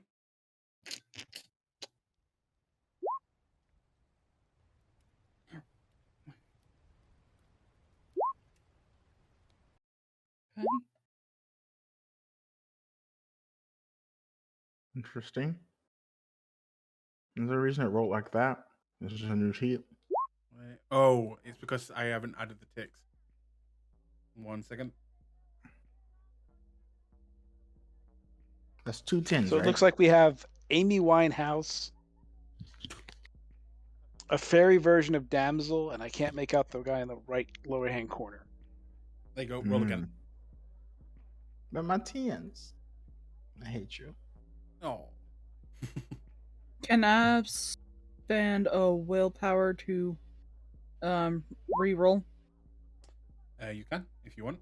Okay. Interesting. Is there a reason it rolled like that? This is a new sheet. Wait. Oh, it's because I haven't added the ticks. 1 second. That's 2 tens, So it right? looks like we have Amy Winehouse, a fairy version of Damsel, and I can't make out the guy in the right lower hand corner. There you go. Roll again. But my tens. I hate you. Oh. Can I spend a willpower to re-roll? You can if you want.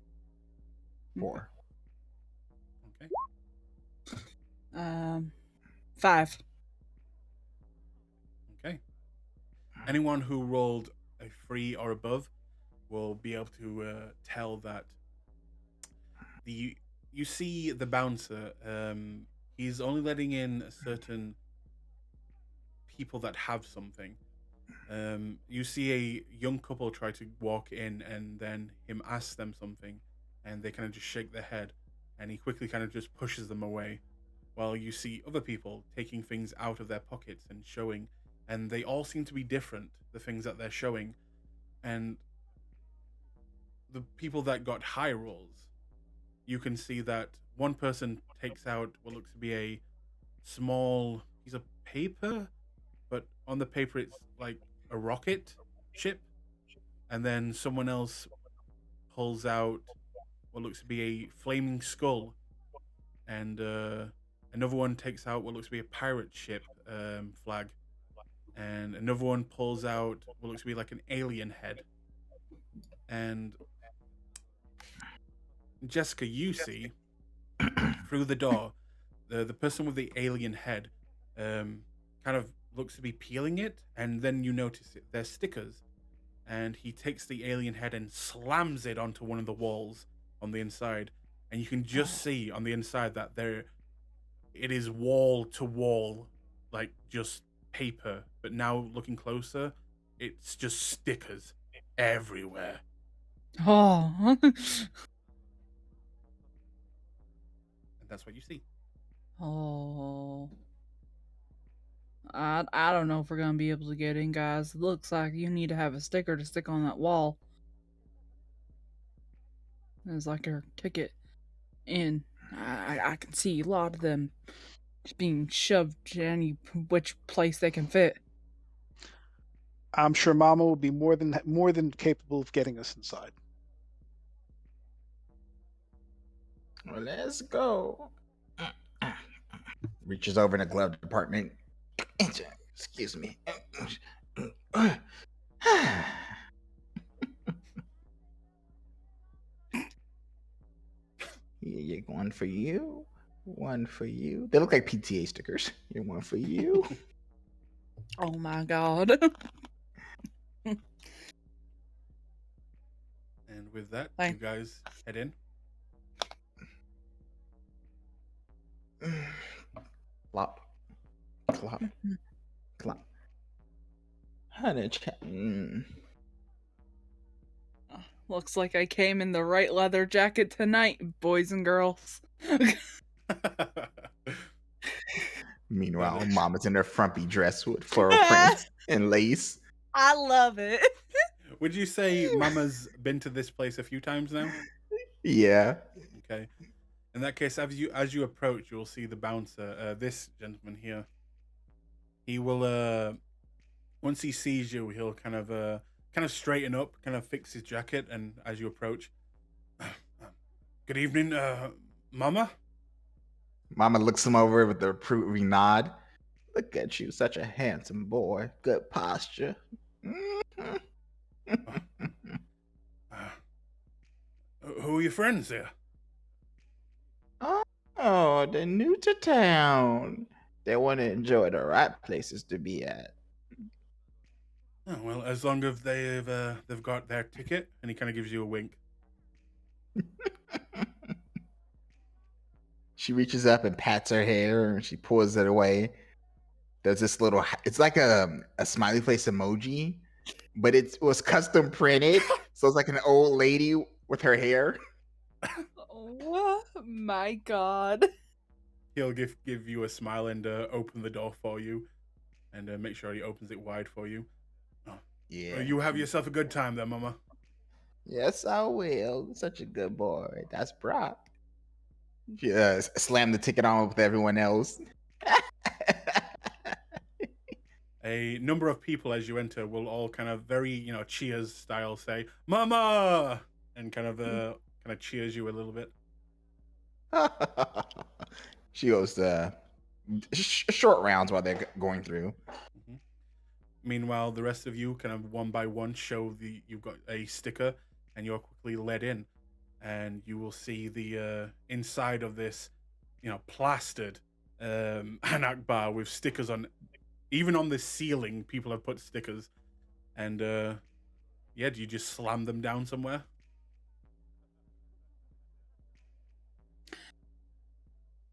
4. Okay. 5. Okay. Anyone who rolled a 3 or above will be able to tell that you see the bouncer. He's only letting in certain people that have something. You see a young couple try to walk in, and then him ask them something, and they kind of just shake their head, and he quickly kind of just pushes them away. While you see other people taking things out of their pockets and showing, and they all seem to be different, the things that they're showing. And the people that got high rolls, you can see that one person takes out what looks to be a small piece of paper, but on the paper it's like a rocket ship. And then someone else pulls out what looks to be a flaming skull, and another one takes out what looks to be a pirate ship flag, and another one pulls out what looks to be like an alien head. And Jessica, you see through the door the person with the alien head kind of looks to be peeling it, and then you notice it. They're stickers, and he takes the alien head and slams it onto one of the walls on the inside, and you can just see on the inside that it is wall to wall, like just paper. But now looking closer, it's just stickers everywhere. Oh. And that's what you see. Oh. I don't know if we're gonna be able to get in, guys. It looks like you need to have a sticker to stick on that wall. It's like your ticket in. I can see a lot of them just being shoved to any which place they can fit. I'm sure Mama will be more than capable of getting us inside. Well, let's go. Reaches over in the glove department. Excuse me. Yeah, one for you. One for you. They look like PTA stickers. Here, one for you. Oh my god. And with that, Hi. you guys head in. Plop. Clop. Clop. Honey, looks like I came in the right leather jacket tonight, boys and girls. Meanwhile, Mama's in her frumpy dress with floral prints and lace. I love it. Would you say Mama's been to this place a few times now? Yeah. Okay. In that case, as you approach, you'll see the bouncer. This gentleman here. He will once he sees you, he'll kind of straighten up, kind of fix his jacket, and as you approach, good evening, Mama. Mama looks him over with a approving nod. Look at you, such a handsome boy. Good posture. Uh, who are your friends here? Oh, they're new to town. They want to enjoy the right places to be at. Oh, well, as long as they've got their ticket, and he kind of gives you a wink. She reaches up and pats her hair and she pulls it away. There's this little, it's like a smiley face emoji, but it was custom printed. So it's like an old lady with her hair. Oh my god. He'll give you a smile and open the door for you, and make sure he opens it wide for you. Yeah. Well, you have yourself a good time there, Mama. Yes, I will. Such a good boy. That's Brock. She slammed the ticket on with everyone else. A number of people as you enter will all kind of very, cheers style say, Mama! And kind of cheers you a little bit. She goes short rounds while they're going through. Mm-hmm. Meanwhile, the rest of you kind of one by one show you've got a sticker, and you're quickly led in, and you will see the inside of this, plastered Anak bar with stickers on. Even on the ceiling, people have put stickers, and do you just slam them down somewhere?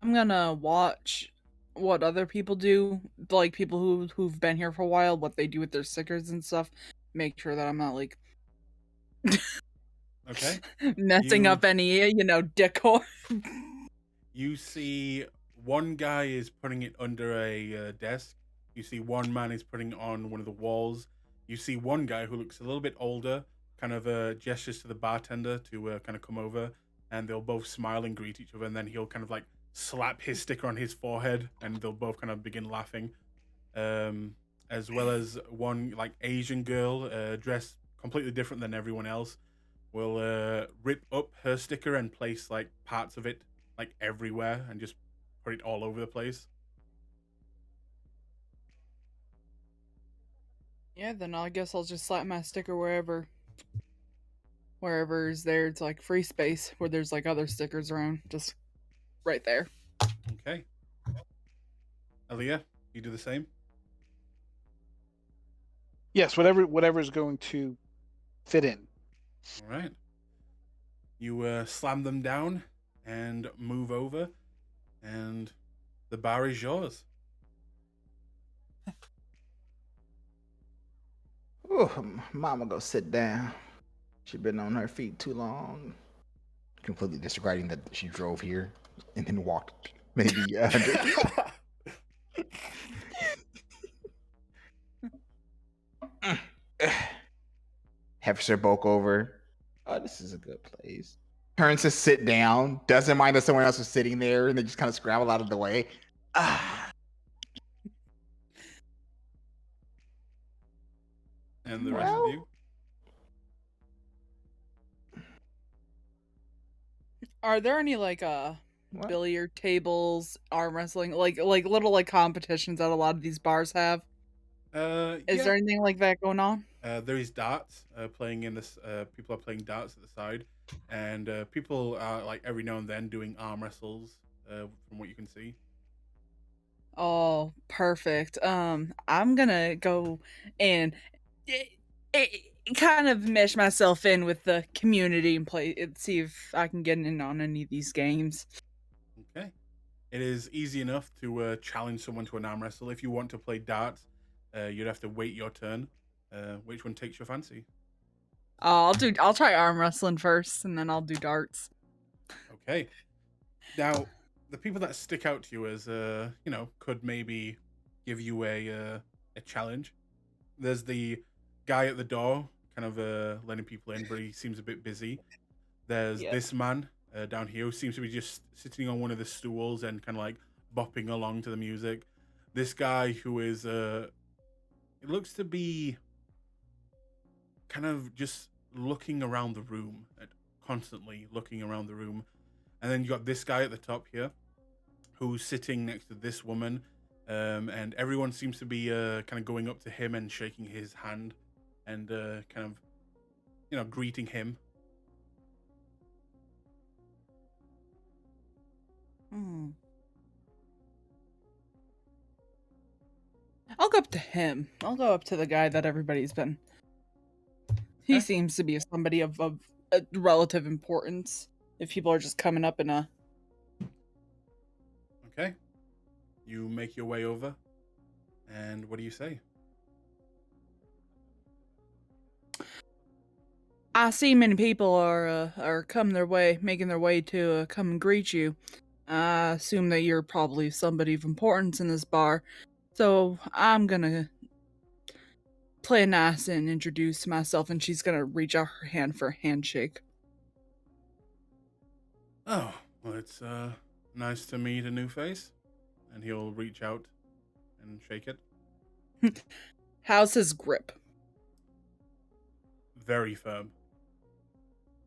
I'm gonna watch what other people do, like people who've been here for a while, what they do with their stickers and stuff. Make sure that I'm not like Okay. messing up any, decor. You see one guy is putting it under a desk. You see one man is putting it on one of the walls. You see one guy who looks a little bit older, kind of gestures to the bartender to kind of come over, and they'll both smile and greet each other, and then he'll kind of like slap his sticker on his forehead, and they'll both kind of begin laughing. As well as one like Asian girl dressed completely different than everyone else will rip up her sticker and place like parts of it like everywhere and just put it all over the place. Yeah, then I guess I'll just slap my sticker wherever is there. It's like free space where there's like other stickers around, just right there. Okay. Aaliyah, you do the same? Yes, whatever is going to fit in. All right. You slam them down and move over, and the bar is yours. Oh, Mama, go sit down. She's been on her feet too long. Completely disregarding that she drove here and then walked maybe 100. Hefts her bulk over. Oh, this is a good place. Turns to sit down. Doesn't mind that someone else is sitting there, and they just kind of scramble out of the way. And the rest of you? Are there any like billiard tables, arm wrestling, like little like competitions that a lot of these bars have? Is there anything like that going on? There is darts playing in this. People are playing darts at the side, and people are like every now and then doing arm wrestles. From what you can see. Oh, perfect. I'm gonna go and kind of mesh myself in with the community and play and see if I can get in on any of these games. Okay. It is easy enough to challenge someone to an arm wrestle. If you want to play darts, you'd have to wait your turn. Which one takes your fancy? I'll try arm wrestling first, and then I'll do darts. Okay. Now, the people that stick out to you as could maybe give you a challenge. There's the guy at the door, kind of letting people in, but he seems a bit busy. There's Yep. this man down here who seems to be just sitting on one of the stools and kind of like bopping along to the music. This guy who is it looks to be kind of just looking around the room, constantly looking around the room. And then you got this guy at the top here who's sitting next to this woman. And everyone seems to be kind of going up to him and shaking his hand and kind of, greeting him. I'll go up to him. I'll go up to the guy that everybody's been. He Okay. seems to be somebody of relative importance. If people are just coming up in a. Okay. You make your way over. And what do you say? I see many people are come their way, making their way to come and greet you. I assume that you're probably somebody of importance in this bar, so I'm gonna play nice and introduce myself, and she's gonna reach out her hand for a handshake. Oh, well, it's nice to meet a new face. And he'll reach out and shake it. How's his grip? Very firm.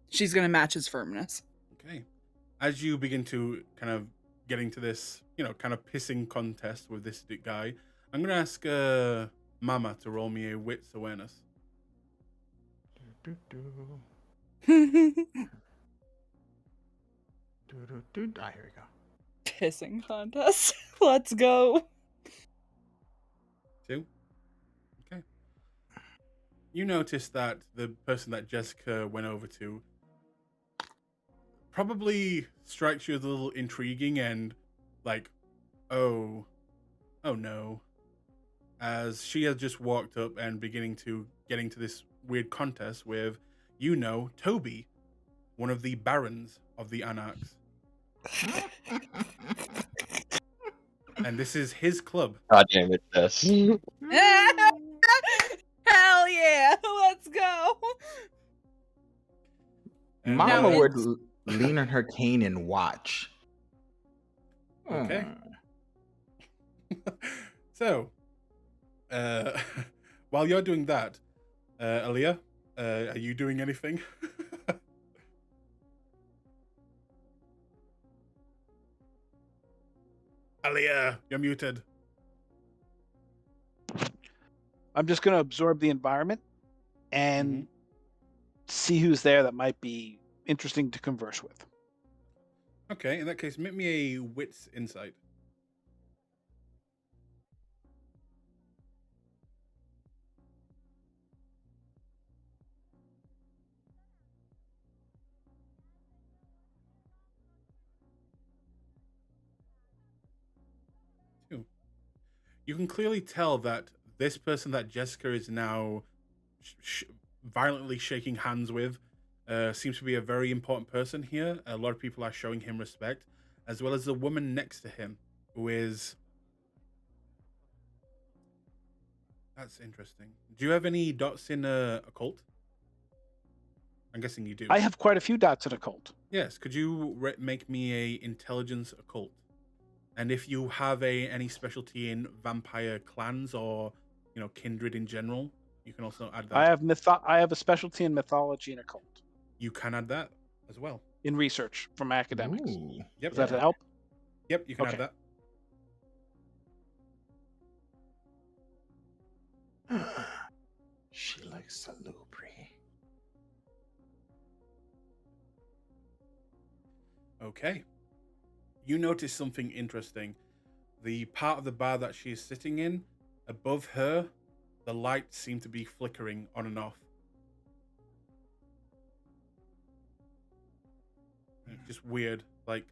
She's gonna match his firmness. Okay. As you begin to kind of get into this, kind of pissing contest with this guy, I'm going to ask Mama to roll me a wits awareness. Here we go. Pissing contest. Let's go. 2. Okay. You notice that the person that Jessica went over to probably strikes you as a little intriguing and like, oh no. As she has just walked up and getting to this weird contest with, Toby, one of the barons of the Anarchs. And this is his club. God damn it, Jess. Hell yeah! Let's go. And, Mama Now, would lean on her cane and watch. Okay. So, while you're doing that, Aaliyah, are you doing anything? Aaliyah, you're muted. I'm just going to absorb the environment and see who's there that might be interesting to converse with. Okay, in that case, make me a wits insight. You can clearly tell that this person that Jessica is now violently shaking hands with seems to be a very important person here. A lot of people are showing him respect, as well as the woman next to him, who is... That's interesting. Do you have any dots in occult? I'm guessing you do. I have quite a few dots in occult. Yes. Could you make me a intelligence occult? And if you have any specialty in vampire clans or kindred in general, you can also add that. I have a specialty in mythology and occult. You can add that as well. In research from academics. Ooh. Yep. Does that help? Yep, you can Okay. add that. She looks salubri. Okay. You notice something interesting. The part of the bar that she's sitting in, above her, the lights seem to be flickering on and off. It's just weird, like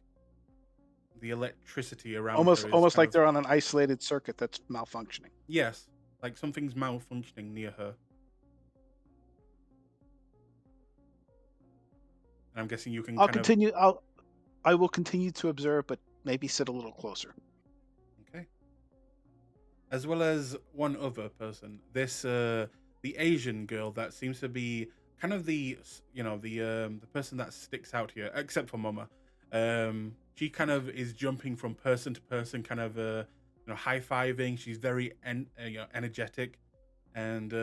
the electricity around her is Almost kind like of- they're on an isolated circuit that's malfunctioning. Yes, like something's malfunctioning near her. And I'm guessing you can I'll kind continue. I will continue to observe, but maybe sit a little closer. of okay. As well as one other person, this the Asian girl that seems to be kind of the person that sticks out here, except for Mama. She kind of is jumping from person to person, kind of high fiving. She's very energetic, and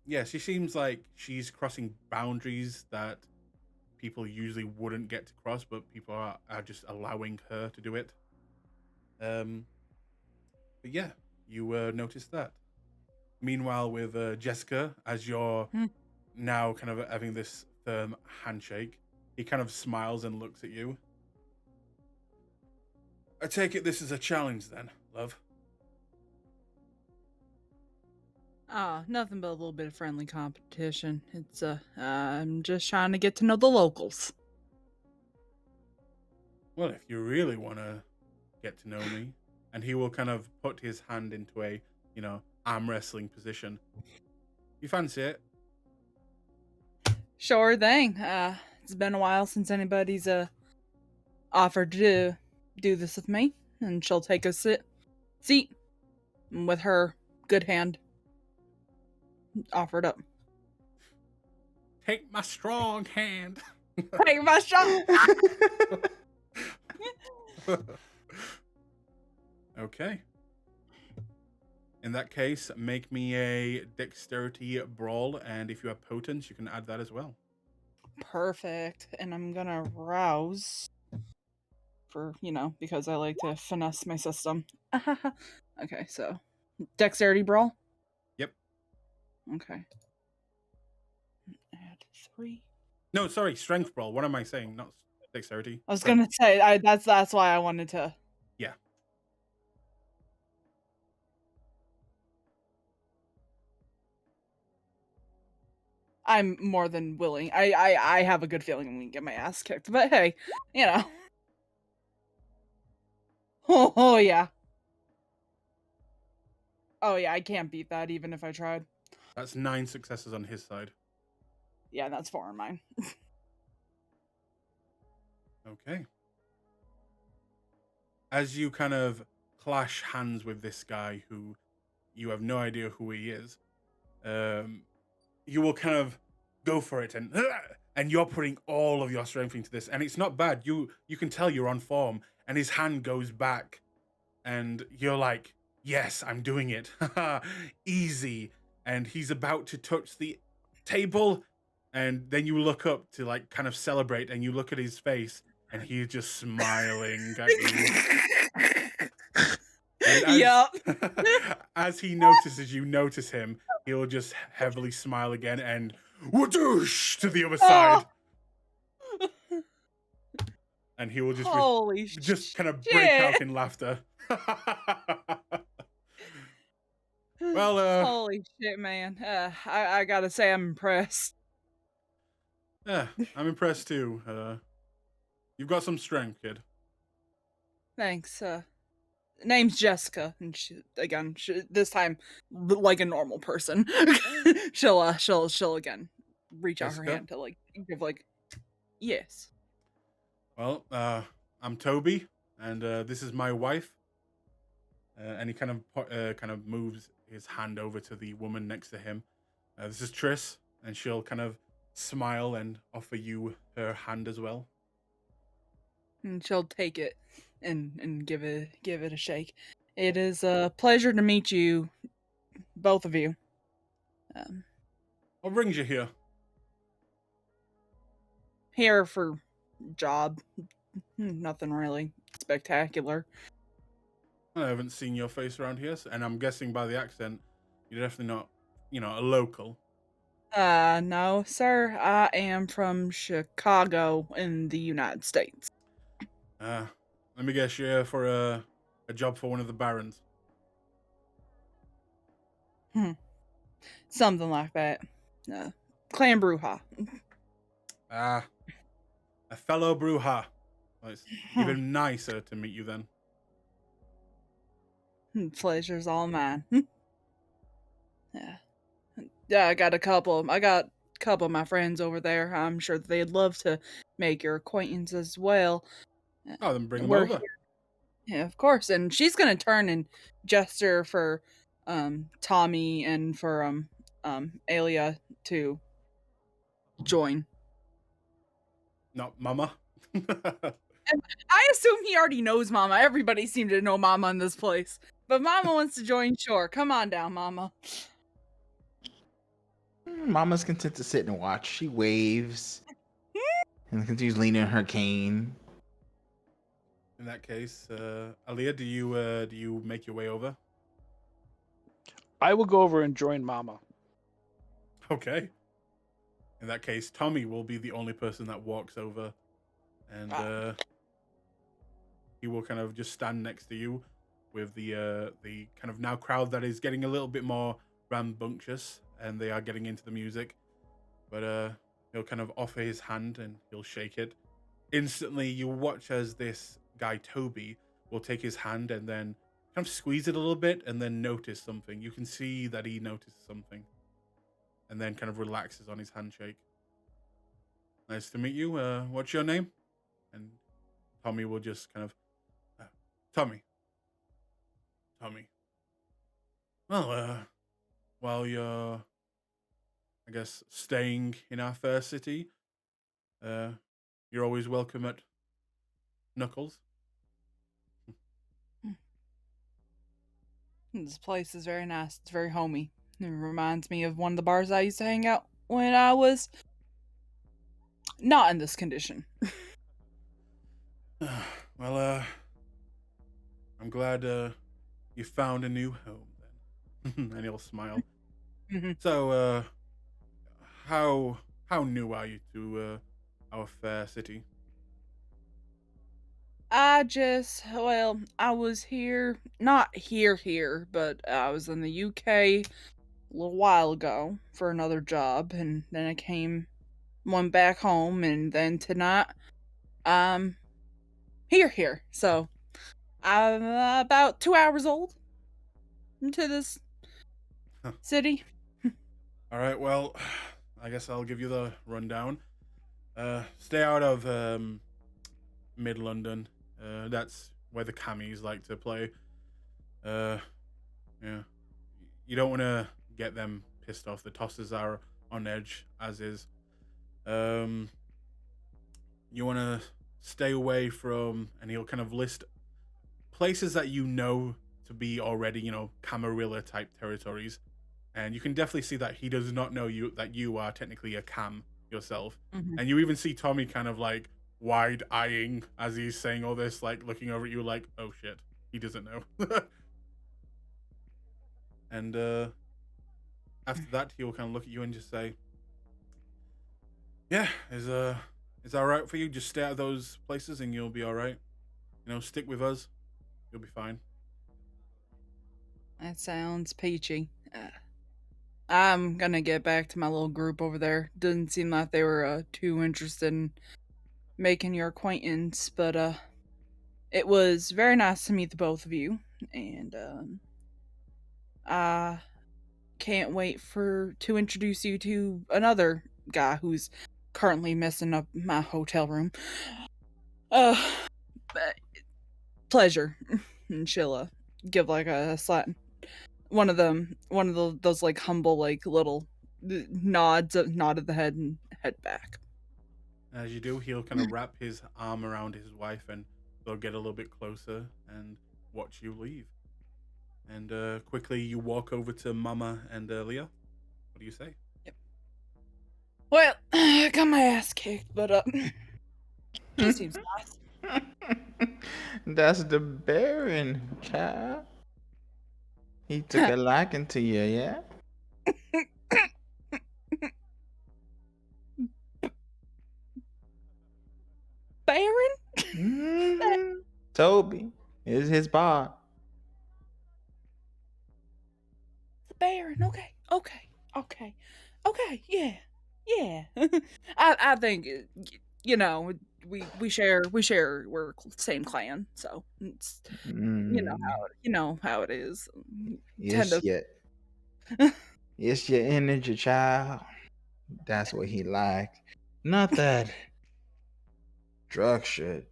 yeah, she seems like she's crossing boundaries that people usually wouldn't get to cross, but people are just allowing her to do it. Um, but yeah, you noticed that. Meanwhile, with Jessica, as you're Hmm. now kind of having this firm handshake, he kind of smiles and looks at you. I take it this is a challenge then, love. Nothing but a little bit of friendly competition. It's I'm just trying to get to know the locals. Well, if you really want to get to know me, and he will kind of put his hand into a, arm wrestling position. You fancy it? Sure thing. It's been a while since anybody's offered to do this with me, and she'll take a seat with her good hand offered up. Take my strong hand. Take my shot. Okay. In that case, make me a dexterity brawl, and if you have potence, you can add that as well. Perfect. And I'm gonna rouse for, because I like to finesse my system. Okay, so dexterity brawl. Yep. Okay. Add 3. No, sorry, strength brawl. What am I saying? Not dexterity. I was Strength. gonna say that's why I wanted to. Yeah. I'm more than willing. I have a good feeling I'm gonna get my ass kicked, but hey, you know. Oh yeah. Oh yeah, I can't beat that even if I tried. That's 9 successes on his side. Yeah, that's 4 on mine. Okay. As you kind of clash hands with this guy who you have no idea who he is, you will kind of go for it, and you're putting all of your strength into this, and it's not bad. You can tell you're on form, and his hand goes back, and you're like, yes, I'm doing it. Easy. And he's about to touch the table, and then you look up to like kind of celebrate, and you look at his face, and he's just smiling at you. And as he notices you notice him, he'll just heavily smile again and whoosh to the other side. And he will just Holy kind of break shit. out in laughter. Well, holy shit, man. I gotta say I'm impressed. yeah, I'm impressed too. You've got some strength, kid. Thanks. Name's Jessica, and this time like a normal person. she'll again reach out her Jessica? hand to like give like yes. Well, I'm Toby, and this is my wife. And he kind of moves his hand over to the woman next to him. This is Triss, and she'll kind of smile and offer you her hand as well. And she'll take it and give it a shake. It is a pleasure to meet you, both of you. What brings you here? Here for job. Nothing really spectacular. I haven't seen your face around here, and I'm guessing by the accent, you're definitely not, a local. No, sir. I am from Chicago in the United States. Let me guess, you're here for a job for one of the barons. Something like that. Clan Bruja. A fellow Bruja. Well, it's even nicer to meet you then. Pleasure's all mine. Yeah. Yeah, I got couple of my friends over there. I'm sure that they'd love to make your acquaintance as well. Oh, then bring them We're over. Yeah, of course. And she's gonna turn and gesture for Tommy and for Alia to join. Not Mama. And I assume he already knows Mama. Everybody seemed to know Mama in this place. But Mama wants to join, sure. Come on down, Mama. Mama's content to sit and watch. She waves and continues leaning on her cane. In that case, Aaliyah, do you make your way over? I will go over and join Mama. Okay. In that case, Tommy will be the only person that walks over, and he will kind of just stand next to you with the kind of now crowd that is getting a little bit more rambunctious, and they are getting into the music. But he'll kind of offer his hand and he'll shake it. Instantly, you watch as this guy Toby will take his hand and then kind of squeeze it a little bit, and then notice something. You can see that he notices something, and then kind of relaxes on his handshake. Nice to meet you. What's your name? And Tommy will just kind of, Tommy. Well, while you're, I guess, staying in our fair city, you're always welcome at Knuckles. This place is very nice. It's very homey. It reminds me of one of the bars I used to hang out when I was not in this condition. Well, I'm glad you found a new home then. And he'll smile. Mhm. So, how new are you to our fair city? I was here, not here, but I was in the UK a little while ago for another job, and then went back home, and then tonight, um, here. So, I'm about 2 hours old into this Huh. city. All right, well, I guess I'll give you the rundown. Stay out of mid London. That's where the cammies like to play. Yeah, you don't want to get them pissed off. The tosses are on edge, as is. You want to stay away from, and he'll kind of list places that you know to be already, Camarilla type territories. And you can definitely see that he does not know that you are technically a cam yourself. Mhm. And you even see Tommy kind of like wide eyeing as he's saying all this, like looking over at you like, oh shit, he doesn't know. And after that, he'll kind of look at you and just say, yeah, is that right for you? Just stay out of those places and you'll be all right. Stick with us. You'll be fine. That sounds peachy. I'm gonna get back to my little group over there. Didn't seem like they were too interested in making your acquaintance, but it was very nice to meet the both of you, and I can't wait to introduce you to another guy who's currently messing up my hotel room. Uh, pleasure. And she'll give like a slight one of those like humble like little nod of the head and head back. As you do, he'll kind of wrap his arm around his wife and they'll get a little bit closer and watch you leave. And quickly you walk over to Mama and Leah. What do you say? Well, I got my ass kicked, but she seems nice. That's the Baron, child. He took a liking to you, yeah? Baron? Mhm. Toby is his bar. Baron, okay, yeah. I think we share we're same clan, so it's you know how it is. Tend It's to your energy, child. That's what he like. Not that drug shit.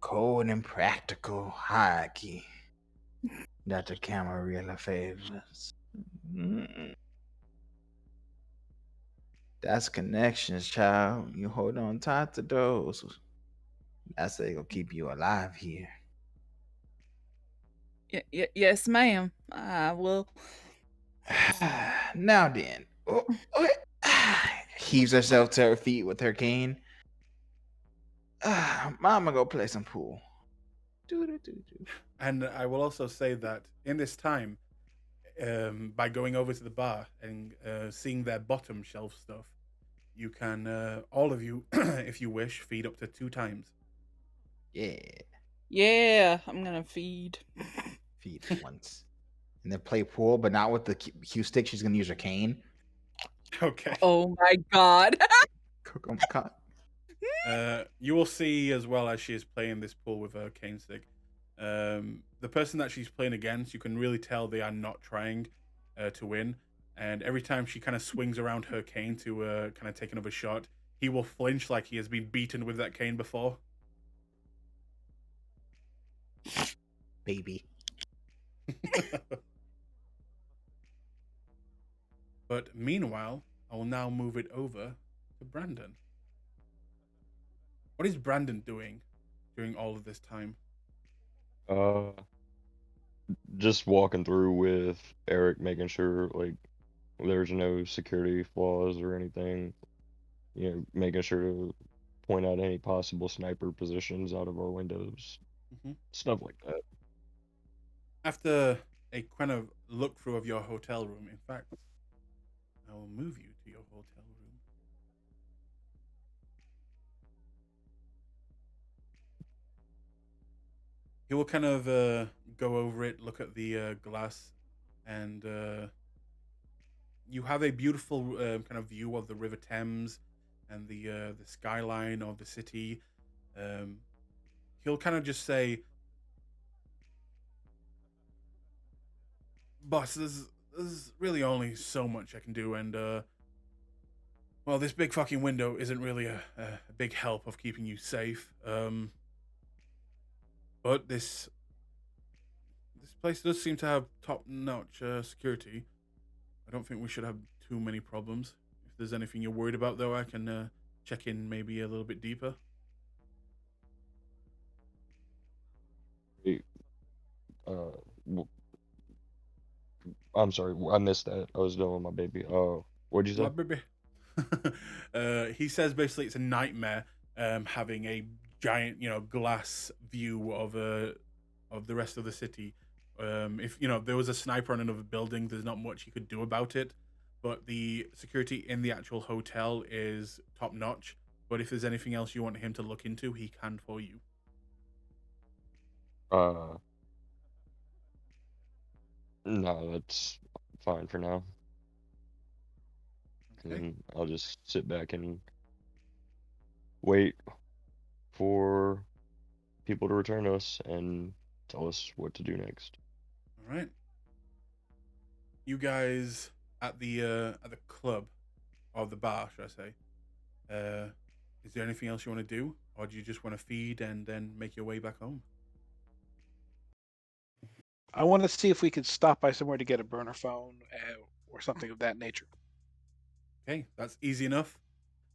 Cold and practical hierarchy that the camera really favors. Mm. That's connections, child. You hold on tight to those. That's they gonna keep you alive here. Yes, ma'am. I will. Now then, heaves herself to her feet with her cane. Mama, go play some pool. Doo-doo-doo-doo. And I will also say that in this time, by going over to the bar and seeing their bottom shelf stuff, you can, all of you, if you wish, feed up to 2 times. Yeah, Yeah, I'm gonna feed. feed once, and then play pool, but not with the cue stick. She's gonna use her cane. Okay. Oh my god. You will see as well as she is playing this pool with her cane stick. The person that she's playing against, you can really tell they are not trying to win. And every time she kind of swings around her cane to kind of take another shot, he will flinch like he has been beaten with that cane before. Baby. But meanwhile, I will now move it over to Brandon. What is Brandon doing during all of this time? Uh, just walking through with Eric, making sure like there's no security flaws or anything. You know, making sure to point out any possible sniper positions out of our windows, Mhm. stuff like that. After a kind of look through of your hotel room, in fact, I will move you to your hotel room. He will kind of go over it, look at the glass, and you have a beautiful kind of view of the River Thames and the skyline of the city. Um, he'll kind of just say, "Boss, there's really only so much I can do, and well, this big fucking window isn't really a big help of keeping you safe. But this place does seem to have top-notch security. I don't think we should have too many problems. If there's anything you're worried about, though, I can check in maybe a little bit deeper." Hey, w- I'm sorry, I missed that. I was done with my baby. What'd you My say? baby. He says basically it's a nightmare having a giant, glass view of the rest of the city. If there was a sniper on another building, there's not much he could do about it. But the security in the actual hotel is top notch. But if there's anything else you want him to look into, he can for you. Uh, no, that's fine for now. And Okay. then I'll just sit back and wait for people to return to us and tell us what to do next. All right. You guys at the club or the bar, should I say? Uh, is there anything else you want to do, or do you just want to feed and then make your way back home? I want to see if we could stop by somewhere to get a burner phone or something of that nature. Okay, that's easy enough.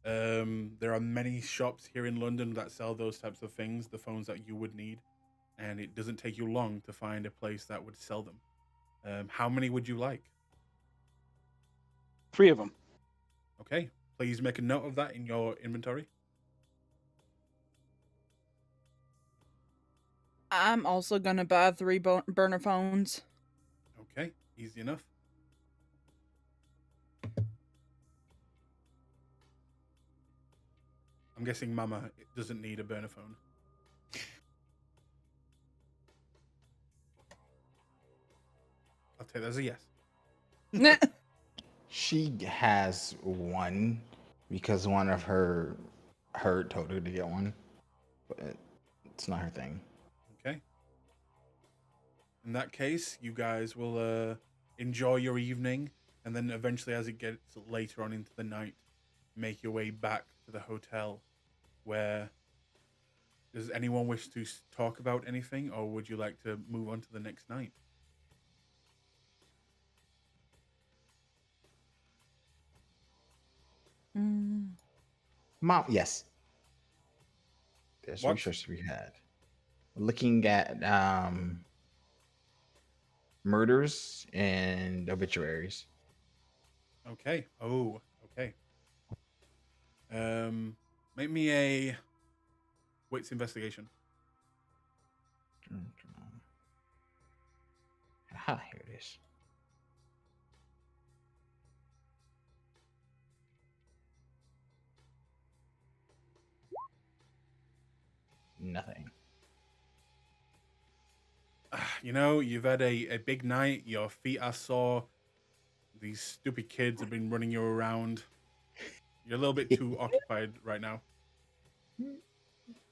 There are many shops here in London that sell those types of things, the phones that you would need, and it doesn't take you long to find a place that would sell them. How many would you like? 3 of them. Okay, please make a note of that in your inventory. I'm also gonna buy 3 burner phones. Okay, easy enough. I'm guessing Mama doesn't need a burner phone. I'll take that as a yes. She has one because one of her told her to get one, but it's not her thing. Okay. In that case, you guys will enjoy your evening. and then eventually, as it gets later on into the night, make your way back to the hotel. Where does anyone wish to talk about anything, or would you like to move on to the next night? Mm. Mom, yes. There's What? research we had. Looking at murders and obituaries. Okay. Oh, okay. Make me a wits investigation. Ah, here it is. Nothing. You know, you've had a big night. Your feet are sore. These stupid kids have been running you around. You're a little bit too occupied right now.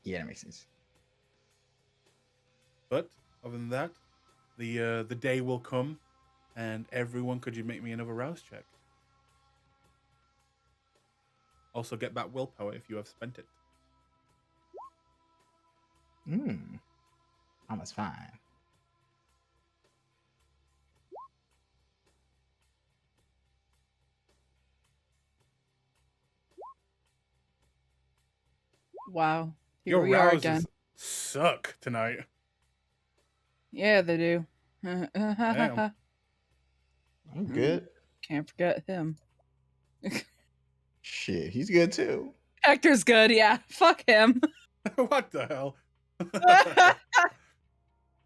Yeah, that makes sense. But other than that, the day will come, and everyone, could you make me another rouse check? Also, get back willpower if you have spent it. Almost fine. Wow. Here Your we are again. rouses suck tonight. Yeah, they do. Damn. I'm good. Can't forget him. Shit, he's good too. Hector's good, yeah. Fuck him. What the hell?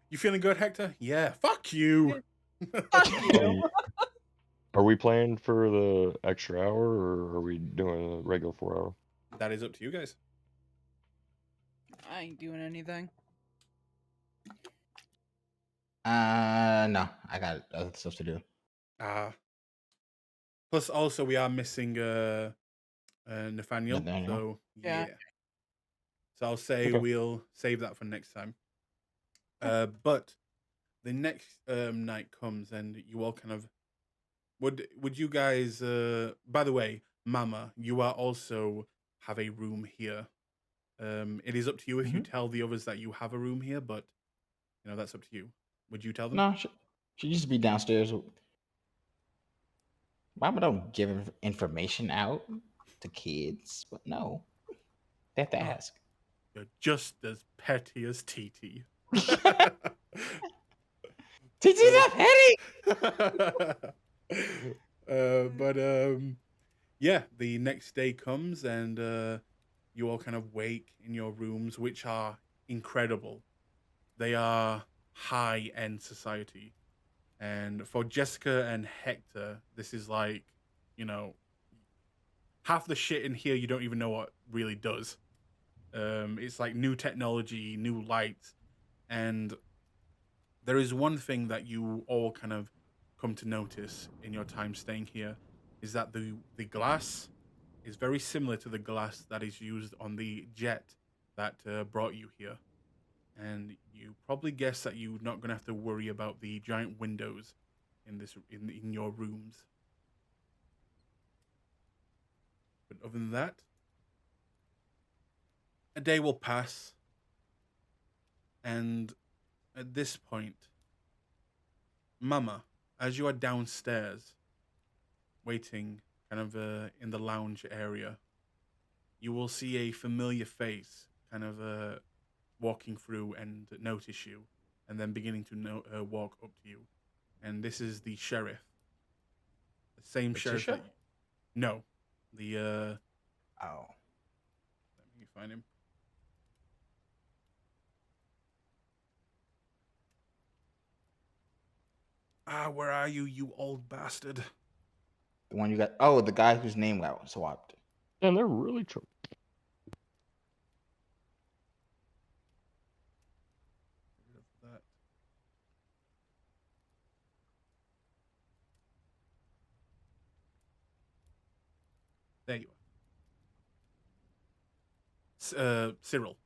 You feeling good, Hector? Yeah. Fuck you. Fuck you. Are we playing for the extra hour, or are we doing a regular 4 hour? That is up to you guys. I ain't doing anything. No, I got other stuff to do. Plus, also, we are missing Nathaniel. Nathaniel. So, Yeah. yeah. So I'll say Okay. we'll save that for next time. But the next night comes, and you all kind of would you guys? By the way, Mama, you are also have a room here. It is up to you if you tell the others that you have a room here, but you know that's up to you. Would you tell them? No, she used to be downstairs. Mama don't give information out to kids, but no, they have to Oh. ask. You're just as petty as TT. TT's not petty. Yeah, the next day comes, and you all kind of wake in your rooms, which are incredible. They are high-end society. And for Jessica and Hector, this is like, you know, half the shit in here you don't even know what really does. It's like new technology, new lights, and there is one thing that you all kind of come to notice in your time staying here, is that the glass is very similar to the glass that is used on the jet that brought you here. And you probably guess that you're not going to have to worry about the giant windows in your rooms. But other than that, a day will pass, and at this point, Mama, as you are downstairs, waiting kind of in the lounge area, you will see a familiar face kind of walking through and notice you, and then beginning to walk up to you. And this is the sheriff. The same sheriff Patricia? that no. The Oh, let me find him. Where are you, you old bastard? the one you got. Oh, the guy whose name got swapped. And they're really That. There you are. Cyril.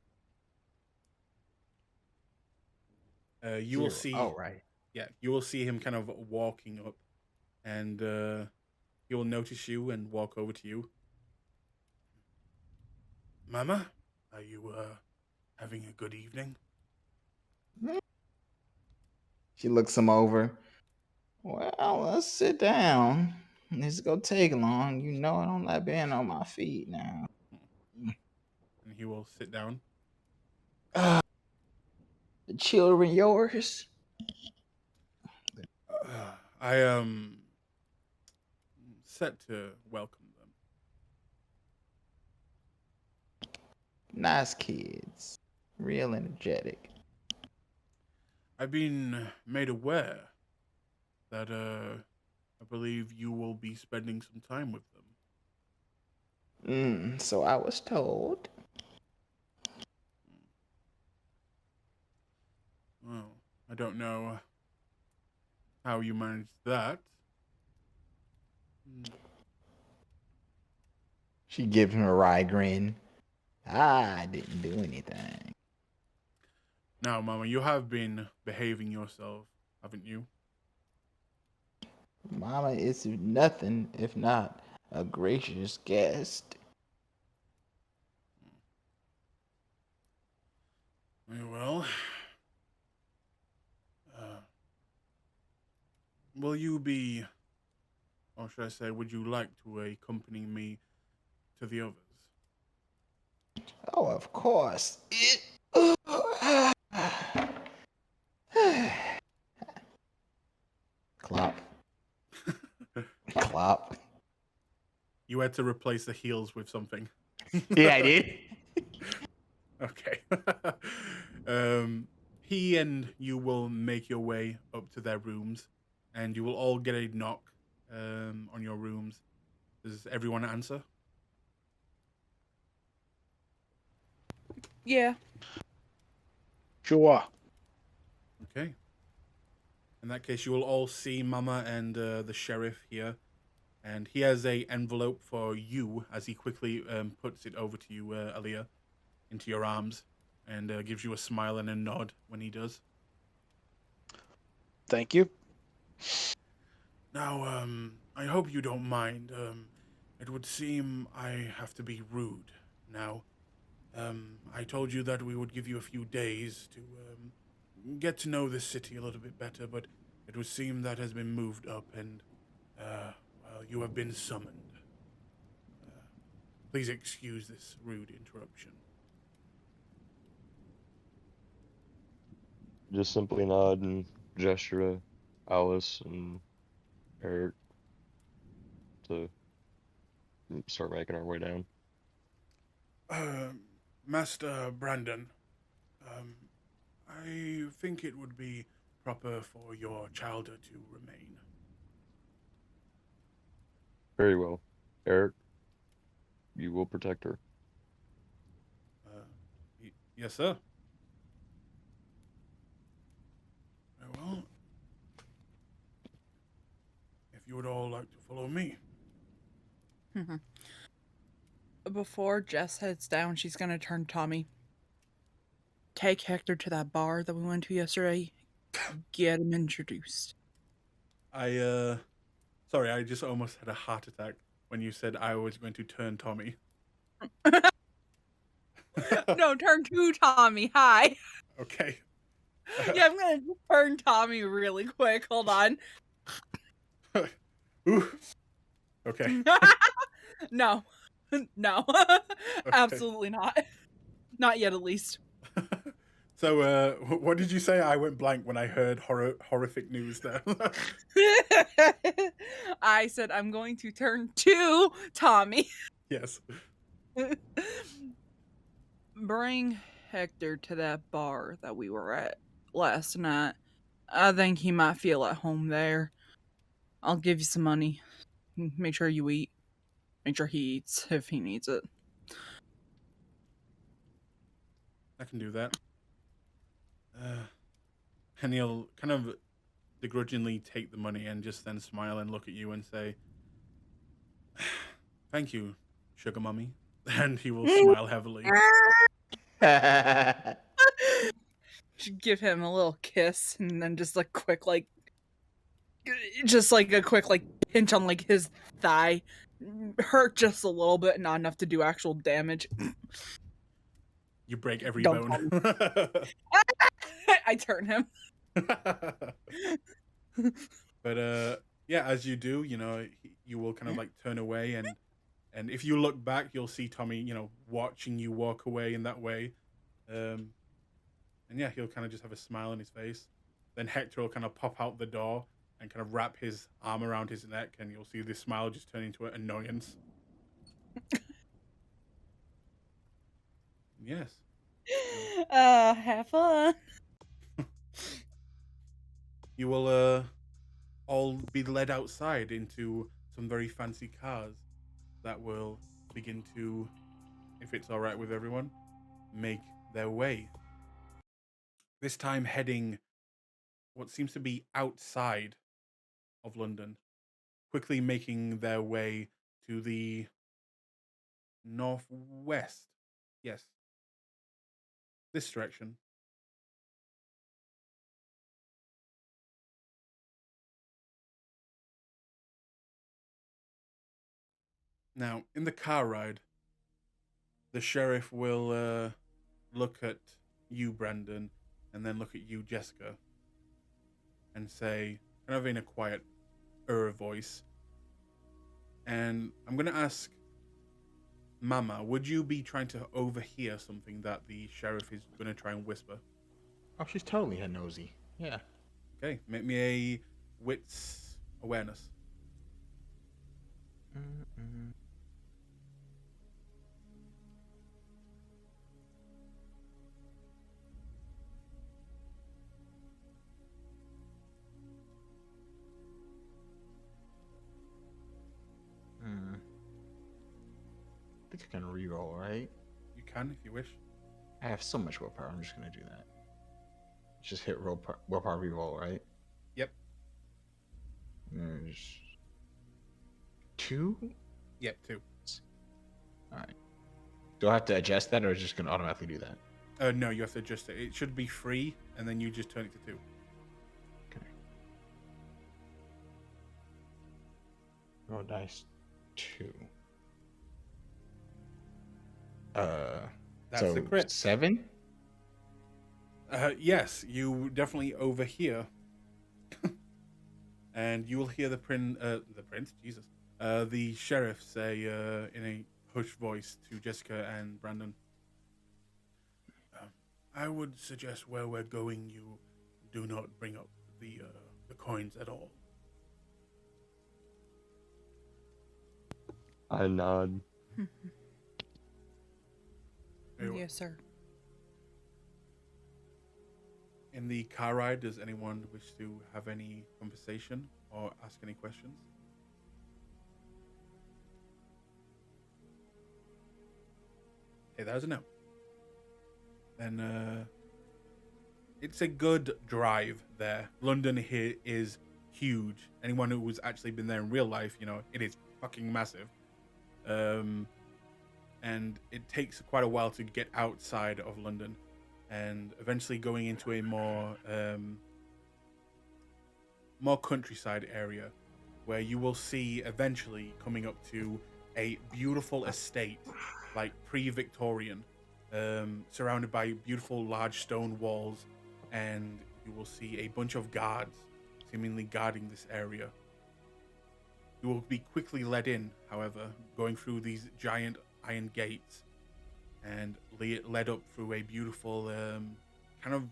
You will see. Oh, right. Yeah, you will see him kind of walking up, and he will notice you and walk over to you. Mama, are you having a good evening? She looks him over. Well, let's sit down. This is gonna take long. You know I don't like being on my feet now. And he will sit down. The children yours? I am set to welcome them. Nice kids. Real energetic. I've been made aware that I believe you will be spending some time with them. So I was told. Well, I don't know how you managed that. She gives him a wry grin. I didn't do anything. Now, Mama, you have been behaving yourself, haven't you? Mama is nothing if not a gracious guest. Very well. Will you be, or should I say, would you like to accompany me to the others? Oh, of course. Clop. Clop. You had to replace the heels with something. Yeah, I did. Okay. He and you will make your way up to their rooms, and you will all get a knock on your rooms. Does everyone answer? Yeah. Sure. Okay. In that case, you will all see Mama and the sheriff here, and he has a envelope for you as he quickly puts it over to you, Aaliyah, into your arms, and gives you a smile and a nod when he does. Thank you. Now, I hope you don't mind. It would seem I have to be rude now. I told you that we would give you a few days to get to know this city a little bit better, but it would seem that has been moved up, and well, you have been summoned. Please excuse this rude interruption. Just simply nod and gesture to Alice and Eric to start making our way down. Master Brandon, I think it would be proper for your child to remain. Very well. Eric, you will protect her. Yes, sir. Very well. If you would all like to follow me. Before Jess heads down, she's gonna turn to Tommy. Take Hector to that bar that we went to yesterday. Get him introduced. Sorry, I just almost had a heart attack when you said I was going to turn Tommy. No, turn to Tommy. Hi. Okay. Yeah, I'm gonna turn Tommy really quick. Hold on. Ooh. Okay. No. No. Absolutely not. Not yet, at least. So, what did you say? I went blank when I heard horrific news there. I said I'm going to turn to Tommy. Yes. Bring Hector to that bar that we were at last night. I think he might feel at home there. I'll give you some money. Make sure you eat. Make sure he eats if he needs it. I can do that. And he'll kind of begrudgingly take the money and just then smile and look at you and say, "Thank you, sugar mummy." And he will smile heavily. Should give him a little kiss and then just a quick just like a quick like pinch on like his thigh, hurt just a little bit, not enough to do actual damage. You break every Don't bone. I turn him. But yeah, as you do, you will kind of like turn away, and if you look back, you'll see Tommy, watching you walk away in that way. And yeah, he'll kind of just have a smile on his face. Then Hector will kind of pop out the door and kind of wrap his arm around his neck, and you'll see this smile just turn into an annoyance. Yes. Have fun. You will all be led outside into some very fancy cars that will begin to, if it's all right with everyone, make their way. This time heading what seems to be outside of London, quickly making their way to the northwest. Yes. This direction. Now, in the car ride, the sheriff will look at you, Brandon, and then look at you, Jessica, and say, kind of in a quiet voice, and I'm going to ask Mama, would you be trying to overhear something that the sheriff is going to try and whisper? Oh, she's totally a nosy. Yeah. Okay, make me a wits awareness. Mm-mm. I think I can reroll, right? You can if you wish. I have so much willpower. I'm just gonna do that. Just hit willpower reroll, right? Yep. There's 2. Yep, 2. All right. Do I have to adjust that, or is it just gonna automatically do that? No, you have to adjust it. It should be 3, and then you just turn it to 2. Okay. Roll dice 2. That's so the crit. 7. Yes, you definitely overhear, and you will hear the sheriff say in a hushed voice to Jessica and Brandon, I would suggest where we're going, you do not bring up the coins at all. I nod. Very well. Yes, sir. In the car ride, does anyone wish to have any conversation or ask any questions? Okay, there's a no. Then it's a good drive there. London here is huge. Anyone who's actually been there in real life, it is fucking massive. And it takes quite a while to get outside of London, and eventually going into a more countryside area, where you will see eventually coming up to a beautiful estate, like pre-Victorian, surrounded by beautiful large stone walls, and you will see a bunch of guards seemingly guarding this area. You will be quickly led in, however, going through these giant iron gates, and led up through a beautiful kind of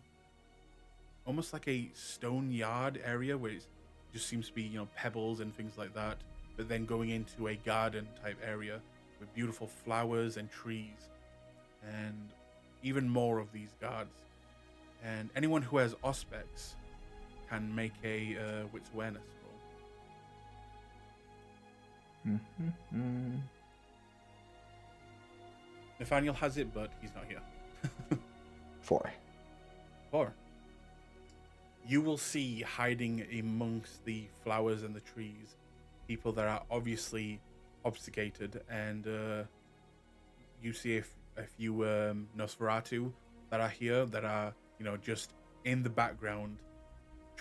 almost like a stone yard area where it just seems to be pebbles and things like that, but then going into a garden type area with beautiful flowers and trees, and even more of these guards. And anyone who has auspex can make a wits awareness roll. Mm-hmm. Nathaniel has it, but he's not here. 4. 4. You will see hiding amongst the flowers and the trees people that are obviously obfuscated, and you see a few Nosferatu that are here, that are just in the background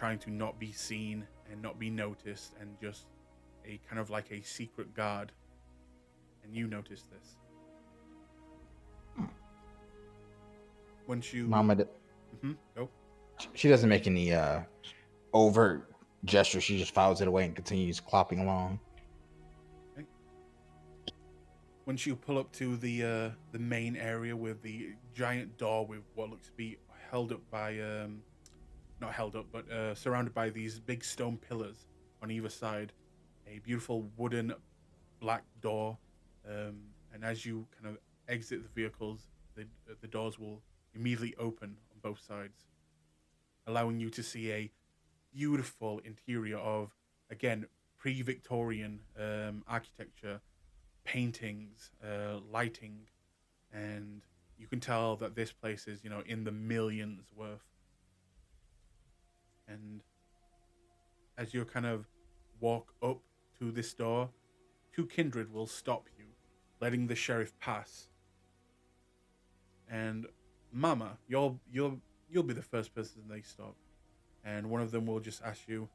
trying to not be seen and not be noticed, and just a kind of like a secret guard. And you notice this. Once you Mama, go. she doesn't make any overt gesture. She just files it away and continues clopping along. Okay. Once you pull up to the main area with the giant door with what looks to be held up by not held up, but surrounded by these big stone pillars on either side, a beautiful wooden black door, and as you kind of exit the vehicles, the doors will immediately open on both sides, allowing you to see a beautiful interior of, again, pre-Victorian architecture, paintings, lighting, and you can tell that this place is, in the millions worth. And as you kind of walk up to this door, two kindred will stop you, letting the sheriff pass. And Mama, you'll be the first person they stop. And one of them will just ask you,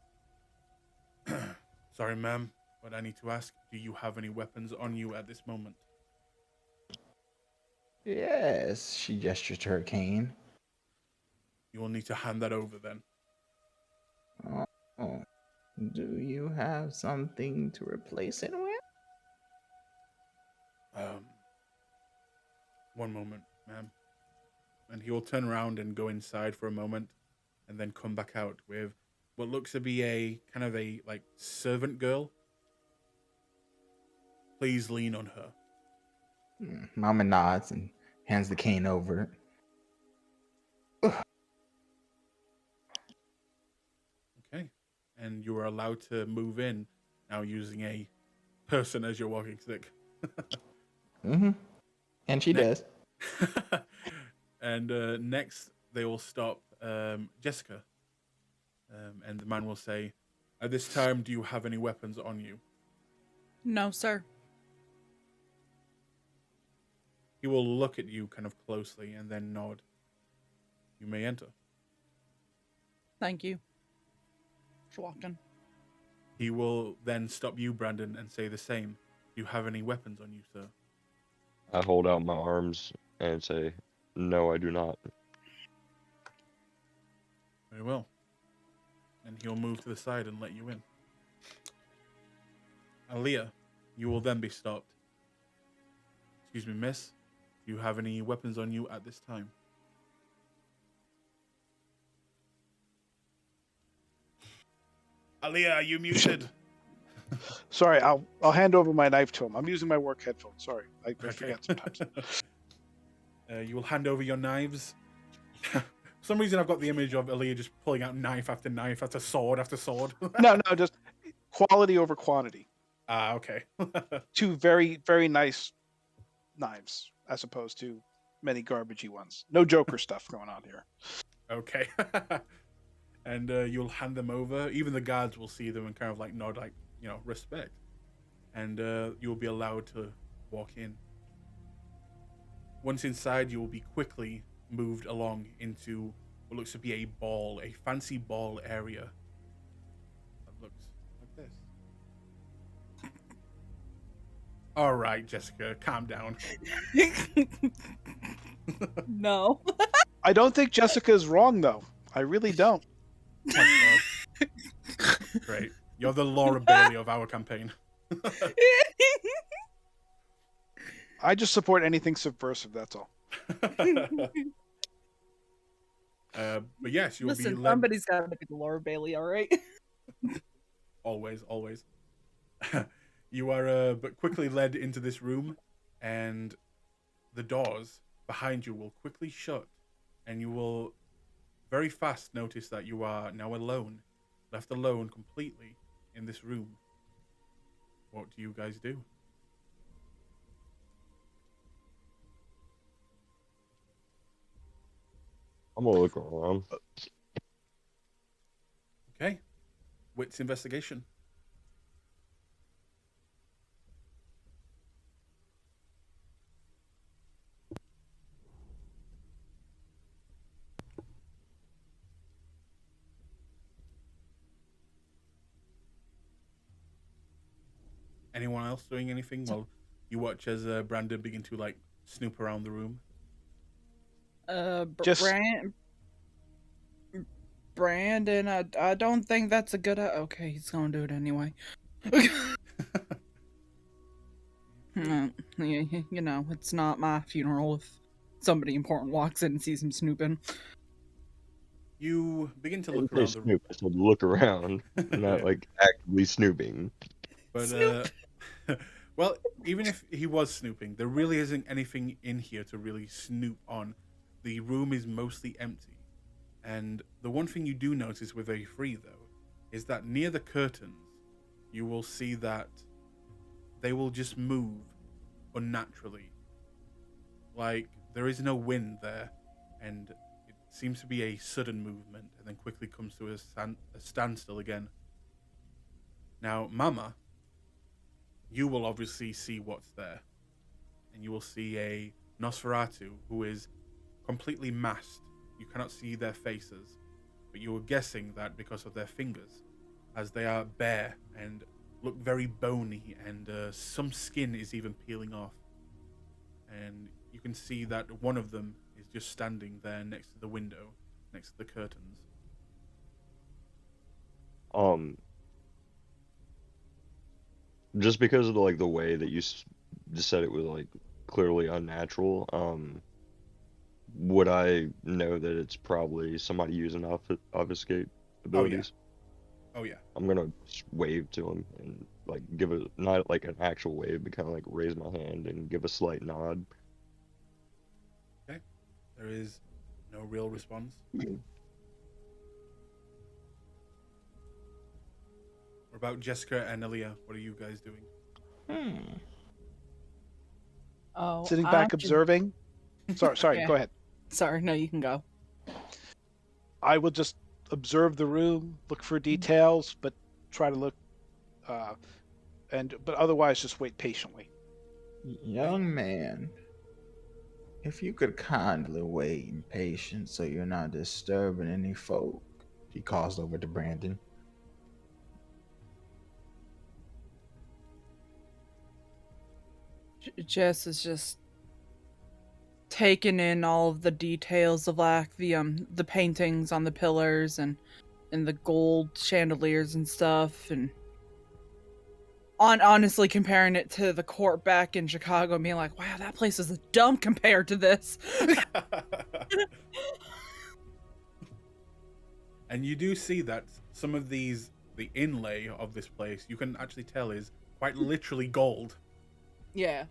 "Sorry, ma'am, but I need to ask, do you have any weapons on you at this moment?" Yes, she gestures to her cane. You will need to hand that over then. Oh, do you have something to replace it with? One moment, ma'am. And he will turn around and go inside for a moment, and then come back out with what looks to be a kind of a like servant girl. Please lean on her. Mama nods and hands the cane over. Okay. And you are allowed to move in now using a person as your walking stick. And she does. And next, they will stop Jessica. And the man will say, "At this time, do you have any weapons on you?" No, sir. He will look at you kind of closely and then nod. "You may enter." Thank you. Just walking. He will then stop you, Brandon, and say the same. "Do you have any weapons on you, sir?" I hold out my arms and say, "No, I do not." Very well. And he'll move to the side and let you in. Aaliyah, you will then be stopped. "Excuse me, miss. Do you have any weapons on you at this time?" Aaliyah, are you muted? Sorry, I'll hand over my knife to him. I'm using my work headphones. Sorry, I forget sometimes. You will hand over your knives. For some reason, I've got the image of Aaliyah just pulling out knife after sword after sword. No, just quality over quantity. Okay. Two very, very nice knives, as opposed to many garbagey ones. No Joker stuff going on here. Okay. And you'll hand them over. Even the guards will see them and kind of like nod, like, respect. And you'll be allowed to walk in. Once inside, you will be quickly moved along into what looks to be a fancy ball area. That looks like this. All right, Jessica, calm down. No. I don't think Jessica is wrong, though. I really don't. Oh my God. Great. You're the Laura Bailey of our campaign. I just support anything subversive, that's all. But yes, you'll Listen, be led. somebody's got to be the Laura Bailey, all right? Always. You are but quickly led into this room, and the doors behind you will quickly shut, and you will very fast notice that you are now alone, left alone completely in this room. What do you guys do? I'm gonna look around. Okay. Wits investigation. Anyone else doing anything while you watch as Brandon begin to like snoop around the room? Just Brandon, I don't think that's a good. Okay, he's gonna do it anyway. You know, it's not my funeral if somebody important walks in and sees him snooping. You begin to I look didn't say around the snoop. I said look around, not Yeah. like actively snooping. But Snoop. well, even if he was snooping, there really isn't anything in here to really snoop on. The room is mostly empty. And the one thing you do notice with A3 though is that near the curtains you will see that they will just move unnaturally. Like there is no wind there, and it seems to be a sudden movement and then quickly comes to a standstill again. Now, Mama, you will obviously see what's there, and you will see a Nosferatu who is completely masked. You cannot see their faces, but you are guessing that because of their fingers, as they are bare and look very bony, and some skin is even peeling off. And you can see that one of them is just standing there next to the window, next to the curtains. Just because of the way that you just said it was like clearly unnatural. Would I know that it's probably somebody using obfuscate abilities? Oh yeah. I'm gonna just wave to him and like give a not like an actual wave, but kind of like raise my hand and give a slight nod. Okay. There is no real response. What about Jessica and Elia? What are you guys doing? Oh, sitting back observing. Sorry, Yeah. go ahead. Sorry, no, you can go. I will just observe the room, look for details, but try to look, but otherwise just wait patiently. Young man, if you could kindly wait in patience so you're not disturbing any folk, he calls over to Brandon. Jess is just taking in all of the details of like the paintings on the pillars and the gold chandeliers and stuff, and honestly comparing it to the court back in Chicago and being like, wow, that place is dumb compared to this. And you do see that some of the inlay of this place, you can actually tell is quite literally gold. Yeah.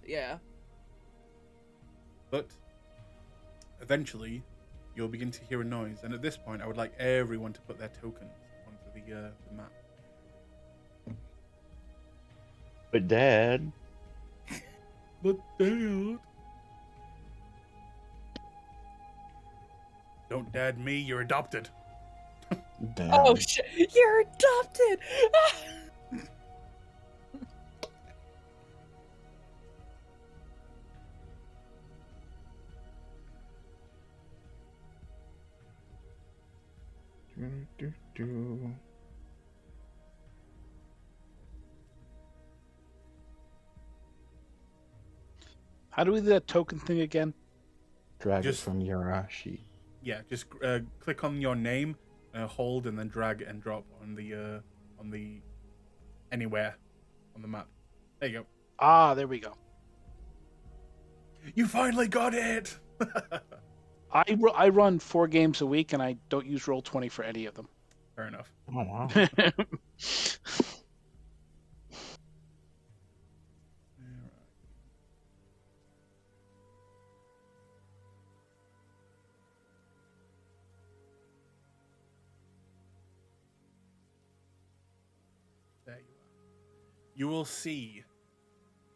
But eventually, you'll begin to hear a noise, and at this point, I would like everyone to put their tokens onto the map. But Dad, But Dad, don't dad me. You're adopted. Damn. Oh shit! You're adopted. Do. How do we do that token thing again? Drag Just- it from your sheet. Yeah, just click on your name, hold, and then drag and drop on the anywhere on the map. There you go. Ah, there we go. You finally got it. I run 4 games a week, and I don't use Roll20 for any of them. Fair enough. Oh wow. There you are. You will see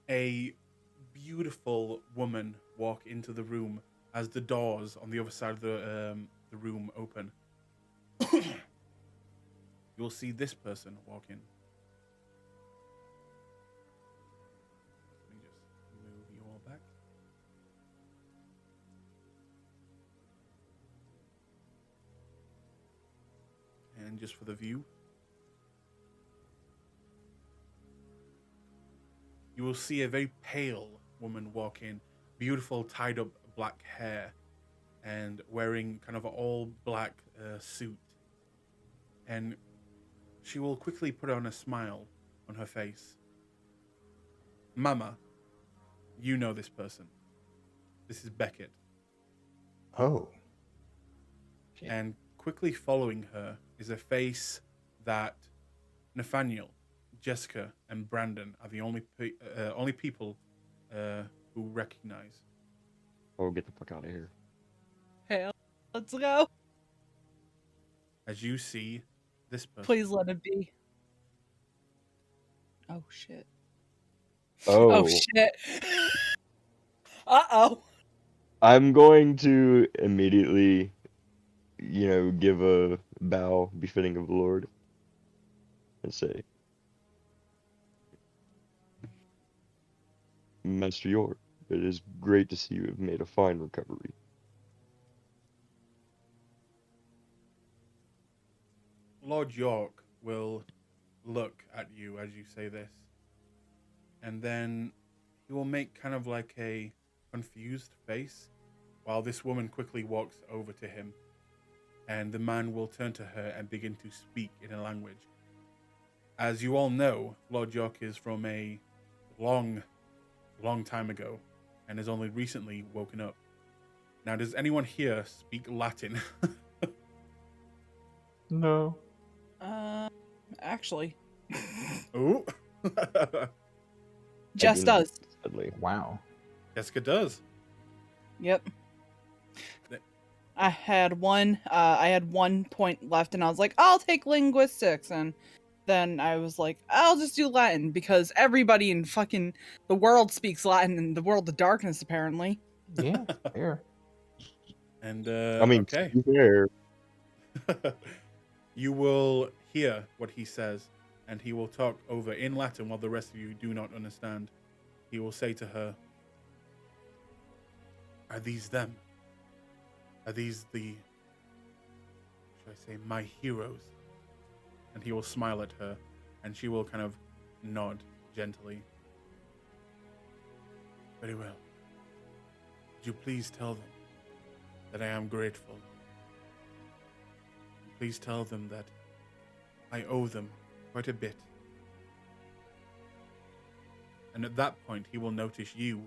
a beautiful woman walk into the room as the doors on the other side of the room open. You will see this person walk in. Let me just move you all back. And just for the view. you will see a very pale woman walk in, beautiful tied up black hair, and wearing kind of an all black suit. And she will quickly put on a smile on her face. Mama, you know this person. This is Beckett. Oh. Shit. And quickly following her is a face that Nathaniel, Jessica, and Brandon are the only people who recognize. Oh, get the fuck out of here. Hell, let's go. As you see this person. Please let it be. Oh shit. Oh, Oh shit. Uh-oh. I'm going to immediately, give a bow befitting of the Lord and say, Master York, it is great to see you have made a fine recovery. Lord York will look at you as you say this, and then he will make kind of like a confused face while this woman quickly walks over to him, and the man will turn to her and begin to speak in a language. As you all know, Lord York is from a long time ago and has only recently woken up. Now, does anyone here speak Latin? No. Actually, Ooh. Jess do not, does. sadly. Wow. Jessica does. Yep. Th- I had one point left, and I was like, I'll take linguistics, and then I was like, I'll just do Latin because everybody in fucking the world speaks Latin in the world of darkness, apparently. Yeah, fair. And I mean, okay. to be fair, You will hear what he says, and he will talk over in Latin while the rest of you do not understand. He will say to her, "Are these them? Are these the, should I say, my heroes?" And he will smile at her, and she will kind of nod gently. Very well. Would you please tell them that I am grateful? Please tell them that I owe them quite a bit. And at that point, he will notice you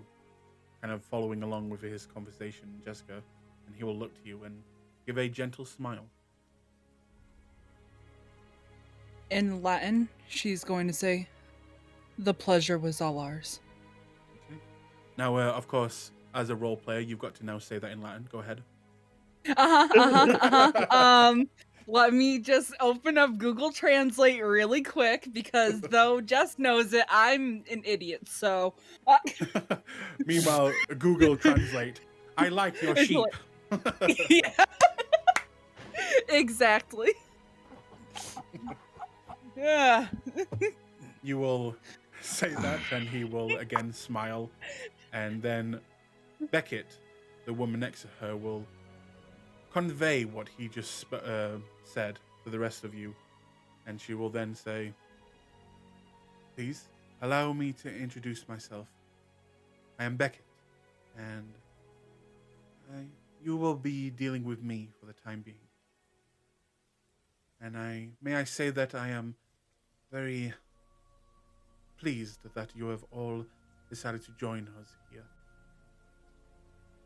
kind of following along with his conversation, Jessica, and he will look to you and give a gentle smile. In Latin, she's going to say, "The pleasure was all ours." Okay. Now, of course, as a role player, you've got to now say that in Latin. Go ahead. Let me just open up Google Translate really quick because though Jess knows it, I'm an idiot. So, Meanwhile, Google Translate. I like your It's sheep. yeah, exactly. Yeah. You will say that, and he will again smile, and then Beckett, the woman next to her, will convey what he just said to the rest of you, and she will then say, "Please allow me to introduce myself. I am Beckett, and you will be dealing with me for the time being. And may I say that I am very pleased that you have all decided to join us here."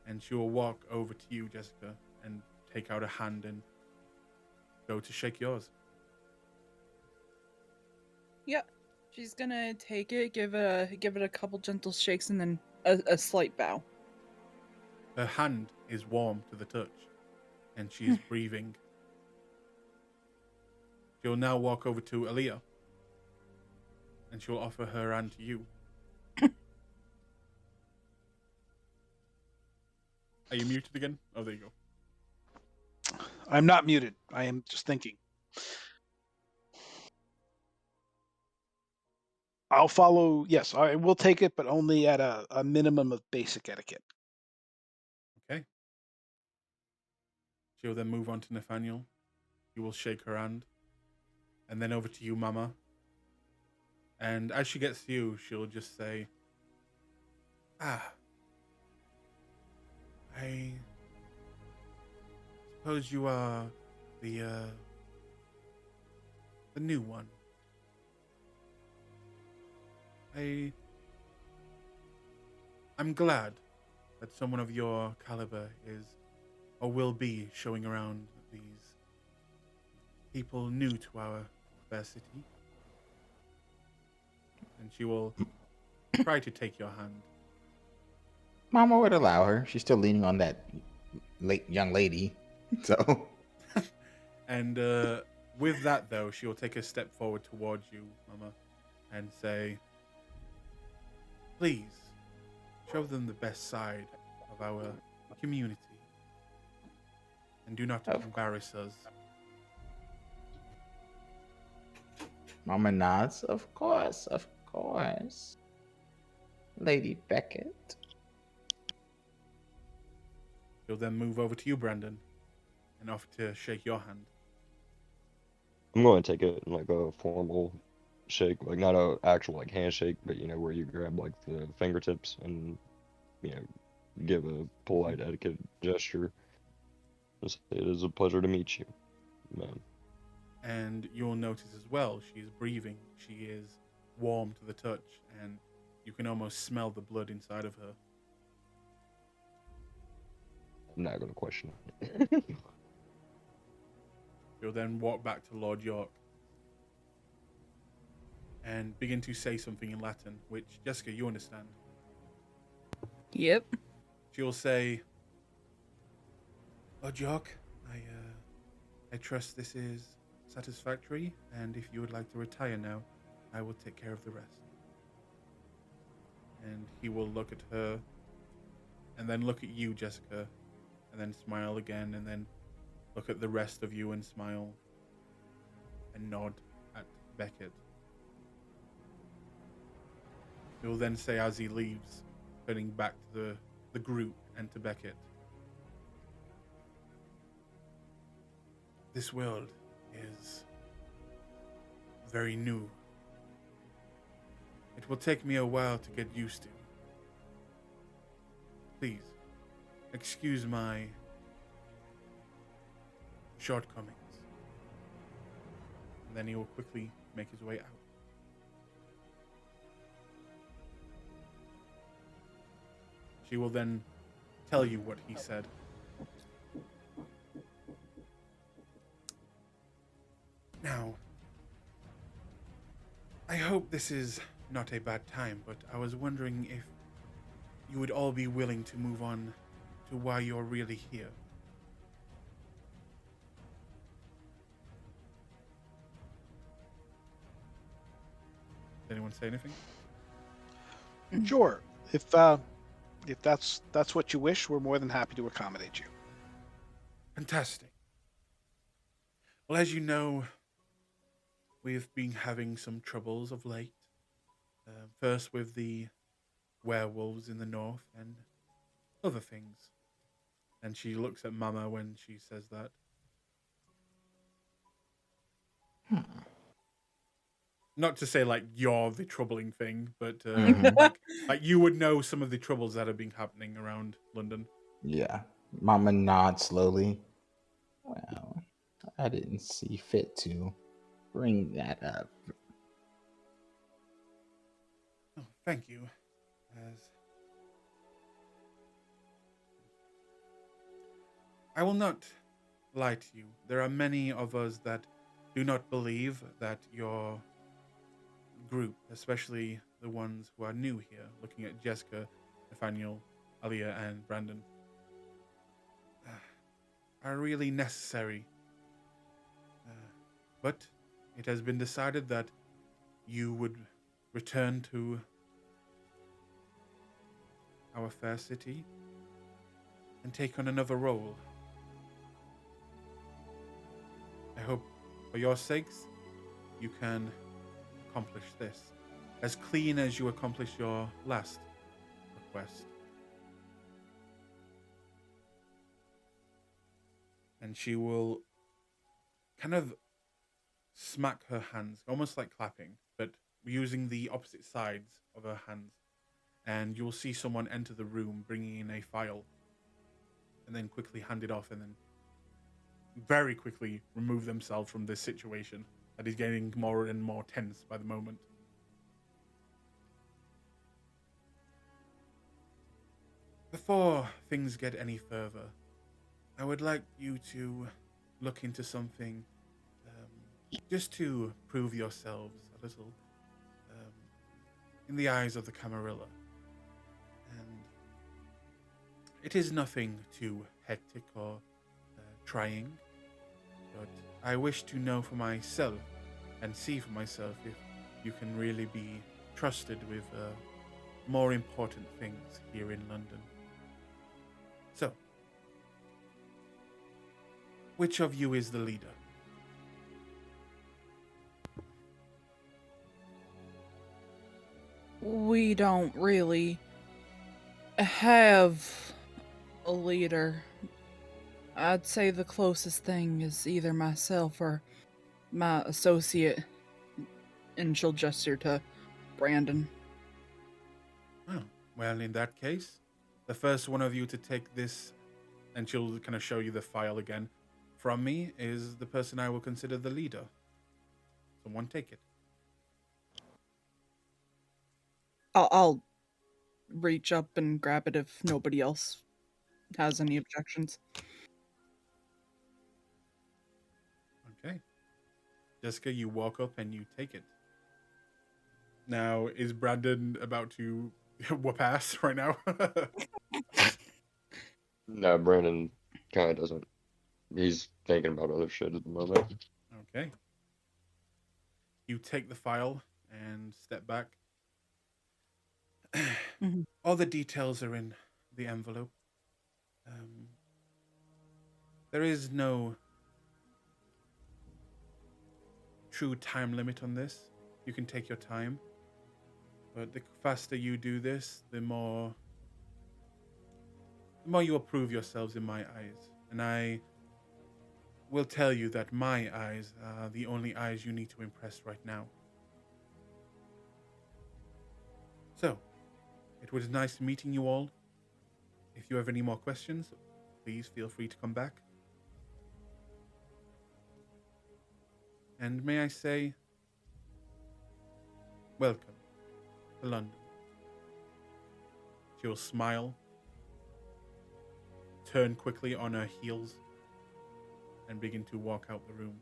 And she will walk over to you, Jessica, and take out a hand and go to shake yours. Yep. She's gonna take it, give it a couple gentle shakes, and then a slight bow. Her hand is warm to the touch, and she is breathing. She'll now walk over to Aaliyah, and she'll offer her hand to you. Are you muted again? Oh, there you go. I'm not muted. I am just thinking. I'll follow. Yes, I will take it, but only at a minimum of basic etiquette. Okay. She'll then move on to Nathaniel. You will shake her hand. And then over to you, Mama. And as she gets to you, she'll just say, Ah, I suppose you are the, uh, the new one. I... I'm glad that someone of your caliber is, or will be, showing around these people new to our fair city. And she will try to take your hand. Mama would allow her. She's still leaning on that young lady. So And with that, though, she will take a step forward towards you, Mama, and say, please, show them the best side of our community. And do not Of embarrass us. Mama nods. Of course, of course. Lady Beckett. She'll then move over to you, Brandon, and offer to shake your hand. I'm going to take it in like a formal shake, like not a actual like handshake, but you know where you grab like the fingertips and you know give a polite etiquette gesture. Just say, it is a pleasure to meet you, man. And you'll notice as well, she's breathing. She is warm to the touch, and you can almost smell the blood inside of her. I'm not going to question it. You'll then walk back to Lord York and begin to say something in Latin, which, Jessica, you understand. Yep. She'll say, Lord York, I trust this is satisfactory, and if you would like to retire now, I will take care of the rest. And he will look at her, and then look at you, Jessica, and then smile again, and then look at the rest of you and smile, and nod at Beckett. He will then say as he leaves, turning back to the group and to Beckett, this world is very new. It will take me a while to get used to. Please, excuse my shortcomings. And then he will quickly make his way out. She will then tell you what he said. Now, I hope this is not a bad time, but I was wondering if you would all be willing to move on to why you're really here. Did anyone say anything? Sure. If that's what you wish, we're more than happy to accommodate you. Fantastic. Well, as you know, we've been having some troubles of late. First with the werewolves in the north and other things. And she looks at Mama when she says that. Not to say like you're the troubling thing, but like you would know some of the troubles that have been happening around London. Yeah. Mama nods slowly. Well, I didn't see fit to bring that up. Oh, thank you. As I will not lie to you, there are many of us that do not believe that your group, especially the ones who are new here, looking at Jessica, Nathaniel, Alia, and Brandon, are really necessary. But it has been decided that you would return to our fair city and take on another role. I hope, for your sakes, you can accomplish this as clean as you accomplished your last request. And she will kind of smack her hands, almost like clapping, but using the opposite sides of her hands. and you'll see someone enter the room bringing in a file, and then quickly hand it off, and then very quickly remove themselves from this situation that is getting more and more tense by the moment. Before things get any further, I would like you to look into something, just to prove yourselves a little, in the eyes of the Camarilla. And it is nothing too hectic or trying, but I wish to know for myself and see for myself if you can really be trusted with more important things here in London. So, which of you is the leader? We don't really have a leader. I'd say the closest thing is either myself or my associate, and she'll gesture to Brandon. Oh, well, in that case, the first one of you to take this, and she'll kind of show you the file again, from me is the person I will consider the leader. Someone take it. I'll reach up and grab it if nobody else has any objections. Okay. Jessica, you walk up and you take it. Now, is Brandon about to whoop ass right now? No, Brandon kind of doesn't. He's thinking about other shit at the moment. Okay. You take the file and step back. Mhm. All the details are in the envelope. There is no true time limit on this. You can take your time. But the faster you do this, the more you will prove yourselves in my eyes. And I will tell you that my eyes are the only eyes you need to impress right now. So, it was nice meeting you all. If you have any more questions, please feel free to come back. And may I say, welcome to London. She will smile, turn quickly on her heels, and begin to walk out the room.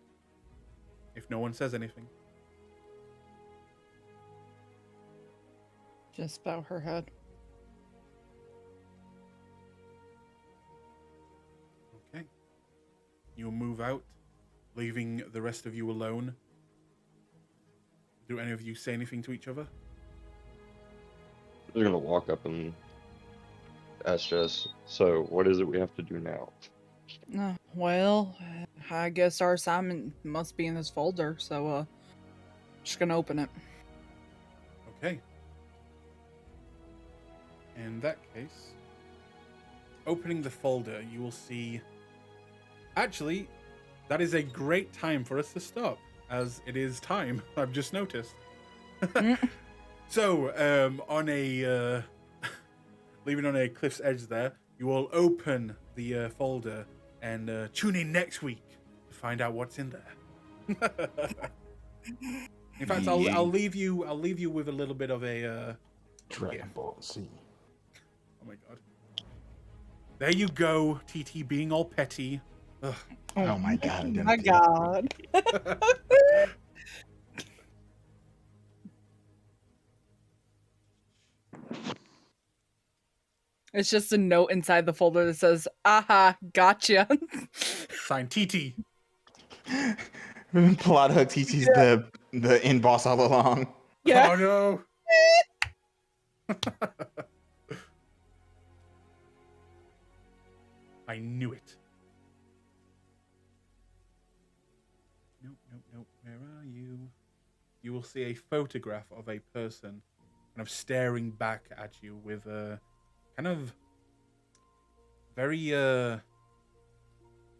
If no one says anything. Just bow her head. Okay. You'll move out, leaving the rest of you alone. Do any of you say anything to each other? I'm just gonna walk up and ask Jess, so what is it we have to do now? Well, I guess our assignment must be in this folder, so just gonna open it. Okay. In that case, opening the folder, you will see... Actually, that is a great time for us to stop, as it is time, I've just noticed. So, on a... leaving on a cliff's edge there, you will open the folder and tune in next week to find out what's in there. In fact, I'll leave you with a little bit of a Dragon Ball Z. oh my god. There you go, TT being all petty. Ugh. Oh my god. My god. It's just a note inside the folder that says, aha, gotcha. Signed TT. Plot hook teaches the end boss all along. Yeah. Oh no. I knew it. Nope. Where are you? You will see a photograph of a person kind of staring back at you with a kind of very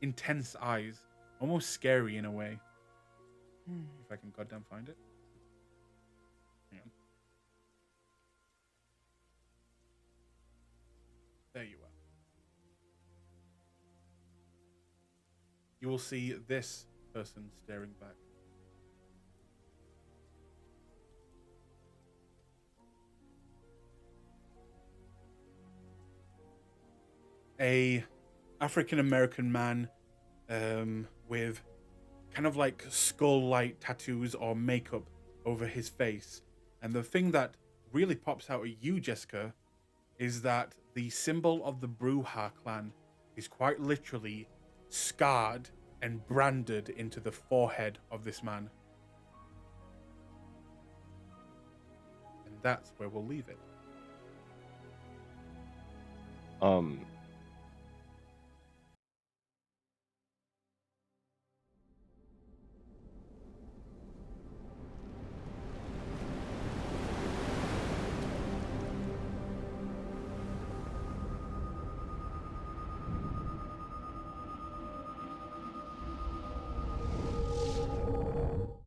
intense eyes. Almost scary in a way. If I can goddamn find it. Hang on. you will see this person staring back. A African American man with kind of like skull-like tattoos or makeup over his face. And the thing that really pops out at you, Jessica, is that the symbol of the Bruja clan is quite literally scarred and branded into the forehead of this man. And that's where we'll leave it.